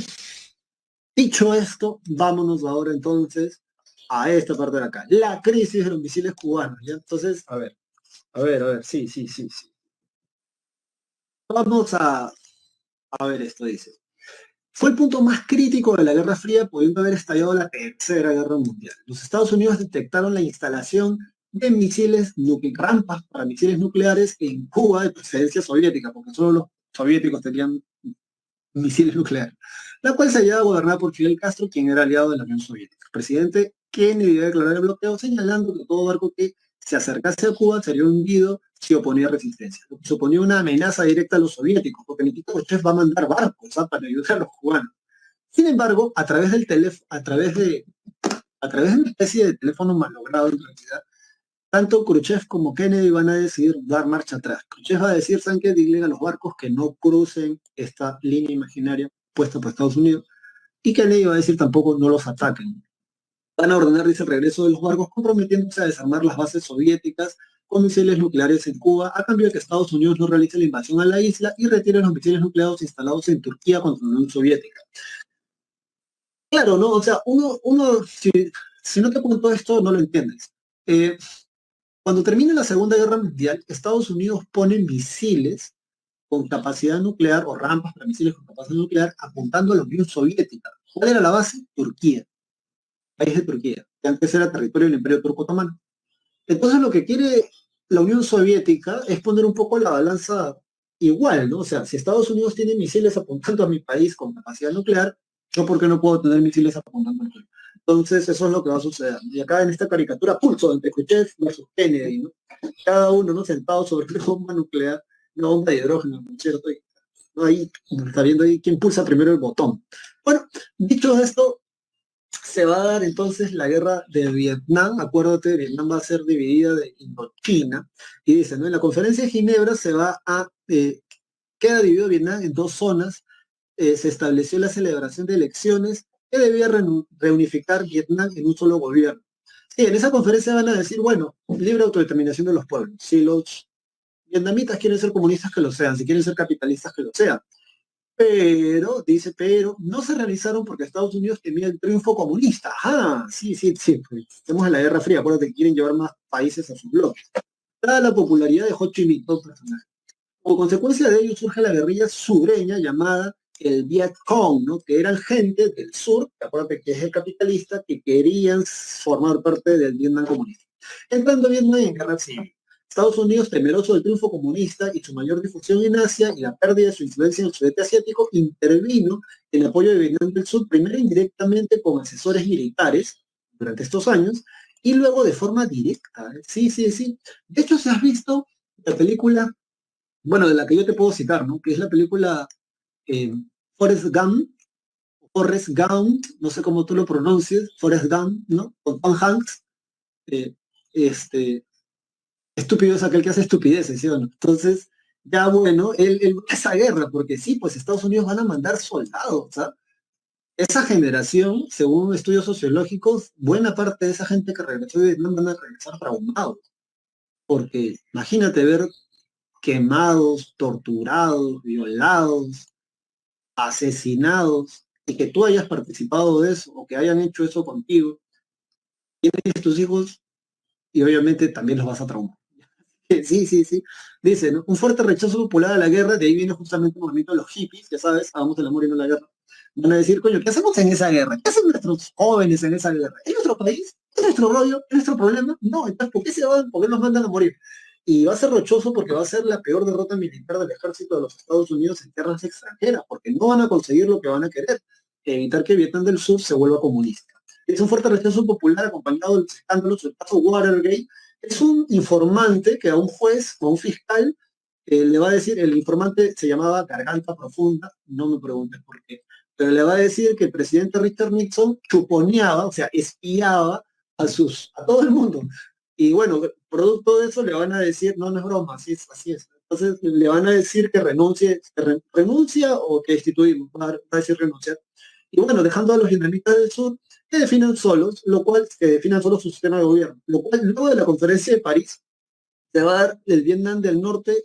dicho esto, vámonos ahora entonces a esta parte de acá. La crisis de los misiles cubanos, ¿ya? Entonces, a ver, sí. Vamos a ver esto, dice. Fue el punto más crítico de la Guerra Fría, pudiendo haber estallado la Tercera Guerra Mundial. Los Estados Unidos detectaron la instalación de rampas para misiles nucleares en Cuba de procedencia soviética, porque solo los soviéticos tenían misiles nucleares, la cual se hallaba gobernada por Fidel Castro, quien era aliado de la Unión Soviética. El presidente Kennedy debe declarar el bloqueo, señalando que todo barco que se acercase a Cuba sería hundido si oponía resistencia. Lo que suponía una amenaza directa a los soviéticos, porque Nikita Khrushchev va a mandar barcos, ¿sabes?, para ayudar a los cubanos. Sin embargo, a través de una especie de teléfono malogrado en realidad, tanto Khrushchev como Kennedy van a decidir dar marcha atrás. Khrushchev va a decir, ¿saben qué? Digan a los barcos que no crucen esta línea imaginaria puesta por Estados Unidos. Y Kennedy va a decir tampoco no los ataquen. Van a ordenar, dice, el regreso de los barcos, comprometiéndose a desarmar las bases soviéticas con misiles nucleares en Cuba, a cambio de que Estados Unidos no realice la invasión a la isla y retire los misiles nucleares instalados en Turquía contra la Unión Soviética. Claro, ¿no? O sea, si no te cuento esto, no lo entiendes. Eh, Cuando termina la Segunda Guerra Mundial, Estados Unidos pone misiles con capacidad nuclear o rampas para misiles con capacidad nuclear apuntando a la Unión Soviética. ¿Cuál era la base? Turquía, país de Turquía, que antes era territorio del Imperio Turco Otomano. Entonces lo que quiere la Unión Soviética es poner un poco la balanza igual, ¿no? O sea, si Estados Unidos tiene misiles apuntando a mi país con capacidad nuclear, yo por qué no puedo tener misiles apuntando al tuyo. Entonces eso es lo que va a suceder. Y acá en esta caricatura, pulso entre Khrushchev versus Kennedy, ¿no? Cada uno, ¿no?, sentado sobre una bomba nuclear, una bomba de hidrógeno, ¿no es cierto? Y, ¿no?, ahí está viendo ahí quién pulsa primero el botón. Bueno, dicho esto, se va a dar entonces la guerra de Vietnam. Acuérdate, Vietnam va a ser dividida de Indochina. Y dice, ¿no?, en la conferencia de Ginebra queda dividido Vietnam en dos zonas. Se estableció la celebración de elecciones que debía reunificar Vietnam en un solo gobierno. Sí, en esa conferencia van a decir, bueno, libre autodeterminación de los pueblos. Si los vietnamitas quieren ser comunistas, que lo sean. Si quieren ser capitalistas, que lo sean. Pero, no se realizaron porque Estados Unidos temía el triunfo comunista. Ah, sí, pues, estamos en la Guerra Fría, acuérdate que quieren llevar más países a su bloque. Dada la popularidad de Ho Chi Minh, todo personaje. Como consecuencia de ello surge la guerrilla sureña llamada el Viet Cong, ¿no?, que eran gente del sur, acuérdate que es el capitalista, que querían formar parte del Vietnam comunista. Entrando Vietnam en guerra civil. Estados Unidos, temeroso del triunfo comunista y su mayor difusión en Asia y la pérdida de su influencia en el sudeste asiático, intervino en apoyo de Vietnam del Sur, primero indirectamente con asesores militares durante estos años, y luego de forma directa. Sí, sí, sí. De hecho, si has visto la película, bueno, de la que yo te puedo citar, ¿no? Que es la película eh, Forrest Gump, Forrest Gump, no sé cómo tú lo pronuncies, Forrest Gump, ¿no? Con Tom Hanks. eh, este, Estúpido es aquel que hace estupideces, ¿sí o no? Entonces, ya bueno, él va a esa guerra, porque sí, pues Estados Unidos van a mandar soldados, ¿ah? Esa generación, según estudios sociológicos, buena parte de esa gente que regresó de Vietnam van a regresar traumados, porque imagínate ver quemados, torturados, violados, asesinados, y que tú hayas participado de eso, o que hayan hecho eso contigo, tienes tus hijos y obviamente también los vas a traumar. Sí, sí, sí. Dice, ¿no? Un fuerte rechazo popular a la guerra, de ahí viene justamente el movimiento de los hippies, ya sabes, hagamos el amor y no la guerra. Van a decir, coño, ¿qué hacemos en esa guerra? ¿Qué hacen nuestros jóvenes en esa guerra? ¿Es nuestro país? ¿Es nuestro rollo? ¿Es nuestro problema? No, entonces, ¿por qué se van? ¿Por qué nos mandan a morir? Y va a ser rochoso porque va a ser la peor derrota militar del ejército de los Estados Unidos en tierras extranjeras, porque no van a conseguir lo que van a querer, evitar que Vietnam del Sur se vuelva comunista. Es un fuerte rechazo popular acompañado de los escándalos del caso Watergate. Es un informante que a un juez o a un fiscal le va a decir, el informante se llamaba Garganta Profunda, no me preguntes por qué, pero le va a decir que el presidente Richard Nixon chuponeaba, o sea, espiaba a todo el mundo. Y bueno, producto de eso le van a decir, no, no es broma, así es, así es. Entonces le van a decir que renuncie, renuncia o que destituimos, va a decir renunciar. Y bueno, dejando a los vietnamitas del sur que definan solos, lo cual, que definan solo su sistema de gobierno, lo cual luego de la conferencia de París se va a dar el Vietnam del Norte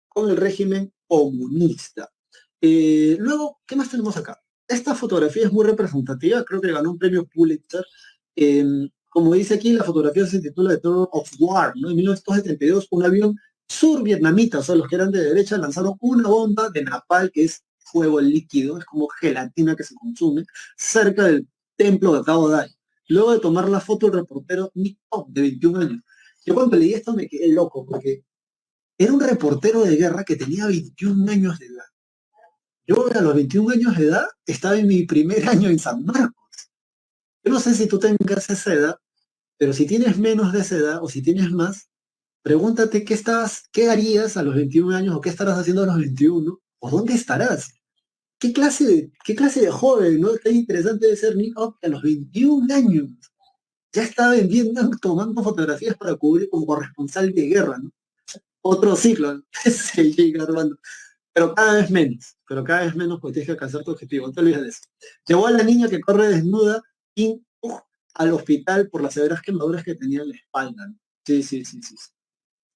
con el régimen comunista. Luego, ¿qué más tenemos acá? Esta fotografía es muy representativa, creo que ganó un premio Pulitzer. Eh, Como dice aquí, la fotografía se titula The Terror of War, ¿no? En 1972, un avión survietnamita, o sea, los que eran de derecha, lanzaron una bomba de napal, que es fuego líquido, es como gelatina que se consume, cerca del templo de Cabo Dai. Luego de tomar la foto, el reportero Nick Top, de 21 años. Yo cuando leí esto me quedé loco, porque era un reportero de guerra que tenía 21 años de edad. Yo a los 21 años de edad estaba en mi primer año en San Marcos. Yo no sé si tú tengas esa edad, pero si tienes menos de esa edad o si tienes más, pregúntate qué harías a los 21 años o qué estarás haciendo a los 21 o dónde estarás. ¿Qué clase de joven, no? Qué interesante de ser Nick Up que a los 21 años ya estaba en Vietnam tomando fotografías para cubrir como corresponsal de guerra, ¿no? Otro ciclo, ¿no? Se llega Armando. Pero cada vez menos porque tienes que alcanzar tu objetivo, no te olvides de eso. Llevó a la niña que corre desnuda y al hospital por las severas quemaduras que tenía en la espalda, ¿no? Sí, sí, sí, sí.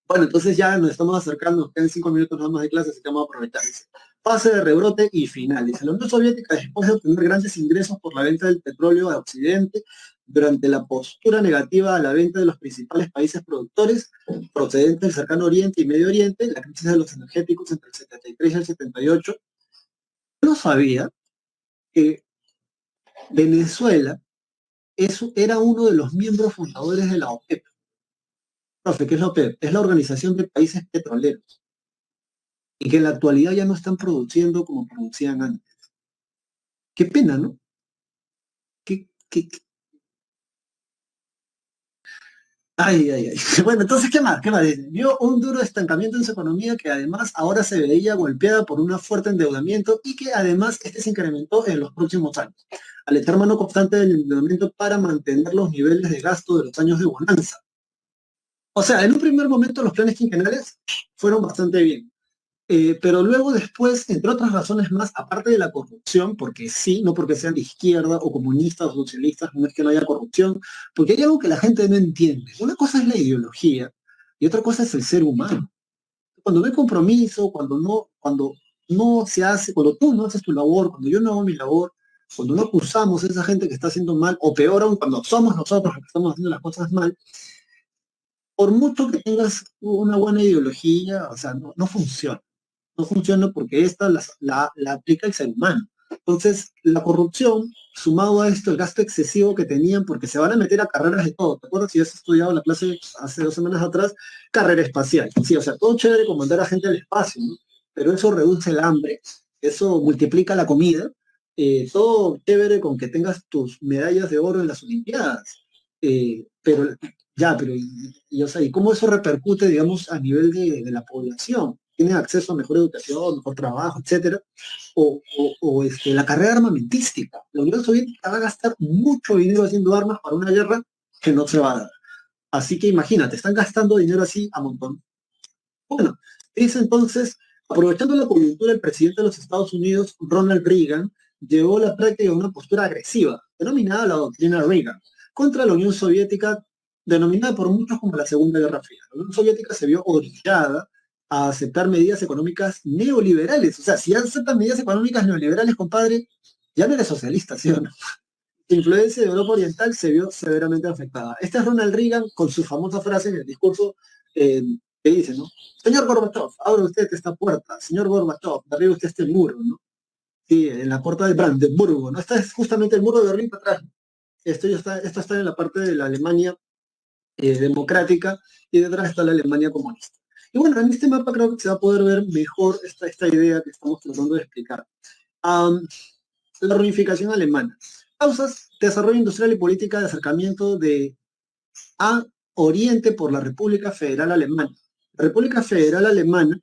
Bueno, entonces ya nos estamos acercando, nos quedan 5 minutos nada más de clase, así que vamos a aprovechar. Dice, fase de rebrote y final. Dice, la Unión Soviética, después de obtener grandes ingresos por la venta del petróleo a Occidente, durante la postura negativa a la venta de los principales países productores procedentes del cercano Oriente y Medio Oriente, la crisis de los energéticos entre el 73 y el 78, yo no sabía que Venezuela era uno de los miembros fundadores de la OPEP. Profe, ¿qué es la OPEP? Es la Organización de Países Petroleros y que en la actualidad ya no están produciendo como producían antes. Qué pena, ¿no? ¿Qué? Ay, ay, ay. Bueno, entonces, ¿qué más? ¿Qué más dice? Vio un duro estancamiento en su economía que además ahora se veía golpeada por un fuerte endeudamiento y que además este se incrementó en los próximos años, al echar mano constante del endeudamiento para mantener los niveles de gasto de los años de bonanza. O sea, en un primer momento los planes quinquenales fueron bastante bien. Pero luego después, entre otras razones más, aparte de la corrupción, porque sí, no porque sean de izquierda o comunistas o socialistas, no es que no haya corrupción, porque hay algo que la gente no entiende. Una cosa es la ideología y otra cosa es el ser humano. Cuando no hay compromiso, cuando no se hace, cuando tú no haces tu labor, cuando yo no hago mi labor, cuando no acusamos a esa gente que está haciendo mal, o peor aún, cuando somos nosotros los que estamos haciendo las cosas mal, por mucho que tengas una buena ideología, o sea, no funciona. No funciona porque esta la aplica el ser humano. Entonces, la corrupción, sumado a esto, el gasto excesivo que tenían, porque se van a meter a carreras de todo. ¿Te acuerdas si has estudiado la clase hace 2 semanas atrás? Carrera espacial. Sí, o sea, todo chévere con mandar a gente al espacio, ¿no? Pero eso reduce el hambre, eso multiplica la comida, todo chévere con que tengas tus medallas de oro en las Olimpiadas. Pero o sea, ¿y cómo eso repercute, digamos, a nivel de la población? ¿Tienen acceso a mejor educación, mejor trabajo, etcétera? La carrera armamentística. La Unión Soviética va a gastar mucho dinero haciendo armas para una guerra que no se va a dar. Así que imagínate, están gastando dinero así a montón. Bueno, es entonces, aprovechando la coyuntura, el presidente de los Estados Unidos, Ronald Reagan, llevó a la práctica una postura agresiva, denominada la doctrina Reagan, contra la Unión Soviética, denominada por muchos como la Segunda Guerra Fría. La Unión Soviética se vio orillada a aceptar medidas económicas neoliberales. O sea, si aceptan medidas económicas neoliberales, compadre, ya no eres socialista, ¿sí o no? La influencia de Europa Oriental se vio severamente afectada. Este es Ronald Reagan con su famosa frase en el discurso eh, que dice, ¿no? Señor Gorbachev, abra usted esta puerta. Señor Gorbachev, derriba usted este muro, ¿no? Sí, en la puerta de Brandenburgo, ¿no? Esta es justamente el muro de Berlín para atrás. Esto está en la parte de la Alemania democrática y detrás está la Alemania comunista. Y bueno, en este mapa creo que se va a poder ver mejor esta idea que estamos tratando de explicar. Um, la reunificación alemana. Causas, desarrollo industrial y política de acercamiento a Oriente por la República Federal Alemana. La República Federal Alemana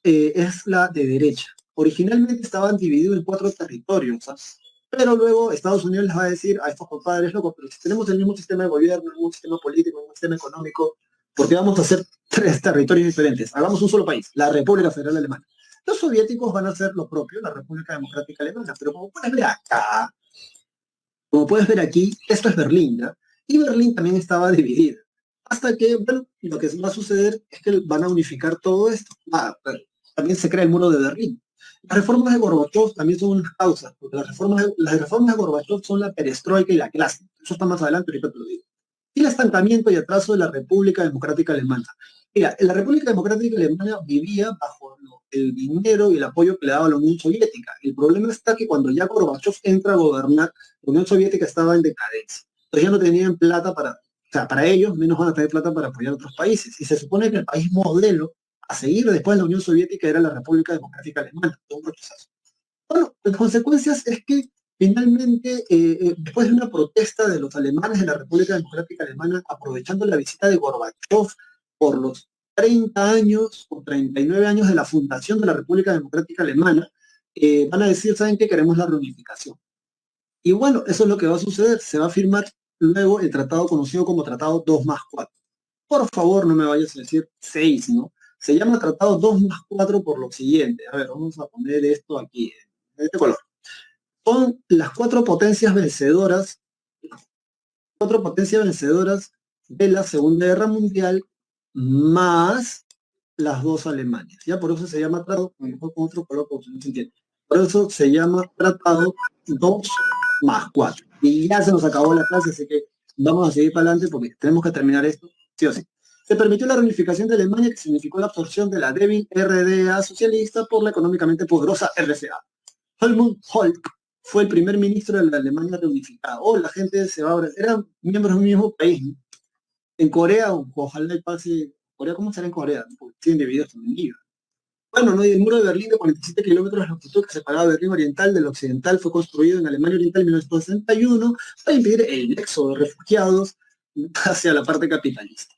es la de derecha. Originalmente estaban divididos en 4 territorios, ¿sabes? Pero luego Estados Unidos les va a decir a estos compadres, loco, pero si tenemos el mismo sistema de gobierno, el mismo sistema político, el mismo sistema económico, ¿por qué vamos a hacer 3 territorios diferentes? Hagamos un solo país, la República Federal Alemana. Los soviéticos van a hacer lo propio, la República Democrática Alemana, pero como puedes ver acá, como puedes ver aquí, esto es Berlín, ¿ya? Y Berlín también estaba dividida. Hasta que, bueno, lo que va a suceder es que van a unificar todo esto. También se crea el muro de Berlín. Las reformas de Gorbachev también son unas causas, porque las reformas de Gorbachev son la perestroika y la glasnost. Eso está más adelante, ahorita te lo digo. Y el estancamiento y atraso de la República Democrática Alemana. Mira, la República Democrática Alemana vivía bajo el dinero y el apoyo que le daba la Unión Soviética. El problema está que cuando ya Gorbachev entra a gobernar, la Unión Soviética estaba en decadencia. Entonces ya no tenían plata para ellos, menos van a tener plata para apoyar a otros países. Y se supone que el país modelo a seguir después de la Unión Soviética era la República Democrática Alemana. Un rechazo. Bueno, las consecuencias es que finalmente, después de una protesta de los alemanes de la República Democrática Alemana, aprovechando la visita de Gorbachev por los 30 años o 39 años de la fundación de la República Democrática Alemana, van a decir, ¿saben qué? Queremos la reunificación. Y bueno, eso es lo que va a suceder. Se va a firmar luego el tratado conocido como Tratado 2+4. Por favor, no me vayas a decir 6, ¿no? Se llama Tratado 2+4 por lo siguiente. A ver, vamos a poner esto aquí, en este color. Son las 4 potencias vencedoras de la Segunda Guerra Mundial más las 2 Alemanias. Ya por eso se llama tratado, mejor con otro color, porque no se entiende. Por eso se llama Tratado 2+4. Y ya se nos acabó la clase, así que vamos a seguir para adelante porque tenemos que terminar esto, sí o sí. Se permitió la reunificación de Alemania, que significó la absorción de la débil RDA socialista por la económicamente poderosa RCA. Helmut Kohl fue el primer ministro de la Alemania reunificada. La gente se va a... Eran miembros del mismo país, ¿no? En Corea, ojalá y pase... Corea, ¿cómo será en Corea? Porque tienen divididos también. Bueno, ¿no? Y el muro de Berlín de 47 kilómetros de longitud que separaba Berlín Oriental del Occidental fue construido en Alemania Oriental en 1961 para impedir el éxodo de refugiados hacia la parte capitalista.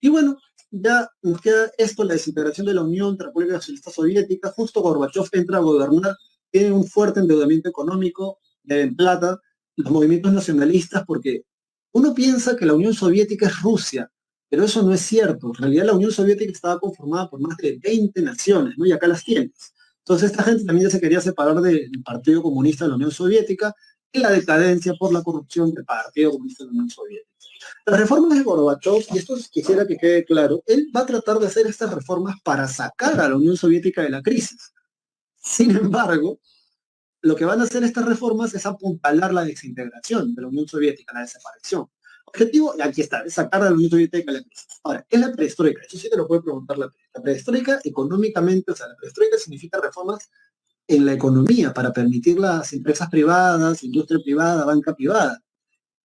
Y bueno, ya nos queda esto, la desintegración de la Unión de República Socialista Soviética. Justo Gorbachev entra a gobernar, tiene un fuerte endeudamiento económico, deben plata, los movimientos nacionalistas, porque uno piensa que la Unión Soviética es Rusia, pero eso no es cierto. En realidad la Unión Soviética estaba conformada por más de 20 naciones, ¿no? Y acá las tienes. Entonces esta gente también ya se quería separar del Partido Comunista de la Unión Soviética y la decadencia por la corrupción del Partido Comunista de la Unión Soviética. Las reformas de Gorbachev, y esto quisiera que quede claro, él va a tratar de hacer estas reformas para sacar a la Unión Soviética de la crisis. Sin embargo, lo que van a hacer estas reformas es apuntalar la desintegración de la Unión Soviética, la desaparición. Objetivo, aquí está, es sacar a la Unión Soviética de la crisis. Ahora, ¿qué es la perestroika? Eso sí te lo puede preguntar la perestroika económicamente, o sea, la perestroika significa reformas en la economía para permitir las empresas privadas, industria privada, banca privada.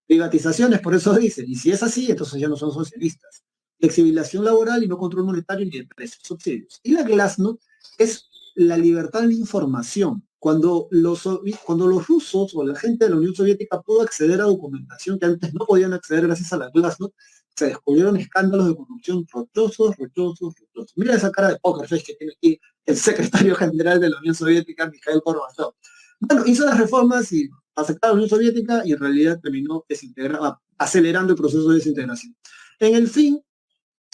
Privatizaciones, por eso dicen, y si es así, entonces ya no son socialistas. Flexibilización laboral y no control monetario ni de precios, subsidios. Y la glasnost es la libertad de información. cuando los rusos o la gente de la Unión Soviética pudo acceder a documentación que antes no podían acceder gracias a la Glasnost, se descubrieron escándalos de corrupción rochosos, rochosos, rochosos. Mira esa cara de poker face que tiene aquí el secretario general de la Unión Soviética, Mikhail Gorbachev. Bueno, hizo las reformas y aceptó a la Unión Soviética y en realidad terminó acelerando el proceso de desintegración. En el fin,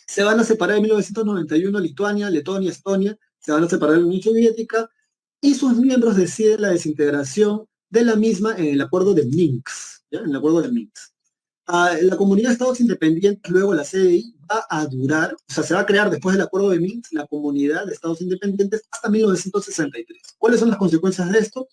se van a separar en 1991 Lituania, Letonia, Estonia, se van a separar de la Unión Soviética y sus miembros deciden la desintegración de la misma en el acuerdo de Minsk, ¿ya? En el acuerdo de Minsk. La comunidad de estados independientes, luego la CDI, va a durar, o sea, se va a crear después del acuerdo de Minsk la comunidad de estados independientes hasta 1963. ¿Cuáles son las consecuencias de esto?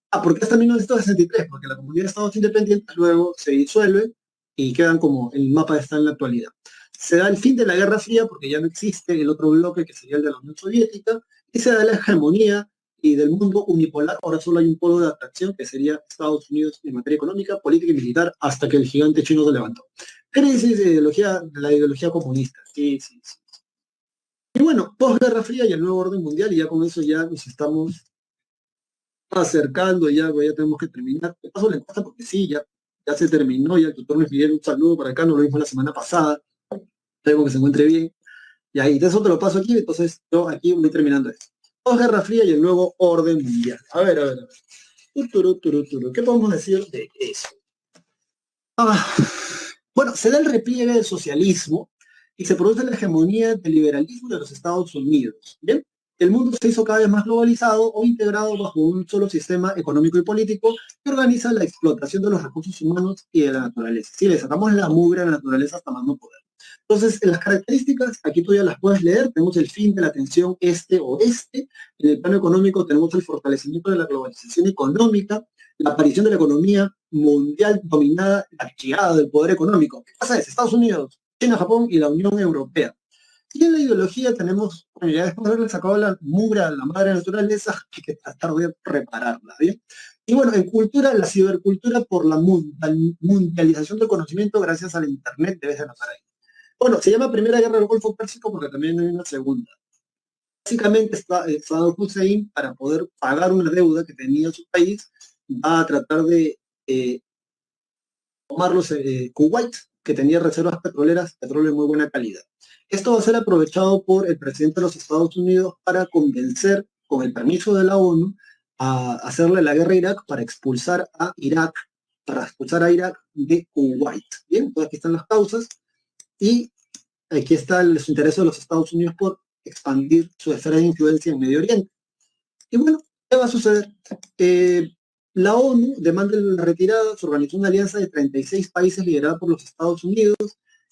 ¿Por qué hasta 1963? Porque la comunidad de estados independientes luego se disuelve y quedan como el mapa está en la actualidad. Se da el fin de la Guerra Fría porque ya no existe el otro bloque que sería el de la Unión Soviética y se da la hegemonía y del mundo unipolar. Ahora solo hay un polo de atracción que sería Estados Unidos en materia económica, política y militar hasta que el gigante chino se levantó. Crisis de la ideología comunista. Sí, sí, sí. Y bueno, posguerra fría y el nuevo orden mundial y ya con eso ya nos estamos acercando, ya tenemos que terminar. Te paso la encuesta porque sí, ya se terminó, ya el tutor me pidió un saludo para acá, no lo vimos la semana pasada. Espero que se encuentre bien. Y ahí, de eso te lo paso aquí, entonces yo aquí voy terminando esto. Posguerra fría y el nuevo orden mundial. A ver. ¿Qué podemos decir de eso? Bueno, se da el repliegue del socialismo y se produce la hegemonía del liberalismo de los Estados Unidos. ¿Bien? El mundo se hizo cada vez más globalizado o integrado bajo un solo sistema económico y político que organiza la explotación de los recursos humanos y de la naturaleza. Si le sacamos la mugre a la naturaleza hasta más no poder. Entonces, las características, aquí tú ya las puedes leer, tenemos el fin de la tensión este-oeste, en el plano económico tenemos el fortalecimiento de la globalización económica, la aparición de la economía mundial dominada, archivada del poder económico. ¿Qué pasa? Es Estados Unidos, China, Japón y la Unión Europea. Y en la ideología tenemos, bueno, ya después de haberle sacado la mugre a la madre naturaleza, hay que tratar de repararla, ¿bien? Y bueno, en cultura, la cibercultura por la mundialización del conocimiento gracias al Internet debe ser notar ahí. Bueno, se llama Primera Guerra del Golfo Pérsico porque también hay una segunda. Básicamente Saddam Hussein, para poder pagar una deuda que tenía su país, va a tratar de tomar Kuwait, que tenía reservas petroleras, petróleo de muy buena calidad. Esto va a ser aprovechado por el presidente de los Estados Unidos para convencer, con el permiso de la ONU, a hacerle la guerra a Irak para expulsar a Irak de Kuwait. Bien, entonces aquí están las causas. Y aquí está los intereses de los Estados Unidos por expandir su esfera de influencia en Medio Oriente. Y bueno, ¿qué va a suceder? La ONU demanda la retirada, se organizó una alianza de 36 países liderada por los Estados Unidos,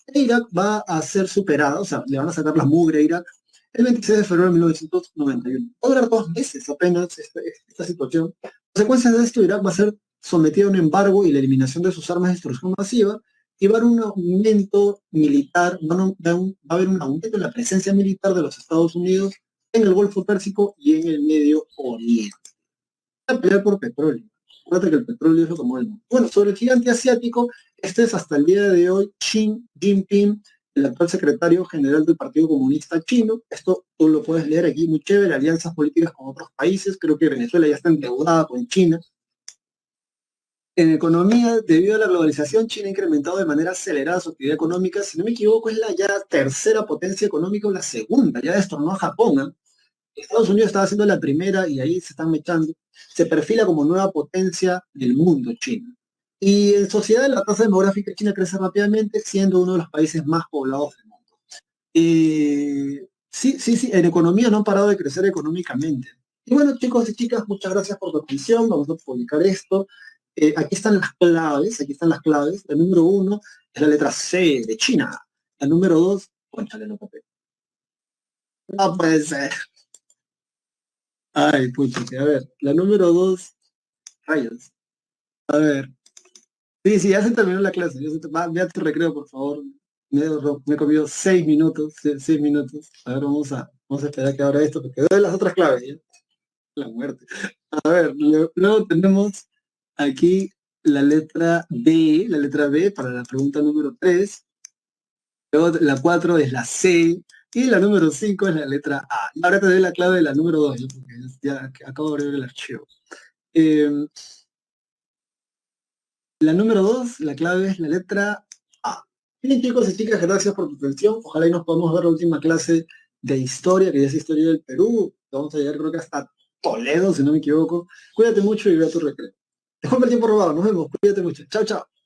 e Irak va a ser superada, o sea, le van a sacar la mugre a Irak el 26 de febrero de 1991. Va a durar 2 meses apenas esta situación. Consecuencias de esto, Irak va a ser sometido a un embargo y la eliminación de sus armas de destrucción masiva, y va a haber un aumento militar, va a haber un aumento en la presencia militar de los Estados Unidos en el Golfo Pérsico y en el Medio Oriente. Va a pelear por petróleo. Acuérdate que el petróleo es lo que mueve el mundo. Bueno, sobre el gigante asiático, este es hasta el día de hoy Xi Jinping, el actual secretario general del Partido Comunista Chino. Esto tú lo puedes leer aquí, muy chévere, alianzas políticas con otros países. Creo que Venezuela ya está endeudada con China. En economía, debido a la globalización, China ha incrementado de manera acelerada su actividad económica. Si no me equivoco, es la ya tercera potencia económica o la segunda. Ya destronó a Japón, ¿eh? Estados Unidos estaba haciendo la primera y ahí se están mechando. Se perfila como nueva potencia del mundo China. Y en sociedad, la tasa demográfica de China crece rápidamente, siendo uno de los países más poblados del mundo. Sí, en economía no han parado de crecer económicamente. Y bueno, chicos y chicas, muchas gracias por tu atención. Vamos a publicar esto. Aquí están las claves. La número 1 es la letra C de China. La número 2, cónchale, no papel. No puede ser. Ay, pucha, a ver. La número 2, rayos. A ver. Sí, ya se terminó la clase. Ve a tu recreo, por favor. Me he comido 6 minutos. 6 minutos. A ver, vamos a esperar que abra esto, porque doy las otras claves, ¿ya? La muerte. A ver, luego tenemos aquí la letra B para la pregunta número 3. Luego la 4 es la C, Y la número 5 es la letra A. Y ahora te doy la clave de la número 2, ¿no? Porque ya acabo de abrir el archivo. Eh, la número 2, la clave es la letra A. Bien, chicos y chicas, gracias por tu atención. Ojalá y nos podamos ver la última clase de historia, que ya es historia del Perú. Vamos a llegar creo que hasta Toledo, si no me equivoco. Cuídate mucho y ve a tu recreo. Disculpa el tiempo robado, nos vemos. Cuídate mucho. Chao, chao.